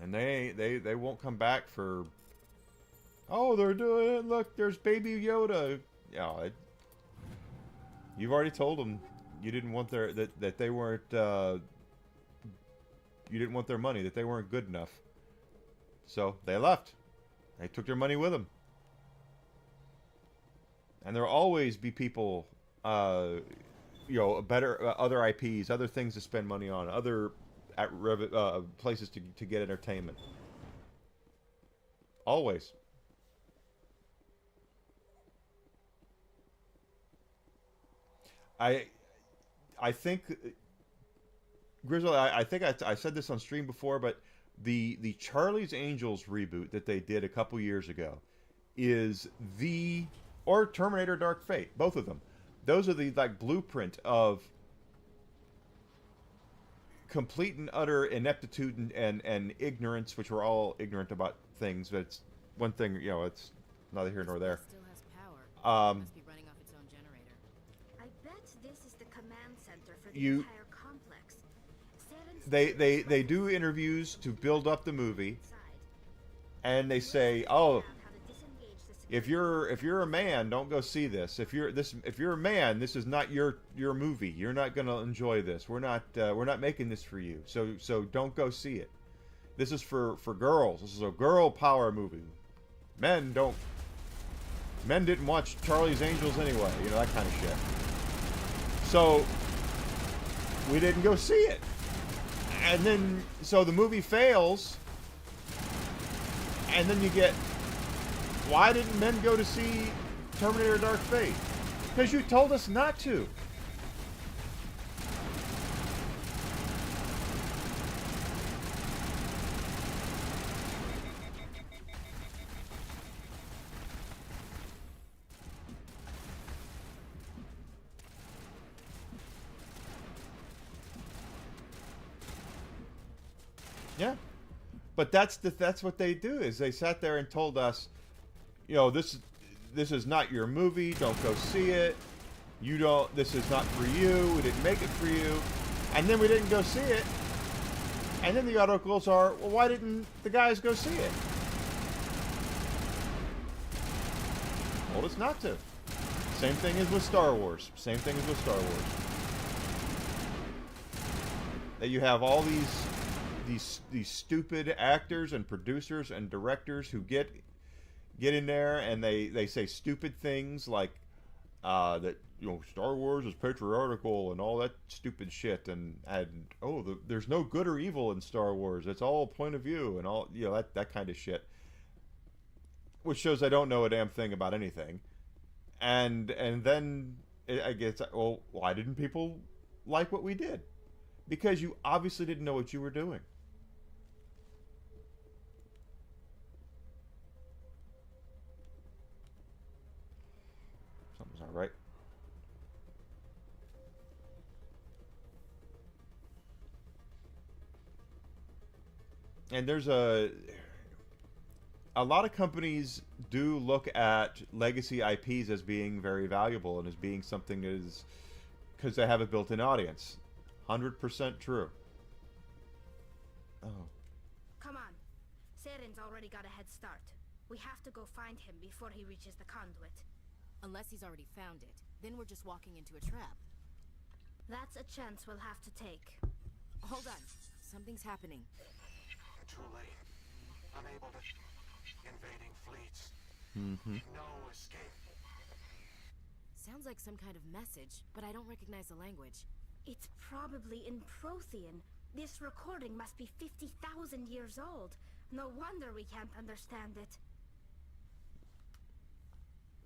And they won't come back for... Oh, they're doing it. Look, there's Baby Yoda. Yeah, you've already told them you didn't want their... That they weren't... you didn't want their money, that they weren't good enough. So, they left. They took their money with them. And there'll always be people, better other IPs, other things to spend money on, other places to get entertainment. Always. I think, Grizzle, I think I said this on stream before, but the Charlie's Angels reboot that they did a couple years ago is the... Or Terminator Dark Fate, both of them. Those are the blueprint of complete and utter ineptitude and ignorance, which we're all ignorant about things, but it's one thing, it's neither here nor there. Still has power. Must be running off its own generator. I bet this is the command center for the You- entire complex. They do interviews to build up the movie, and they say, "Oh, if you're a man, don't go see this. If you're a man, this is not your movie. You're not going to enjoy this. We're not making this for you. So don't go see it. This is for girls. This is a girl power movie. Men didn't watch Charlie's Angels anyway. That kind of shit. So we didn't go see it. And then so the movie fails, and then you get, why didn't men go to see Terminator Dark Fate? Because you told us not to. Yeah. But that's what they do, is they sat there and told us, this is not your movie, don't go see it. This is not for you, we didn't make it for you. And then we didn't go see it. And then the articles are, well, why didn't the guys go see it? Told us not to. Same thing as with Star Wars. That you have all these stupid actors and producers and directors who get in there and they say stupid things like, that Star Wars is patriarchal and all that stupid shit, and there's no good or evil in Star Wars. It's all point of view and all that kind of shit, which shows I don't know a damn thing about anything. And then I guess, well, why didn't people like what we did? Because you obviously didn't know what you were doing. Something's not right. And there's a lot of companies do look at legacy IPs as being very valuable and as being something that is, because they have a built-in audience. 100% true. Oh. Come on. Saren's already got a head start. We have to go find him before he reaches the conduit. Unless he's already found it. Then we're just walking into a trap. That's a chance we'll have to take. Hold on. Something's happening. Too late. Unable to... Invading fleets. No escape. Sounds like some kind of message, but I don't recognize the language. It's probably in Prothean. This recording must be 50,000 years old. No wonder we can't understand it.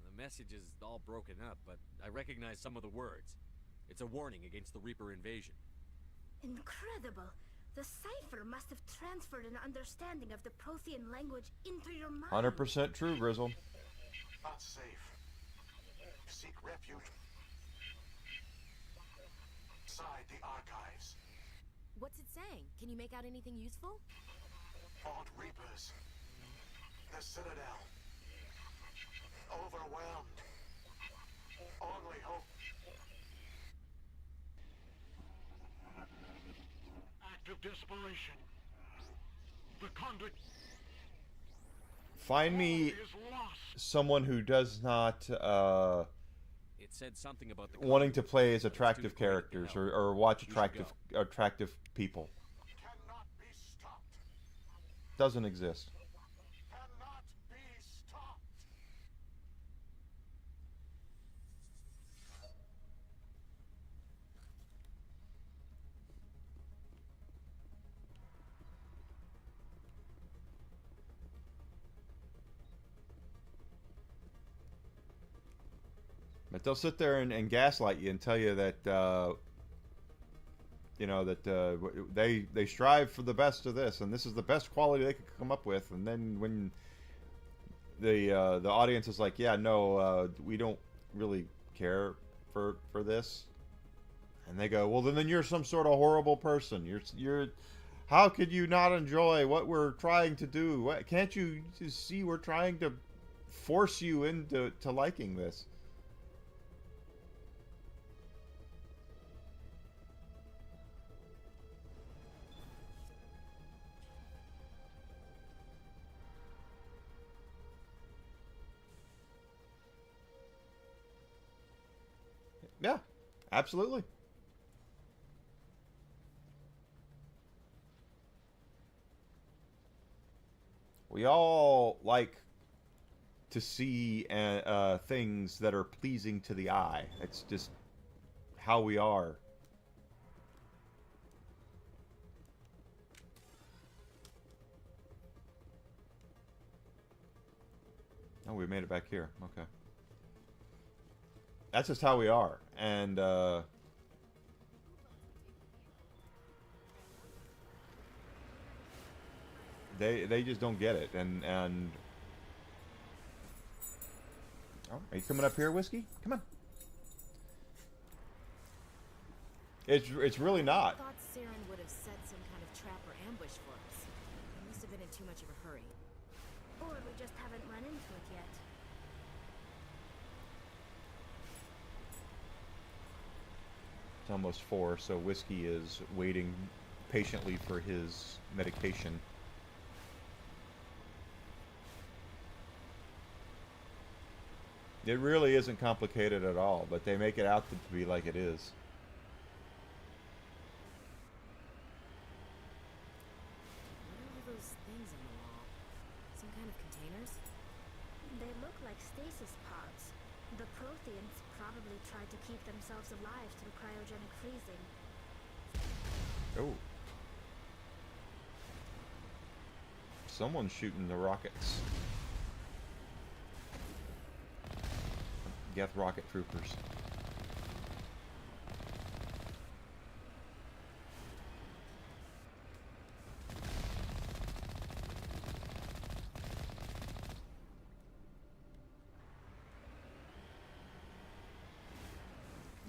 The message is all broken up, but I recognize some of the words. It's a warning against the Reaper invasion. Incredible. The cipher must have transferred an understanding of the Prothean language into your mind. 100% true, Grizzle. Not safe. Seek refuge inside the archives. What's it saying? Can you make out anything useful? Fought Reapers. The Citadel. Overwhelmed. Only hope. Act of desperation. The conduit. Find me someone who does not It said something about the wanting to play as attractive characters or watch attractive people. Doesn't exist. But they'll sit there and gaslight you and tell you that they strive for the best of this, and this is the best quality they could come up with. And then when the audience is like, yeah, no, we don't really care for this, and they go, well, then you're some sort of horrible person. You're how could you not enjoy what we're trying to do? Can't you just see we're trying to force you into liking this? Yeah, absolutely. We all like to see things that are pleasing to the eye. It's just how we are. Oh, we made it back here. Okay. That's just how we are, and they just don't get it, and oh, are you coming up here, Whiskey? Come on. It's really not. I thought Saren would have set some kind of trap or ambush for us. He must have been in too much of a hurry. Or we just haven't run into it yet. It's almost 4, so Whiskey is waiting patiently for his medication. It really isn't complicated at all, but they make it out to be like it is. What are all those things on the wall? Some kind of containers? They look like stasis pods. The Protheans probably tried to keep themselves alive through cryogenic freezing. Oh. Someone's shooting the rockets. Geth rocket troopers.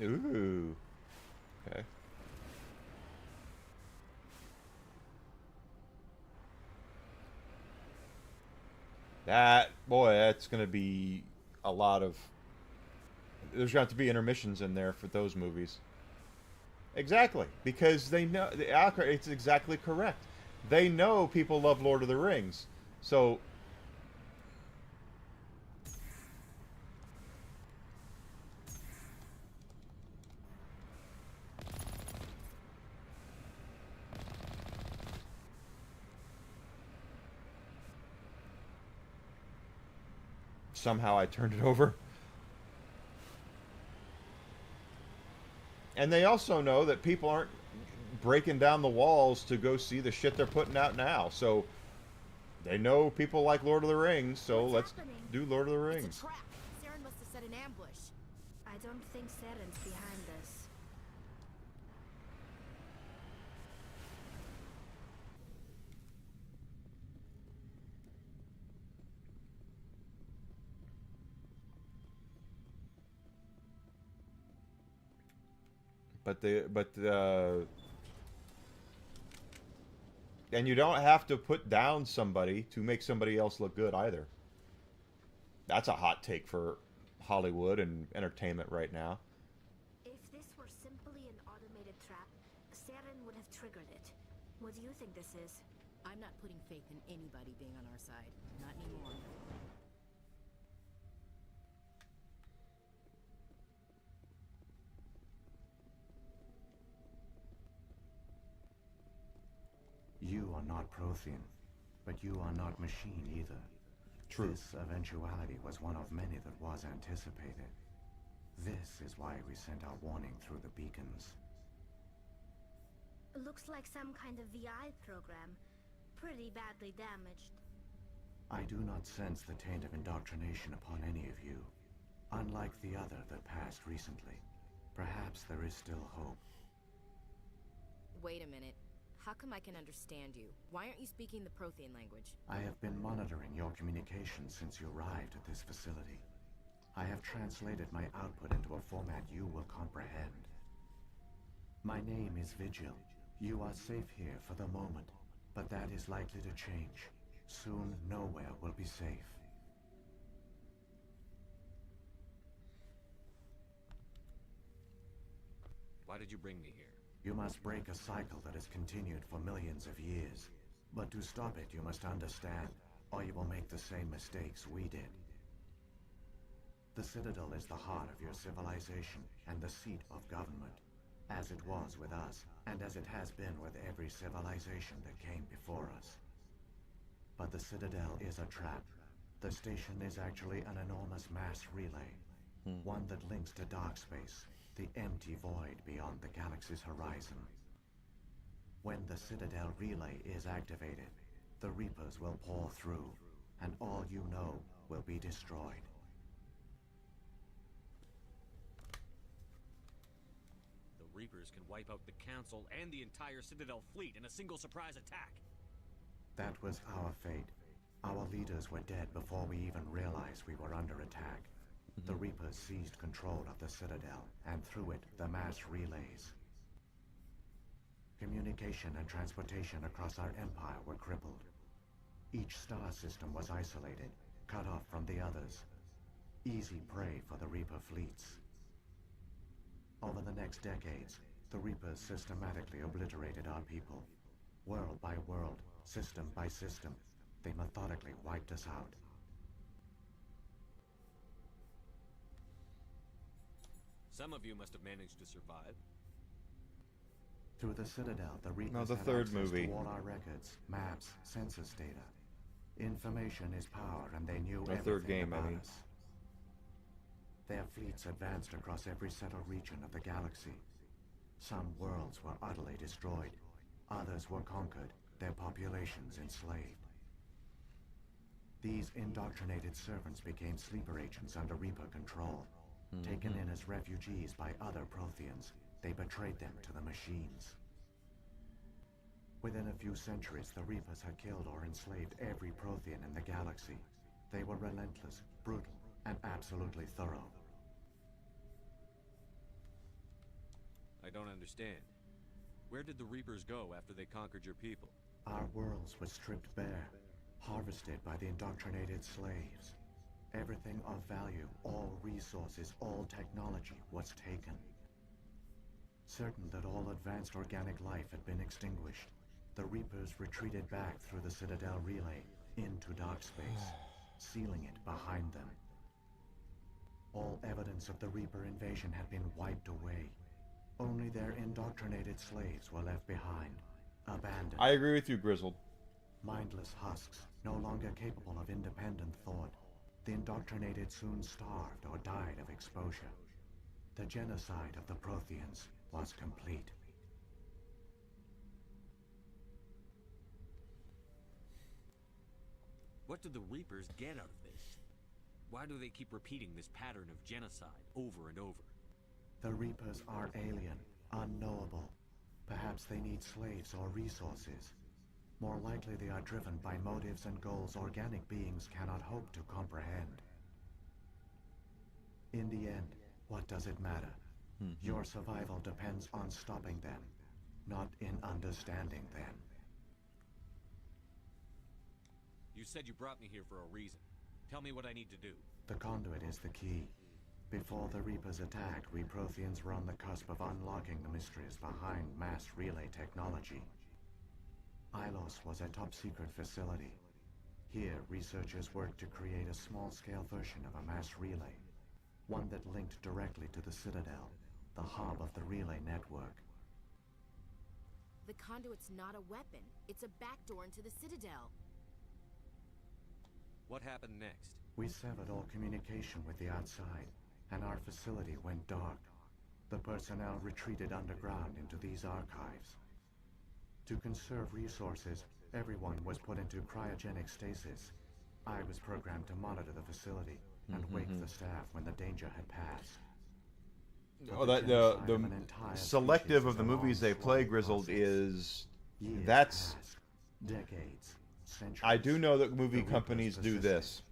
Ooh. Okay. That's going to be a lot of... There's going to have to be intermissions in there for those movies. Exactly. Because they know... It's exactly correct. They know people love Lord of the Rings. So... Somehow I turned it over. And they also know that people aren't breaking down the walls to go see the shit they're putting out now. So they know people like Lord of the Rings, so let's do Lord of the Rings. It's a trap. Saren must have set an ambush. I don't think Saren's behind this. And you don't have to put down somebody to make somebody else look good either. That's a hot take for Hollywood and entertainment right now. If this were simply an automated trap, Saren would have triggered it. What do you think this is? I'm not putting faith in anybody being on our side. Not anymore. You are not Prothean, but you are not machine either. True. This eventuality was one of many that was anticipated. This is why we sent our warning through the beacons. Looks like some kind of VI program. Pretty badly damaged. I do not sense the taint of indoctrination upon any of you. Unlike the other that passed recently, perhaps there is still hope. Wait a minute. How come I can understand you? Why aren't you speaking the Prothean language? I have been monitoring your communications since you arrived at this facility. I have translated my output into a format you will comprehend. My name is Vigil. You are safe here for the moment, but that is likely to change. Soon, nowhere will be safe. Why did you bring me here? You must break a cycle that has continued for millions of years. But to stop it, you must understand, or you will make the same mistakes we did. The Citadel is the heart of your civilization and the seat of government, as it was with us, and as it has been with every civilization that came before us. But the Citadel is a trap. The station is actually an enormous mass relay, one that links to dark space, the empty void beyond the galaxy's horizon. When the Citadel relay is activated, the Reapers will pour through, and all you know will be destroyed. The Reapers can wipe out the Council and the entire Citadel fleet in a single surprise attack. That was our fate. Our leaders were dead before we even realized we were under attack. The Reapers seized control of the Citadel, and through it, the mass relays. Communication and transportation across our empire were crippled. Each star system was isolated, cut off from the others. Easy prey for the Reaper fleets. Over the next decades, the Reapers systematically obliterated our people. World by world, system by system, they methodically wiped us out. Some of you must have managed to survive. Through the Citadel, the Reapers No, the had third access movie. to all our records, maps, census data. Information is power, and they knew The everything third game, about I mean. us. Their fleets advanced across every settled region of the galaxy. Some worlds were utterly destroyed. Others were conquered, their populations enslaved. These indoctrinated servants became sleeper agents under Reaper control. Taken in as refugees by other Protheans, they betrayed them to the machines. Within a few centuries, the Reapers had killed or enslaved every Prothean in the galaxy. They were relentless, brutal, and absolutely thorough. I don't understand. Where did the Reapers go after they conquered your people? Our worlds were stripped bare, harvested by the indoctrinated slaves. Everything of value, all resources, all technology was taken. Certain that all advanced organic life had been extinguished, the Reapers retreated back through the Citadel relay into dark space, sealing it behind them. All evidence of the Reaper invasion had been wiped away. Only their indoctrinated slaves were left behind, abandoned. I agree with you, Grizzled. Mindless husks, no longer capable of independent thought. The indoctrinated soon starved or died of exposure. The genocide of the Protheans was complete. What do the Reapers get out of this? Why do they keep repeating this pattern of genocide over and over? The Reapers are alien, unknowable. Perhaps they need slaves or resources. More likely they are driven by motives and goals organic beings cannot hope to comprehend. In the end, what does it matter? Your survival depends on stopping them, not in understanding them. You said you brought me here for a reason. Tell me what I need to do. The conduit is the key. Before the Reapers attacked, we Protheans were on the cusp of unlocking the mysteries behind mass relay technology. Ilos was a top-secret facility. Here, researchers worked to create a small-scale version of a mass relay, one that linked directly to the Citadel, the hub of the relay network. The conduit's not a weapon. It's a backdoor into the Citadel. What happened next? We severed all communication with the outside, and our facility went dark. The personnel retreated underground into these archives. To conserve resources, everyone was put into cryogenic stasis. I was programmed to monitor the facility and wake the staff when the danger had passed. Oh, that the selective of the movies they play, Grizzled, is that's decades, centuries. I do know that movie companies do this.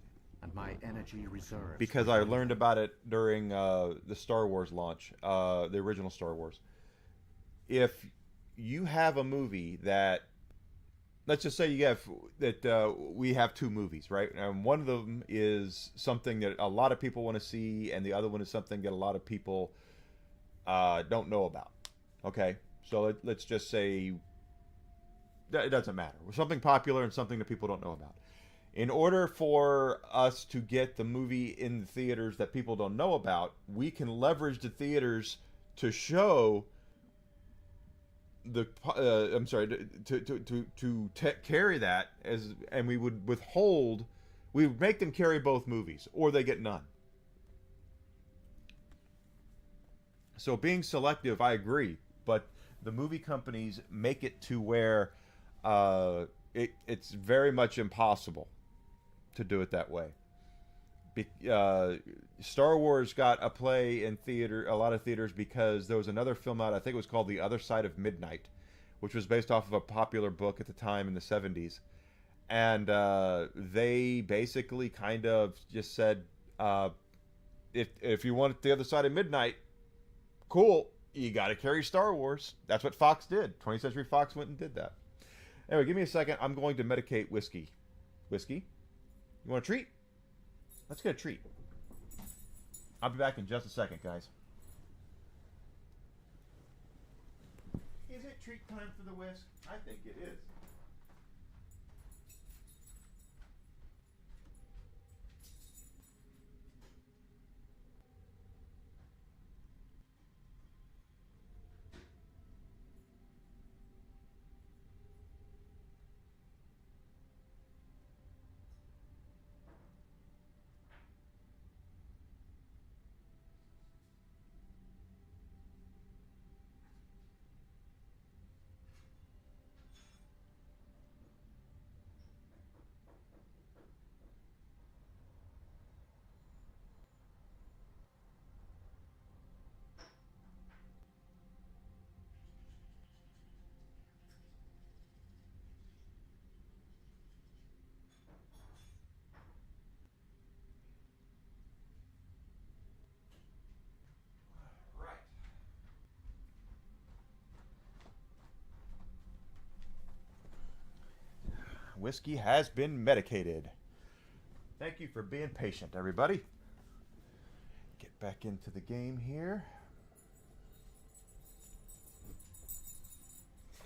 And my energy reserves. Because I learned about it during the Star Wars launch, the original Star Wars. If you have a movie that, let's just say you have that we have two movies, right? And one of them is something that a lot of people want to see, and the other one is something that a lot of people don't know about. Okay, so let's just say it doesn't matter. Something popular and something that people don't know about. In order for us to get the movie in the theaters that people don't know about, we can leverage the theaters to show the carry that as, and we would withhold, we would make them carry both movies, or they get none. So being selective, I agree, but the movie companies make it to where it's very much impossible to do it that way. Star Wars got a play in theater, a lot of theaters, because there was another film out, I think it was called The Other Side of Midnight, which was based off of a popular book at the time in the 70s. And they basically kind of just said, if you want The Other Side of Midnight, cool, you got to carry Star Wars. That's what Fox did. 20th Century Fox went and did that. Anyway, give me a second. I'm going to medicate Whiskey. Whiskey? You want a treat? Let's get a treat. I'll be back in just a second, guys. Is it treat time for the Whisk? I think it is. Whiskey has been medicated. Thank you for being patient, everybody. Get back into the game here.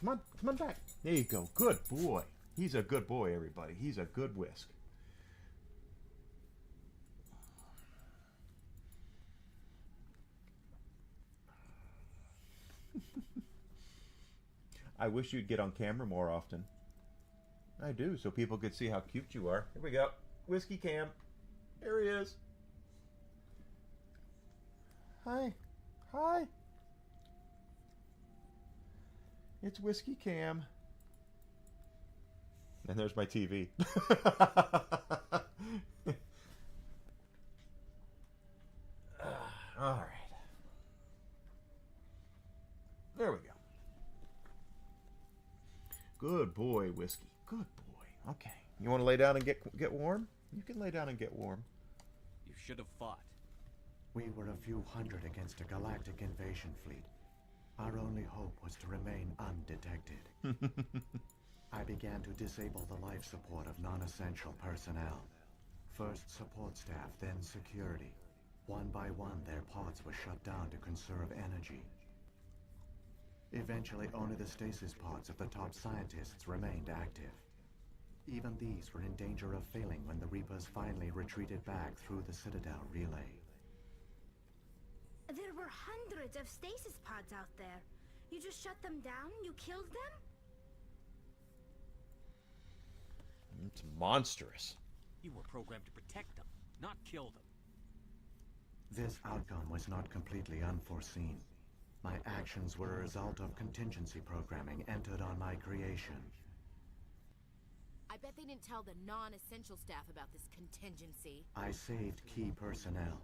Come on back. There you go. Good boy. He's a good boy, everybody. He's a good whisk. I wish you'd get on camera more often. I do, so people could see how cute you are. Here we go. Whiskey Cam. There he is. Hi. Hi. It's Whiskey Cam. And there's my TV. All right. There we go. Good boy, Whiskey. Good boy. Okay. You want to lay down and get warm? You can lay down and get warm. You should have fought. We were a few hundred against a galactic invasion fleet. Our only hope was to remain undetected. I began to disable the life support of non-essential personnel. First support staff, then security. One by one, their pods were shut down to conserve energy. Eventually, only the stasis pods of the top scientists remained active. Even these were in danger of failing when the Reapers finally retreated back through the Citadel relay. There were hundreds of stasis pods out there. You just shut them down? You killed them? It's monstrous. You were programmed to protect them, not kill them. This outcome was not completely unforeseen. My actions were a result of contingency programming entered on my creation. I bet they didn't tell the non-essential staff about this contingency. I saved key personnel.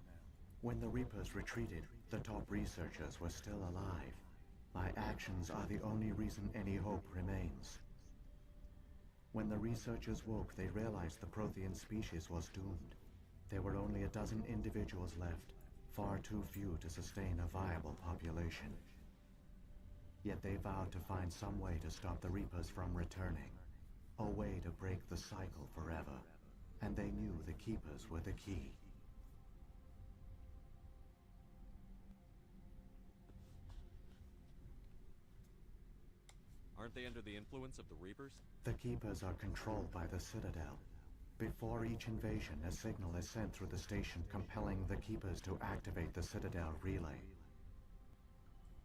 When the Reapers retreated, the top researchers were still alive. My actions are the only reason any hope remains. When the researchers woke, they realized the Prothean species was doomed. There were only a dozen individuals left, far too few to sustain a viable population. Yet they vowed to find some way to stop the Reapers from returning. A way to break the cycle forever. And they knew the Keepers were the key. Aren't they under the influence of the Reapers? The Keepers are controlled by the Citadel. Before each invasion, a signal is sent through the station compelling the Keepers to activate the Citadel relay.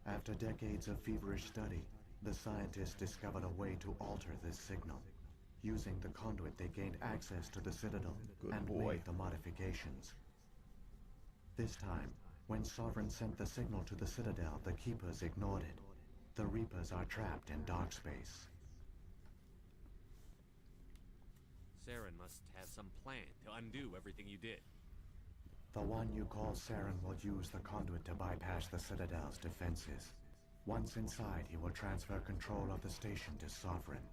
After decades of feverish study, the scientists discovered a way to alter this signal. Using the conduit, they gained access to the Citadel and made the modifications. This time, when Sovereign sent the signal to the Citadel, the Keepers ignored it. The Reapers are trapped in dark space. Saren must have some plan to undo everything you did. The one you call Saren will use the conduit to bypass the Citadel's defenses. Once inside, he will transfer control of the station to Sovereign.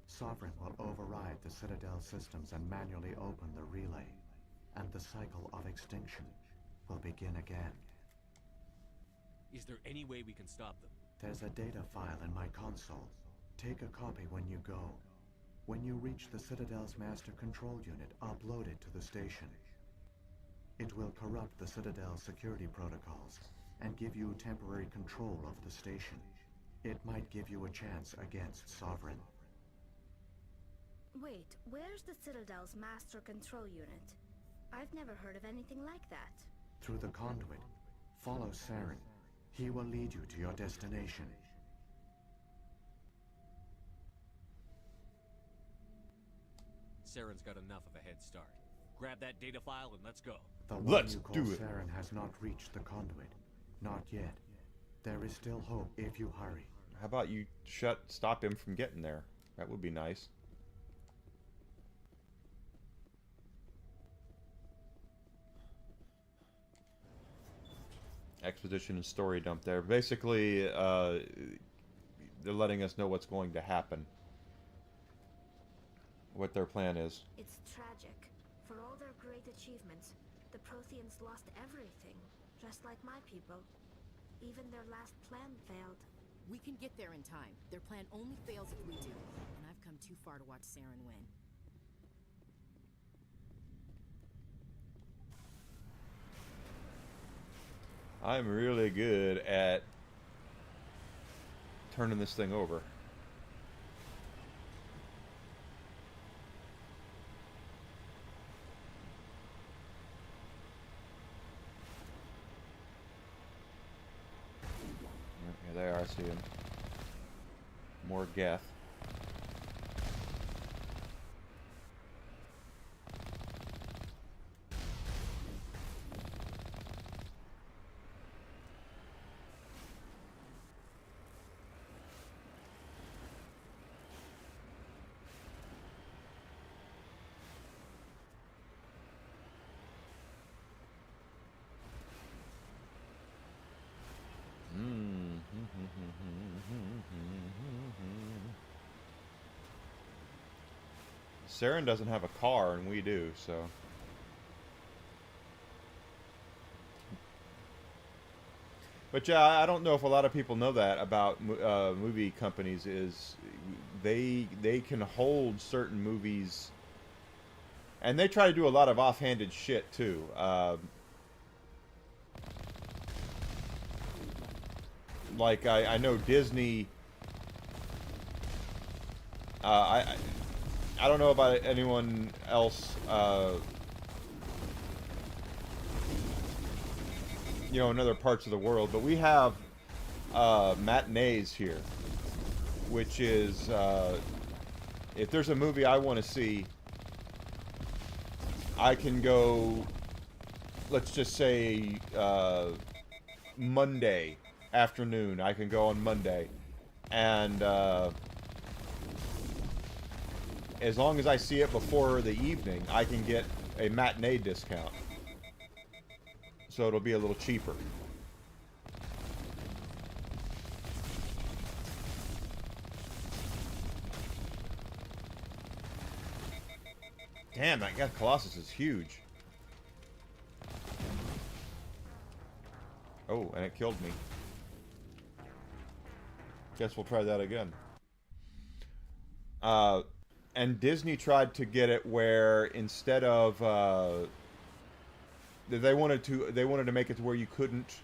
Sovereign will override the Citadel systems and manually open the relay, and the cycle of extinction will begin again. Is there any way we can stop them? There's a data file in my console. Take a copy when you go. When you reach the Citadel's master control unit, upload it to the station. It will corrupt the Citadel's security protocols and give you temporary control of the station. It might give you a chance against Sovereign. Wait, where's the Citadel's master control unit? I've never heard of anything like that. Through the conduit, follow Saren. He will lead you to your destination. Saren's got enough of a head start. Grab that data file and let's go. The one you call Saren has not reached the conduit. Not yet. There is still hope if you hurry. How about you stop him from getting there? That would be nice. Exposition and story dump there. Basically, they're letting us know what's going to happen. What their plan is. It's tragic. For all their great achievements, the Protheans lost everything, just like my people. Even their last plan failed. We can get there in time. Their plan only fails if we do. And I've come too far to watch Saren win. I'm really good at turning this thing over. Yeah, there I see him. More Geth. Saren doesn't have a car, and we do, so. But yeah, I don't know if a lot of people know that about movie companies. Is they can hold certain movies, and they try to do a lot of offhanded shit too. Like I know Disney. I don't know about anyone else, you know, in other parts of the world, but we have matinees here, which is, if there's a movie I want to see, I can go, let's just say, Monday afternoon. I can go on Monday, and as long as I see it before the evening, I can get a matinee discount. So it'll be a little cheaper. Damn, that guy Colossus is huge. Oh, and it killed me. Guess we'll try that again. And Disney tried to get it where instead of they wanted to make it to where you couldn't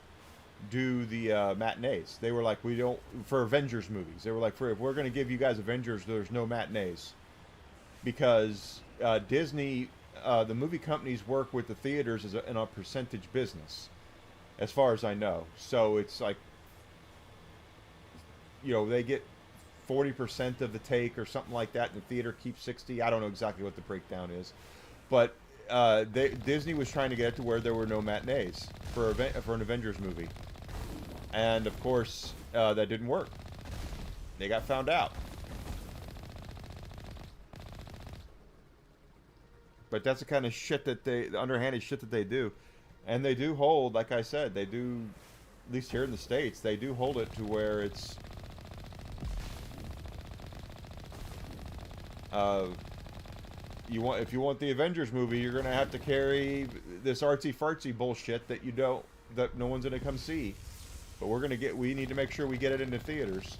do the matinees. They were like, we don't, for Avengers movies. They were like, if we're going to give you guys Avengers, there's no matinees, because Disney, the movie companies work with the theaters in a percentage business, as far as I know. So it's like, you know, they get 40% of the take or something like that, and the theater keeps 60. I don't know exactly what the breakdown is, but Disney was trying to get it to where there were no matinees for an Avengers movie, and of course that didn't work. They got found out. But that's the kind of shit that the underhanded shit that they do, and they do hold, like I said, they do, at least here in the States, they do hold it to where it's. If you want the Avengers movie, you're gonna have to carry this artsy fartsy bullshit that no one's gonna come see. But we need to make sure we get it into theaters.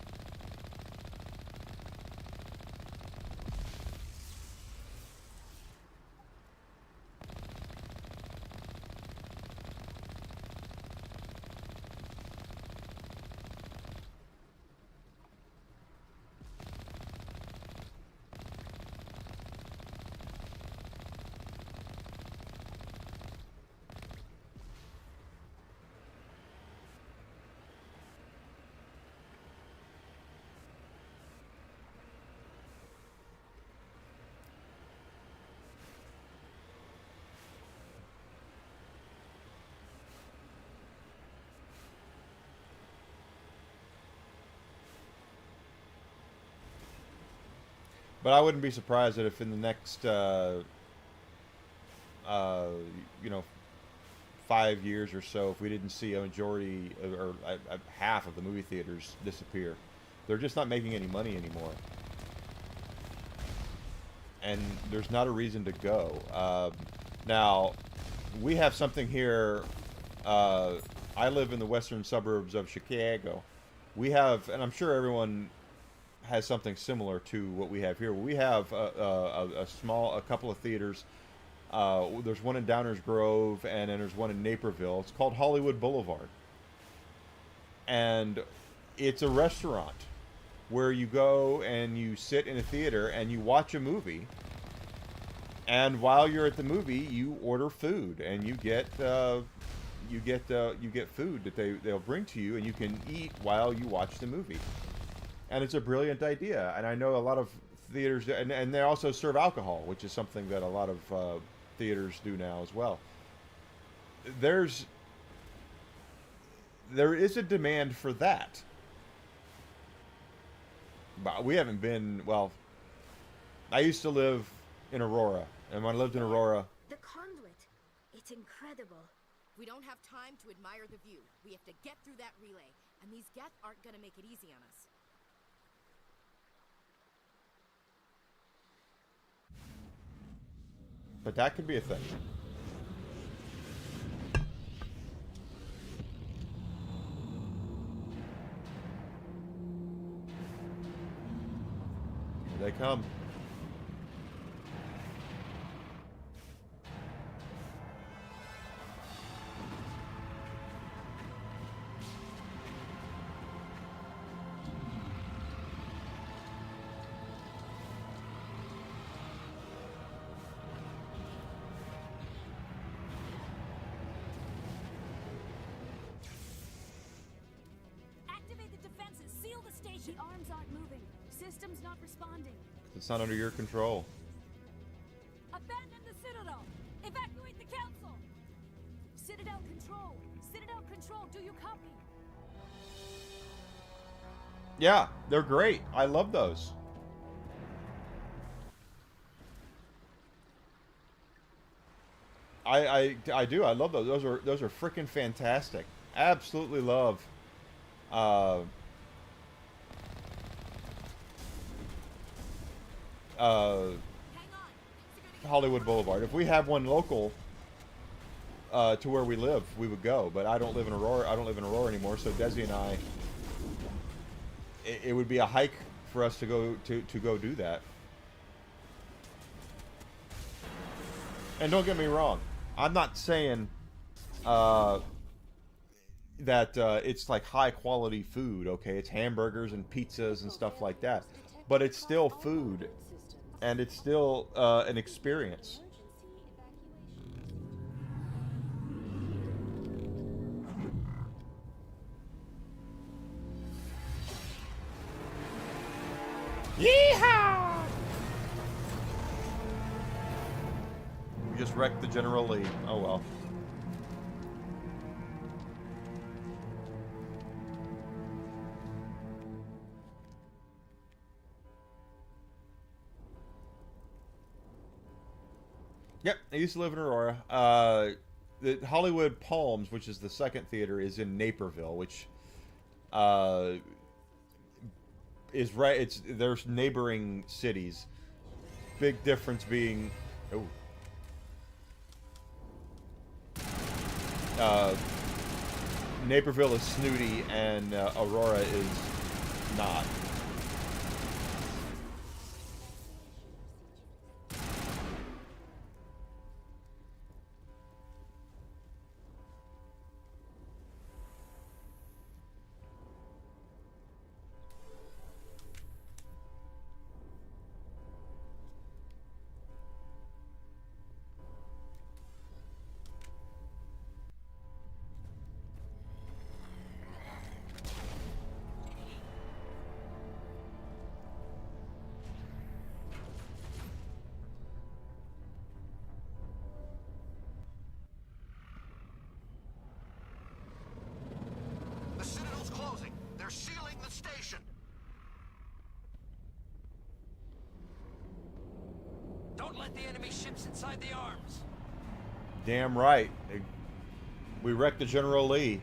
But I wouldn't be surprised that if in the next, 5 years or so, if we didn't see a majority or half of the movie theaters disappear. They're just not making any money anymore. And there's not a reason to go. Now, we have something here. I live in the western suburbs of Chicago, we have, and I'm sure everyone has something similar to what we have here. We have a couple of theaters. There's one in Downers Grove, and then there's one in Naperville. It's called Hollywood Boulevard. And it's a restaurant where you go and you sit in a theater and you watch a movie. And while you're at the movie, you order food, and you get food that they'll bring to you, and you can eat while you watch the movie. And it's a brilliant idea. And I know a lot of theaters, and they also serve alcohol, which is something that a lot of theaters do now as well. There is a demand for that. But we haven't been, well, I used to live in Aurora, and when I lived in Aurora... The conduit. It's incredible. We don't have time to admire the view. We have to get through that relay, and these Geth aren't gonna make it easy on us. But that could be a thing. Here they come. The arms aren't moving. System's not responding. It's not under your control. Abandon the Citadel! Evacuate the Council! Citadel Control! Citadel Control, do you copy? Yeah, they're great. I love those. I do. I love those. Those are freaking fantastic. Absolutely love. Hollywood Boulevard. If we have one local to where we live, we would go. But I don't live in Aurora. I don't live in Aurora anymore. So Desi and I, it would be a hike for us to go do that. And don't get me wrong, I'm not saying that it's like high quality food. Okay, it's hamburgers and pizzas and stuff like that. But it's still food, and it's still an experience. Yeehaw! We just wrecked the General Lee. Oh well. Yep, I used to live in Aurora. The Hollywood Palms, which is the second theater, is in Naperville, which is right. There's neighboring cities. Big difference being, Naperville is snooty and Aurora is not. The Citadel's closing. They're sealing the station. Don't let the enemy ships inside the arms. Damn right. We wrecked the General Lee.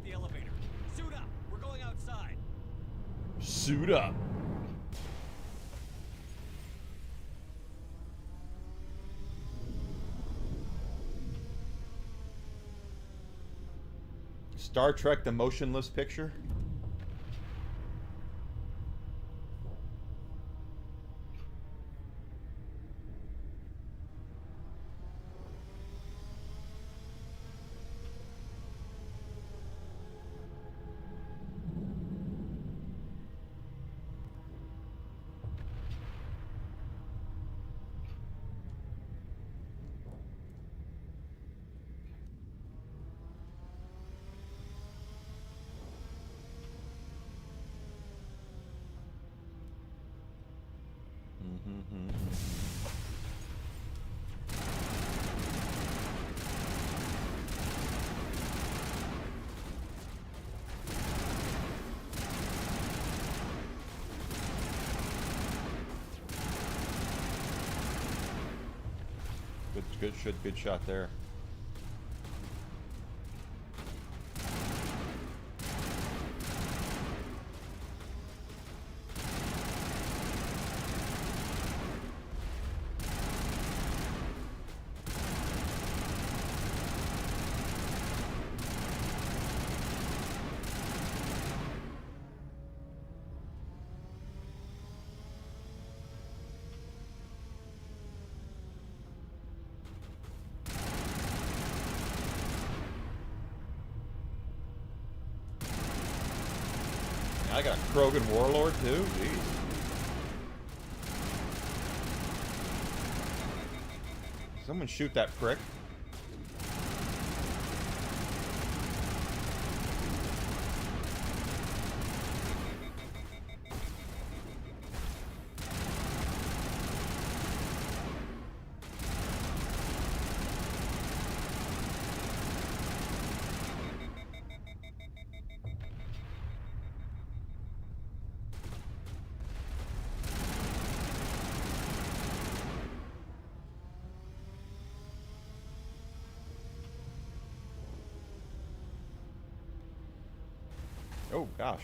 the elevator. Suit up. We're going outside. Suit up. Star Trek: The Motionless Picture. Good shot there. I got a Krogan Warlord too? Jeez. Someone shoot that prick. Oh, gosh.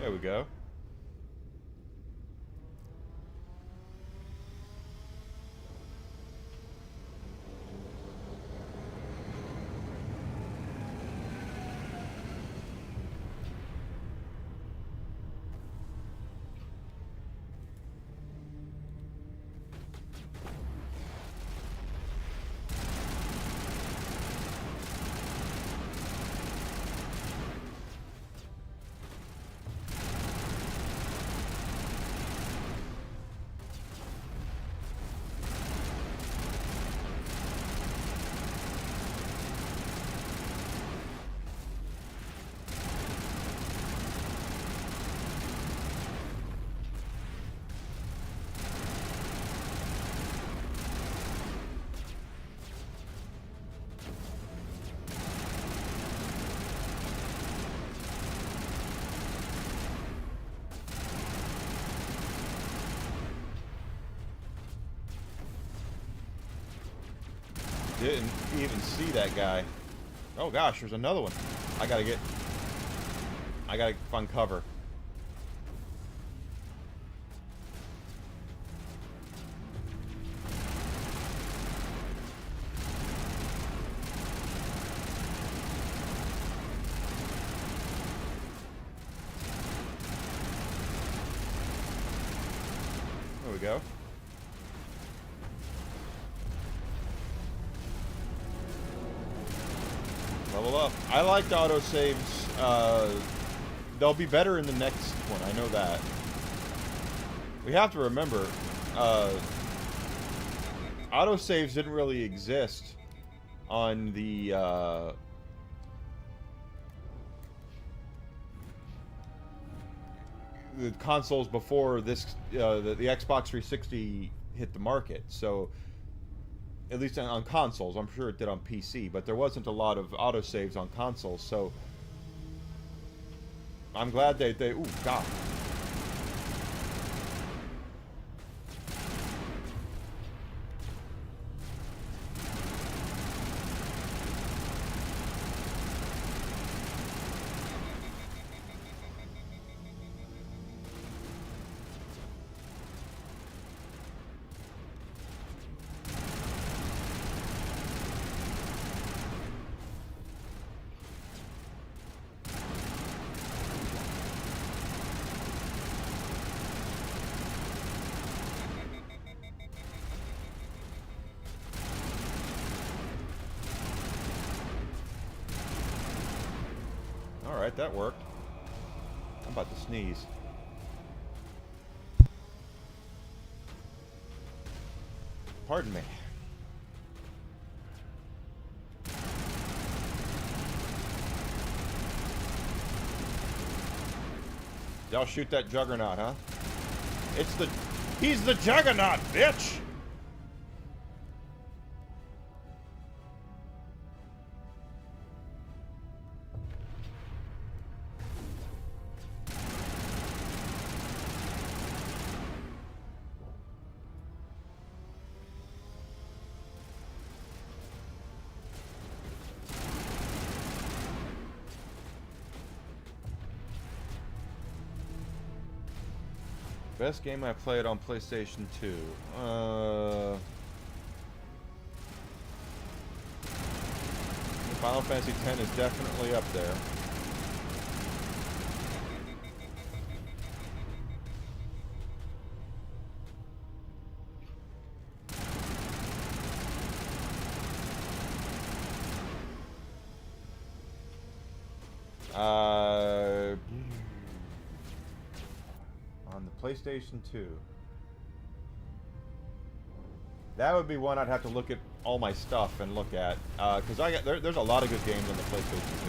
There we go. Didn't even see that guy. Oh gosh, there's another one. I gotta find cover. go. Level up. I liked autosaves. They'll be better in the next one. I know that. We have to remember, autosaves didn't really exist on the consoles before this, the Xbox 360 hit the market. So, at least on consoles, I'm sure it did on PC, but there wasn't a lot of autosaves on consoles. So, I'm glad they ooh, God. Alright, that worked. I'm about to sneeze. Pardon me. Y'all shoot that juggernaut, huh? He's the juggernaut, bitch! Best game I played on PlayStation 2. Final Fantasy X is definitely up there. On the PlayStation 2. That would be one I'd have to look at all my stuff and look at, because there's a lot of good games on the PlayStation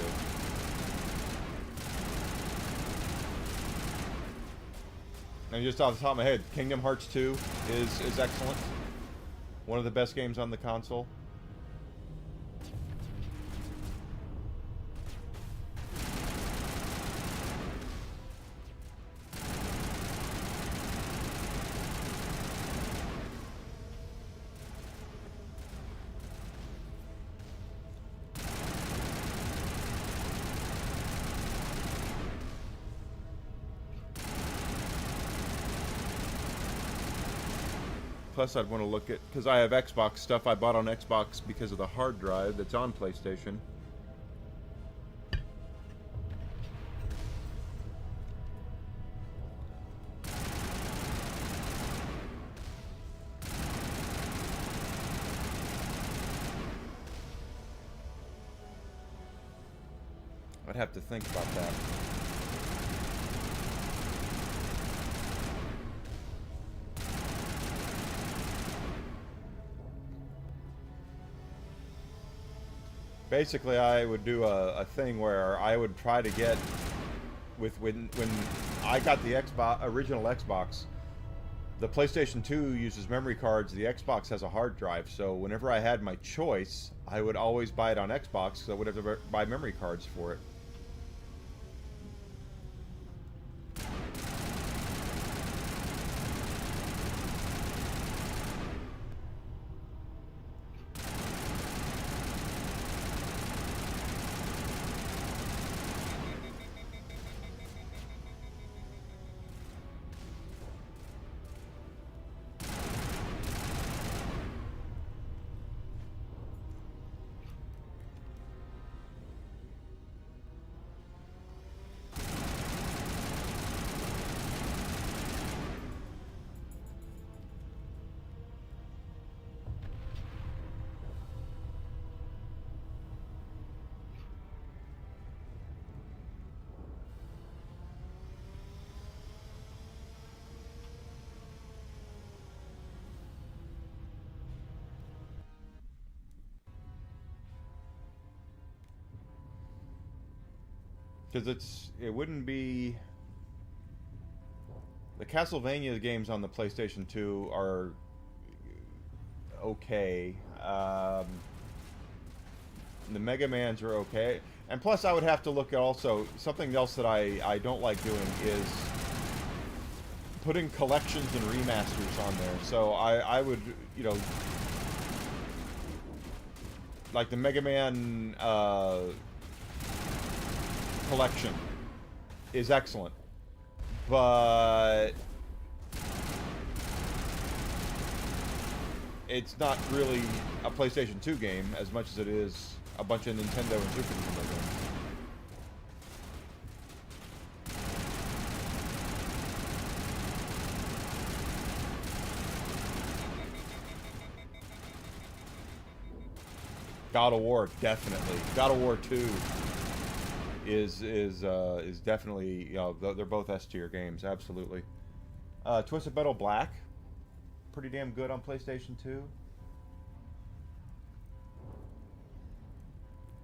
2. And just off the top of my head, Kingdom Hearts 2 is excellent. One of the best games on the console. Plus, I'd want to look at, because I have Xbox stuff I bought on Xbox because of the hard drive that's on PlayStation. I'd have to think about that. Basically, I would do a thing where I would try to get, when I got the original Xbox, the PlayStation 2 uses memory cards, the Xbox has a hard drive, so whenever I had my choice, I would always buy it on Xbox, because I would have to buy memory cards for it. Because it wouldn't be... The Castlevania games on the PlayStation 2 are okay. The Mega Mans are okay. And plus I would have to look at also... Something else that I don't like doing is putting collections and remasters on there. So I would, you know... Like the Mega Man collection is excellent. But it's not really a PlayStation 2 game as much as it is a bunch of Nintendo and Super Nintendo games. God of War, definitely. God of War 2 is definitely, you know, they're both S-tier games, absolutely. Twisted Metal Black, pretty damn good on PlayStation 2.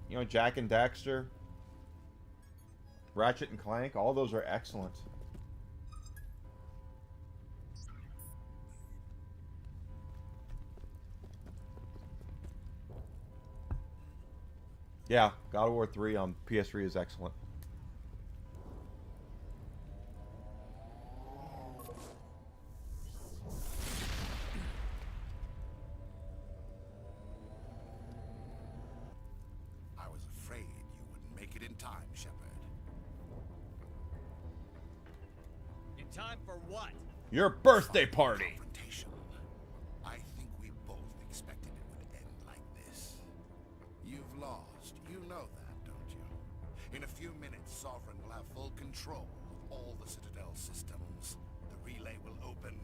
You know, Jak and Daxter, Ratchet and Clank, all those are excellent. Yeah, God of War 3 on PS3 is excellent. I was afraid you wouldn't make it in time, Shepard. In time for what? Your birthday party! I think we both expected it would end like this. You've lost. You know that, don't you? In a few minutes, Sovereign will have full control of all the Citadel systems. The relay will open.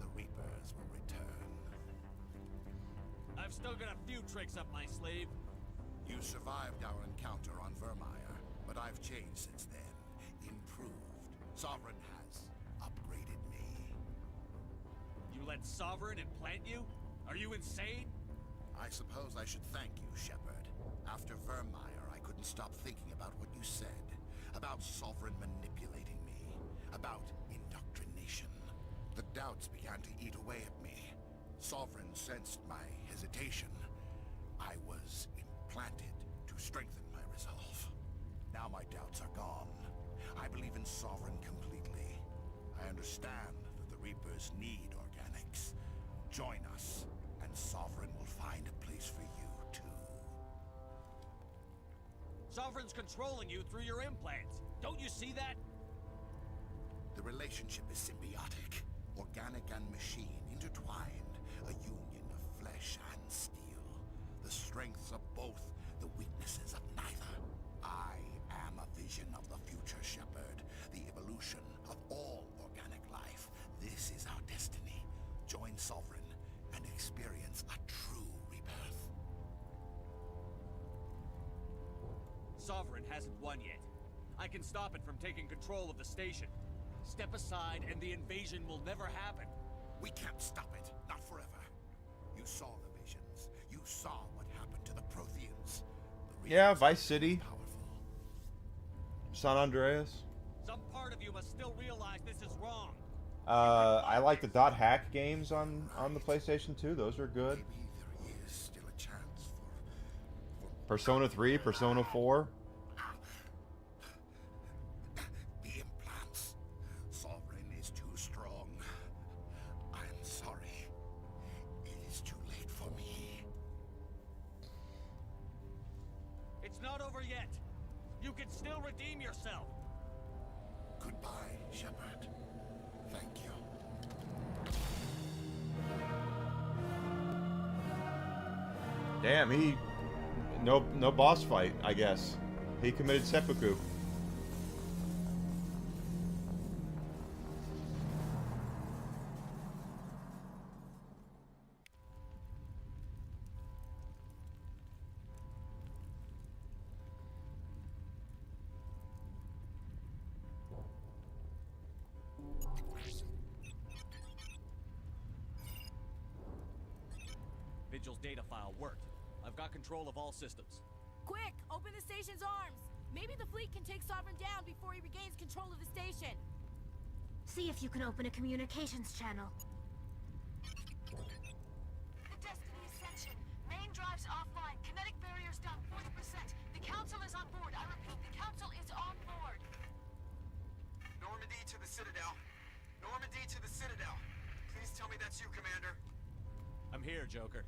The Reapers will return. I've still got a few tricks up my sleeve. You survived our encounter on Vermeer, but I've changed since then. Improved. Sovereign has upgraded me. You let Sovereign implant you? Are you insane? I suppose I should thank you, Shepard. After Vermeer, I couldn't stop thinking about what you said. About Sovereign manipulating me. About indoctrination. The doubts began to eat away at me. Sovereign sensed my hesitation. I was implanted to strengthen my resolve. Now my doubts are gone. I believe in Sovereign completely. I understand that the Reapers need organics. Join us, and Sovereign will find a place for you, too. Sovereign's controlling you through your implants. Don't you see that? The relationship is symbiotic. Organic and machine intertwined. A union of flesh and steel. The strengths of both, the weaknesses of neither. I am a vision of the future, Shepard. The evolution of all organic life. This is our destiny. Join Sovereign and experience a true rebirth. Sovereign hasn't won yet. I can stop it from taking control of the station. Step aside and the invasion will never happen. We can't stop it. Not forever. You saw the visions. You saw what happened to the Protheans. Yeah, Vice City. San Andreas. Some part of you must still realize this is wrong. I like the Dot Hack games on the PlayStation 2. Those are good. Maybe there is still a chance for Persona 3, Persona 4. the implants. Sovereign is too strong. I'm sorry. It is too late for me. It's not over yet. You can still redeem yourself. Goodbye, Shepard. Thank you. Damn, no boss fight, I guess. He committed seppuku. Vigil's data file worked. I've got control of all systems. Quick! Open the station's arms! Maybe the fleet can take Sovereign down before he regains control of the station. See if you can open a communications channel. The Destiny Ascension. Main drives offline. Kinetic barriers down 40%. The Council is on board. I repeat, the Council is on board. Normandy to the Citadel. Normandy to the Citadel. Please tell me that's you, Commander. I'm here, Joker.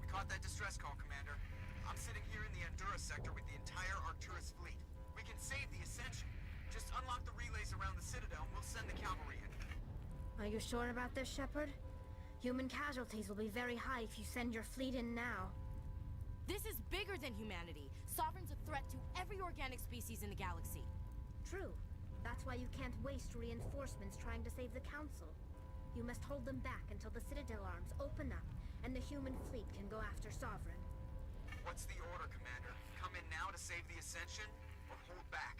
We caught that distress call, Commander. I'm sitting here in the Honduras sector with the entire Arcturus fleet. We can save the Ascension. Just unlock the relays around the Citadel and we'll send the cavalry in. Are you sure about this, Shepard? Human casualties will be very high if you send your fleet in now. This is bigger than humanity. Sovereign's a threat to every organic species in the galaxy. True. That's why you can't waste reinforcements trying to save the Council. You must hold them back until the Citadel arms open up and the human fleet can go after Sovereign. What's the order, Commander? Come in now to save the Ascension, or hold back?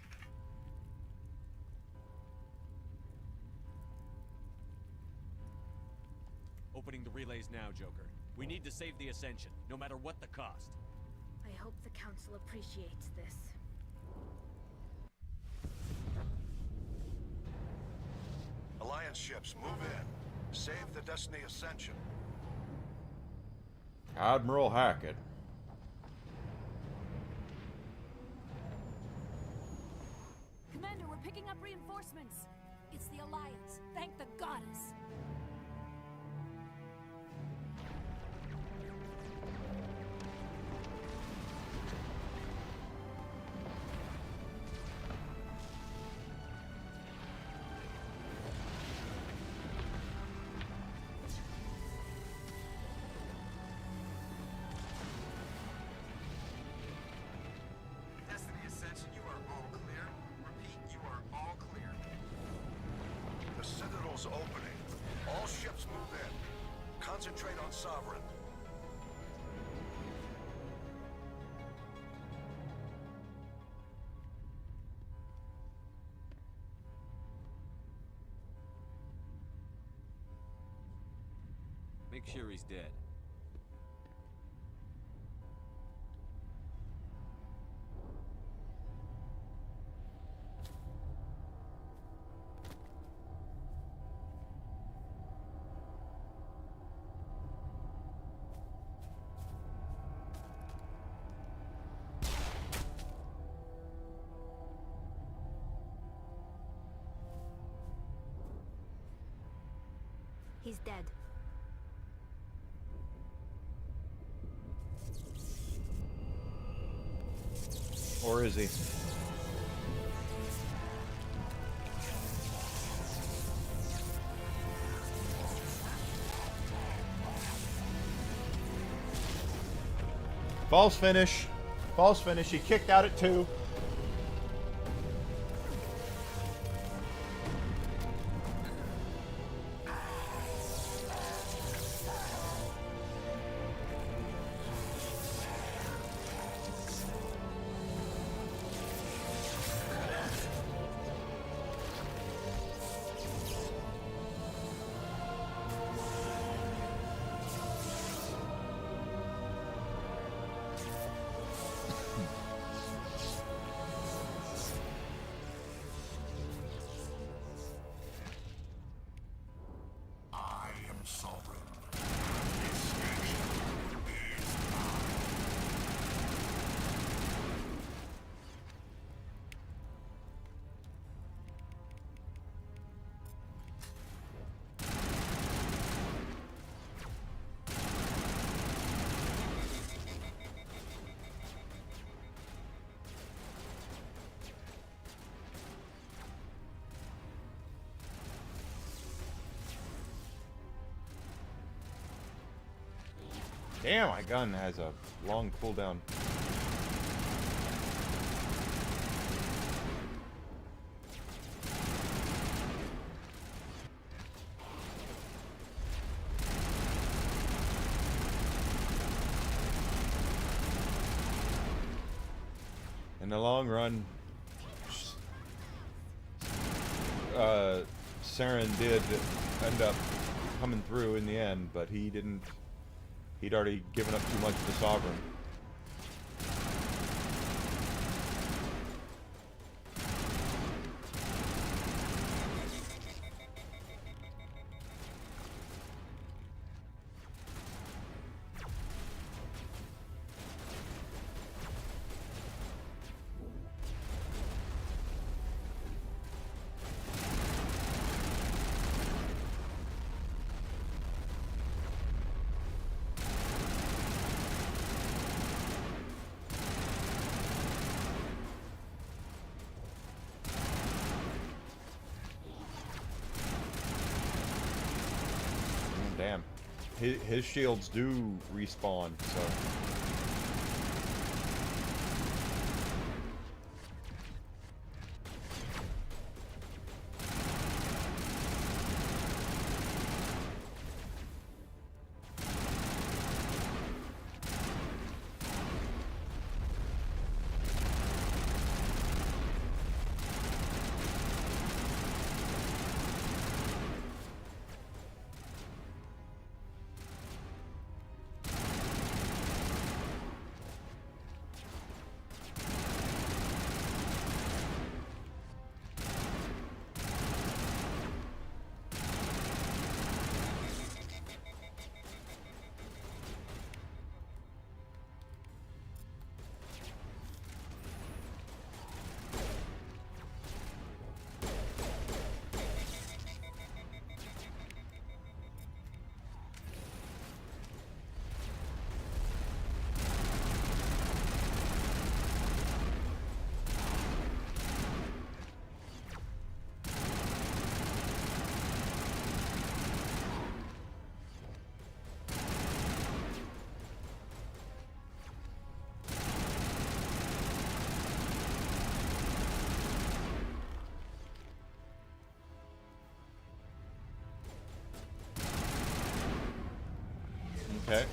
Opening the relays now, Joker. We need to save the Ascension, no matter what the cost. I hope the Council appreciates this. Alliance ships, move in. Save the Destiny Ascension. Admiral Hackett. Commander, we're picking up reinforcements. It's the Alliance. Thank the goddess. Destiny Ascension, you are all clear. Repeat, you are all clear. The Citadel's opening. All ships move in. Concentrate on Sovereign. Make sure he's dead. He's dead. Or is he? False finish. False finish. He kicked out at 2. Damn, my gun has a long cooldown. In the long run, Saren did end up coming through in the end, but he didn't. He'd already given up too much to Sovereign. his shields do respawn, so. Okay.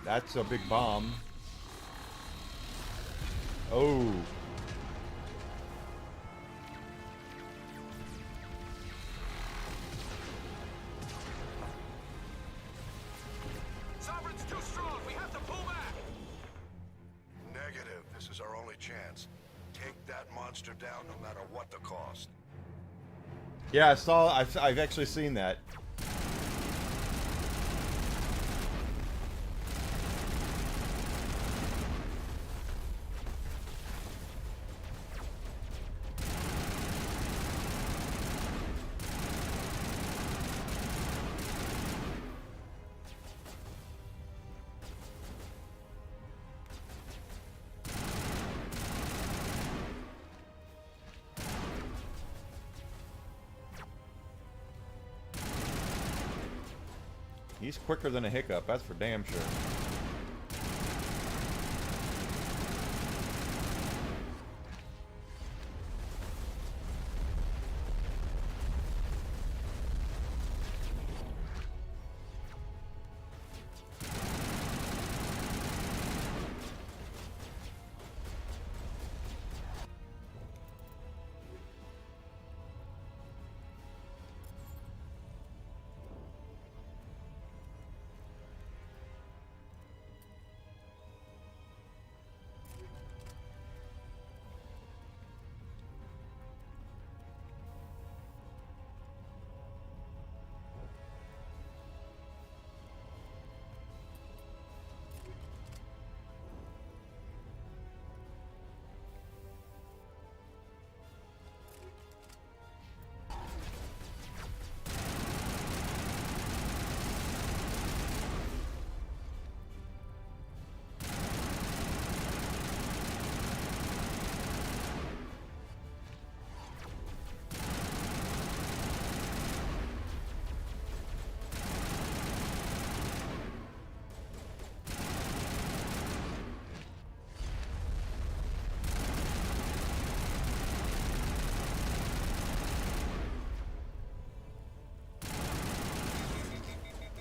That's a big bomb. Oh. Sovereign's too strong. We have to pull back. Negative. This is our only chance. Take that monster down no matter what the cost. Yeah, I've actually seen that. He's quicker than a hiccup, that's for damn sure.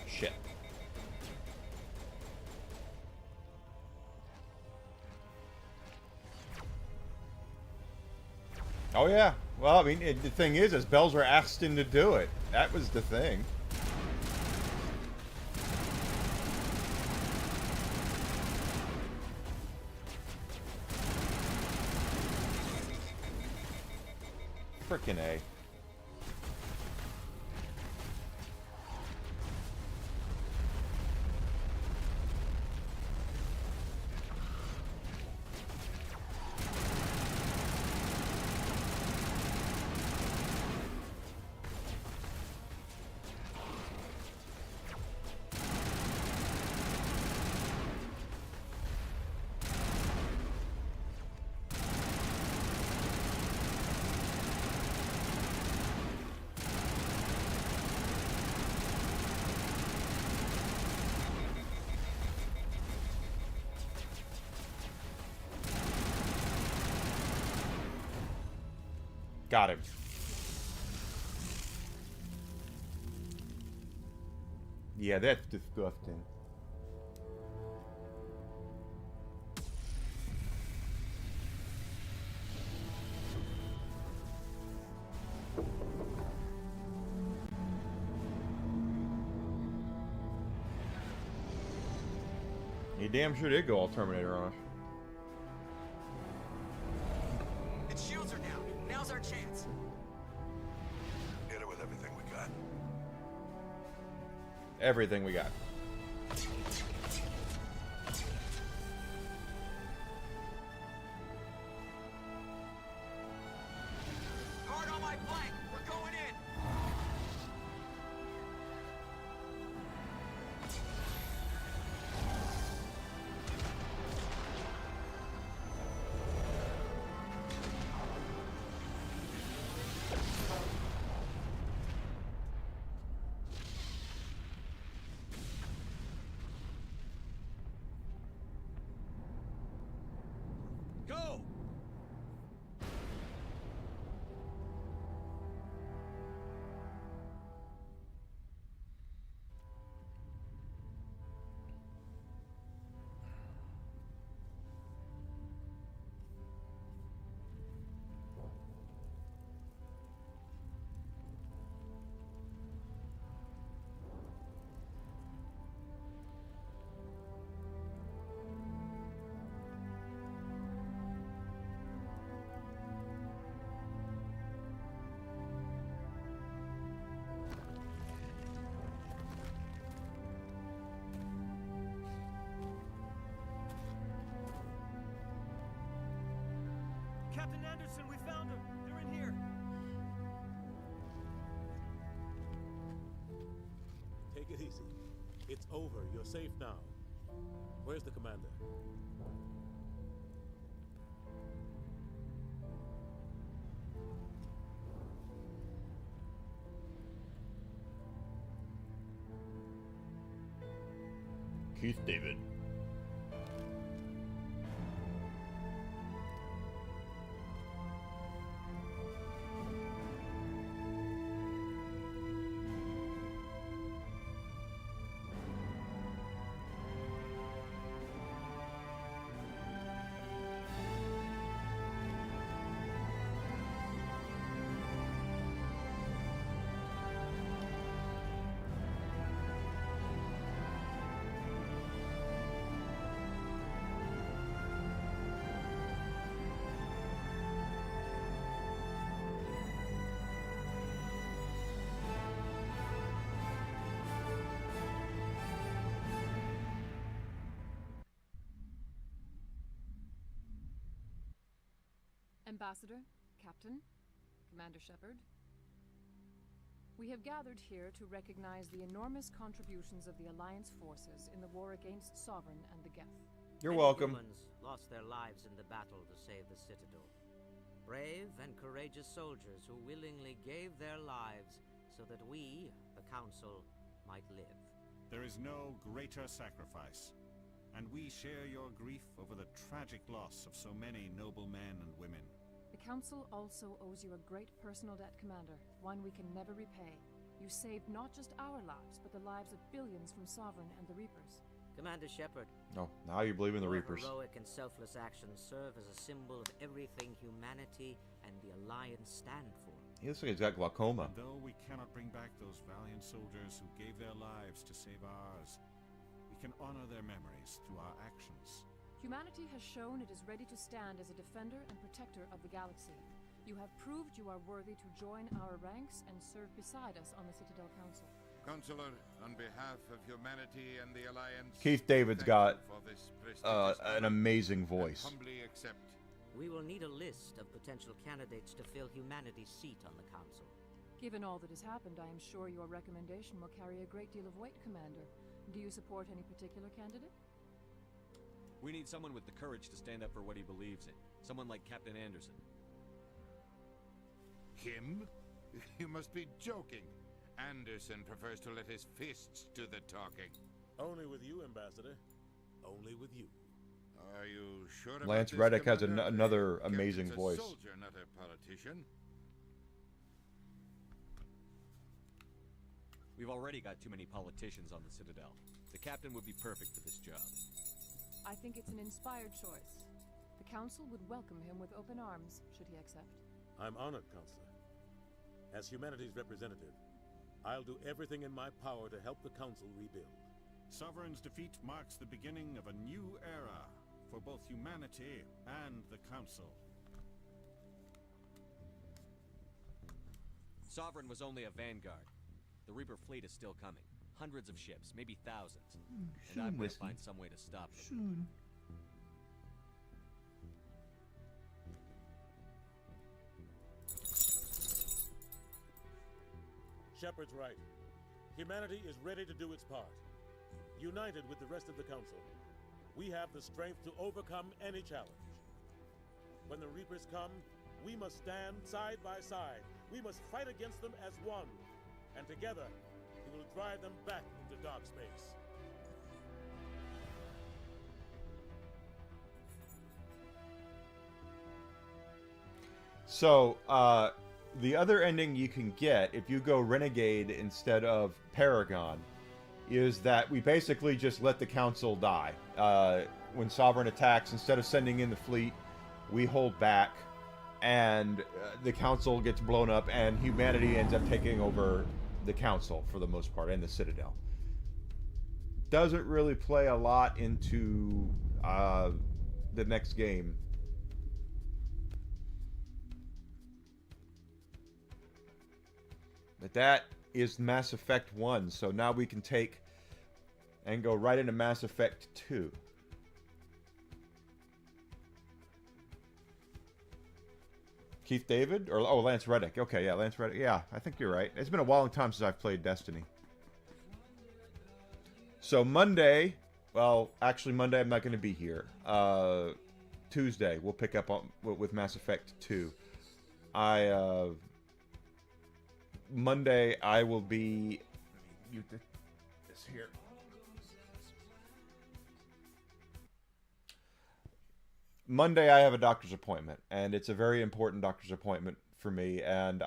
Shit. Oh yeah. Well, I mean, the thing is Belzer asked him to do it. That was the thing. Frickin' A. Got him. Yeah, that's disgusting. You damn sure did go all Terminator on us. Its shields are down. Now's our chance. Hit it with everything we got. Everything we got. Hard on my flank. We're going in. Go! Captain Anderson, we found them. They're in here. Take it easy. It's over. You're safe now. Where's the commander? Keith David. Ambassador, Captain, Commander Shepard. We have gathered here to recognize the enormous contributions of the Alliance forces in the war against Sovereign and the Geth. You're welcome. Many humans lost their lives in the battle to save the Citadel. Brave and courageous soldiers who willingly gave their lives so that we, the Council, might live. There is no greater sacrifice, and we share your grief over the tragic loss of so many noble men and women. The Council also owes you a great personal debt, Commander, one we can never repay. You saved not just our lives, but the lives of billions from Sovereign and the Reapers. Commander Shepard. Oh, now you believe in the your Reapers. Heroic and selfless actions serve as a symbol of everything humanity and the Alliance stand for. He looks like he's got glaucoma. And though we cannot bring back those valiant soldiers who gave their lives to save ours, we can honor their memories through our actions. Humanity has shown it is ready to stand as a defender and protector of the galaxy. You have proved you are worthy to join our ranks and serve beside us on the Citadel Council. Counselor, on behalf of humanity and the Alliance, Keith David's got an amazing voice. Humbly accept. We will need a list of potential candidates to fill humanity's seat on the Council. Given all that has happened, I am sure your recommendation will carry a great deal of weight, Commander. Do you support any particular candidate? We need someone with the courage to stand up for what he believes in. Someone like Captain Anderson. Him? You must be joking. Anderson prefers to let his fists do the talking. Only with you, Ambassador. Only with you. Are you sure about Lance this, Reddick has Commander? another Captain's amazing a voice. Soldier, not a politician. We've already got too many politicians on the Citadel. The captain would be perfect for this job. I think it's an inspired choice. The Council would welcome him with open arms, should he accept. I'm honored, Counselor. As humanity's representative, I'll do everything in my power to help the Council rebuild. Sovereign's defeat marks the beginning of a new era for both humanity and the Council. Sovereign was only a vanguard. The Reaper fleet is still coming. Hundreds of ships, maybe thousands. And I'm going to find some way to stop them. Soon. Shepard's right. Humanity is ready to do its part. United with the rest of the Council, we have the strength to overcome any challenge. When the Reapers come, we must stand side by side. We must fight against them as one. And together, we will drive them back into dark space. So, the other ending you can get if you go Renegade instead of Paragon is that we basically just let the Council die. When Sovereign attacks, instead of sending in the fleet, we hold back, and the Council gets blown up, and humanity ends up taking over the Council for the most part, and the Citadel. Doesn't really play a lot into the next game. But that is Mass Effect 1, so now we can take and go right into Mass Effect 2. Keith David? Or, oh, Lance Reddick. Okay, yeah, Lance Reddick. Yeah, I think you're right. It's been a long time since I've played Destiny. So Monday, well, actually Monday I'm not going to be here. Tuesday, we'll pick up on, with Mass Effect 2. Monday, I will be... Mute this here. Monday, I have a doctor's appointment, and it's a very important doctor's appointment for me, and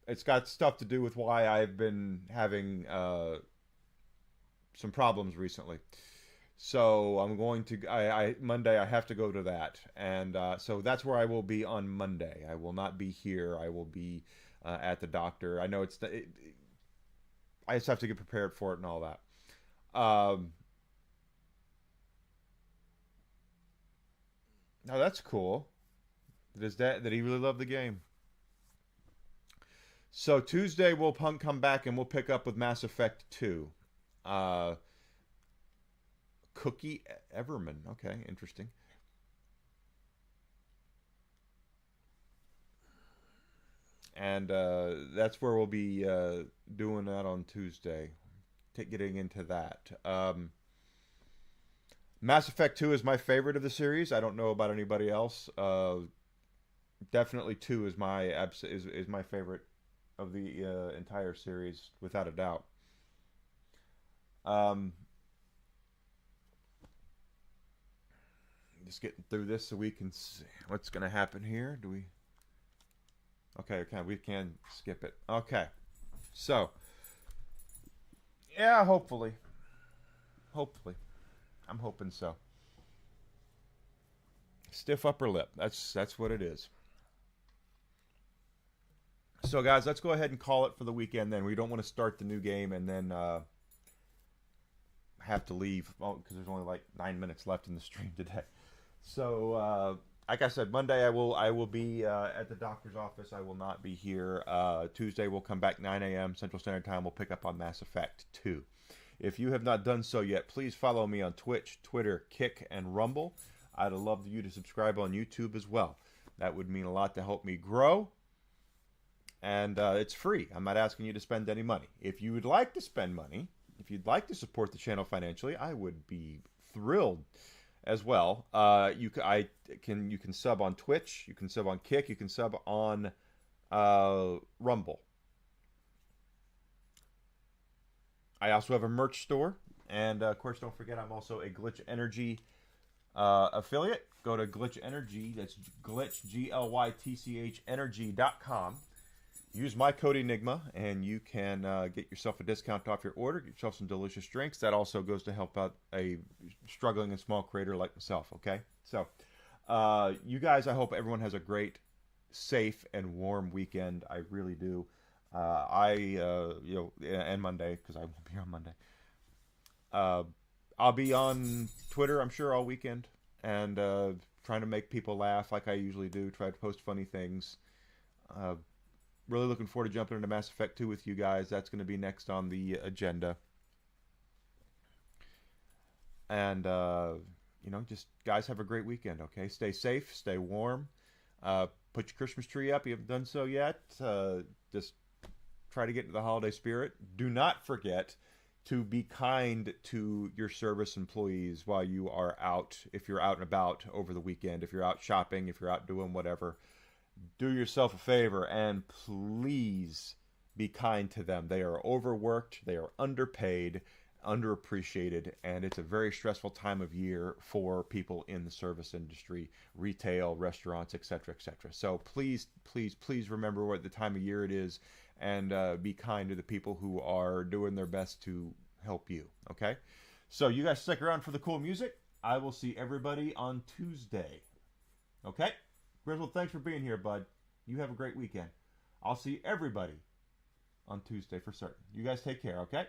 it's got stuff to do with why I've been having some problems recently. So I'm going to, Monday I have to go to that. And so that's where I will be on Monday. I will not be here. I will be at the doctor. I know I just have to get prepared for it and all that. Now that's cool. That he really loved the game. So Tuesday we'll come back and we'll pick up with Mass Effect 2. Cookie Everman. Okay, interesting. And that's where we'll be doing that on Tuesday. Getting into that. Mass Effect 2 is my favorite of the series. I don't know about anybody else. Definitely 2 is my favorite of the entire series, without a doubt. Just getting through this so we can see what's going to happen here. Do we? Okay, we can skip it. Okay, so yeah, hopefully, I'm hoping so. Stiff upper lip. That's what it is. So guys, let's go ahead and call it for the weekend. Then we don't want to start the new game and then have to leave because there's only like 9 minutes left in the stream today. So, like I said, Monday I will be at the doctor's office. I will not be here. Tuesday we'll come back 9 a.m. Central Standard Time. We'll pick up on Mass Effect 2. If you have not done so yet, please follow me on Twitch, Twitter, Kick, and Rumble. I'd love you to subscribe on YouTube as well. That would mean a lot to help me grow. And it's free. I'm not asking you to spend any money. If you would like to spend money, if you'd like to support the channel financially, I would be thrilled as well. You can sub on Twitch, you can sub on Kick, you can sub on Rumble. I also have a merch store, and of course, don't forget I'm also a Glitch Energy affiliate. Go to Glitch Energy. That's Glitch, GLYTCH Energy.com, use my code Enigma, and you can get yourself a discount off your order, get yourself some delicious drinks. That also goes to help out a struggling and small creator like myself, okay? So, you guys, I hope everyone has a great, safe, and warm weekend. I really do. And Monday, because I won't be here on Monday. I'll be on Twitter, I'm sure, all weekend, and trying to make people laugh like I usually do, try to post funny things. Really looking forward to jumping into Mass Effect 2 with you guys. That's going to be next on the agenda. And, just guys, have a great weekend, okay? Stay safe, stay warm. Put your Christmas tree up. You haven't done so yet. Just try to get into the holiday spirit. Do not forget to be kind to your service employees while you are out, if you're out and about over the weekend, if you're out shopping, if you're out doing whatever. Do yourself a favor and please be kind to them. They are overworked, they are underpaid, underappreciated, and it's a very stressful time of year for people in the service industry, retail, restaurants, etc., etc. So please, please, please remember what the time of year it is, and be kind to the people who are doing their best to help you, okay? So you guys stick around for the cool music. I will see everybody on Tuesday, okay? Griswold, thanks for being here, bud. You have a great weekend. I'll see everybody on Tuesday for certain. You guys take care, okay?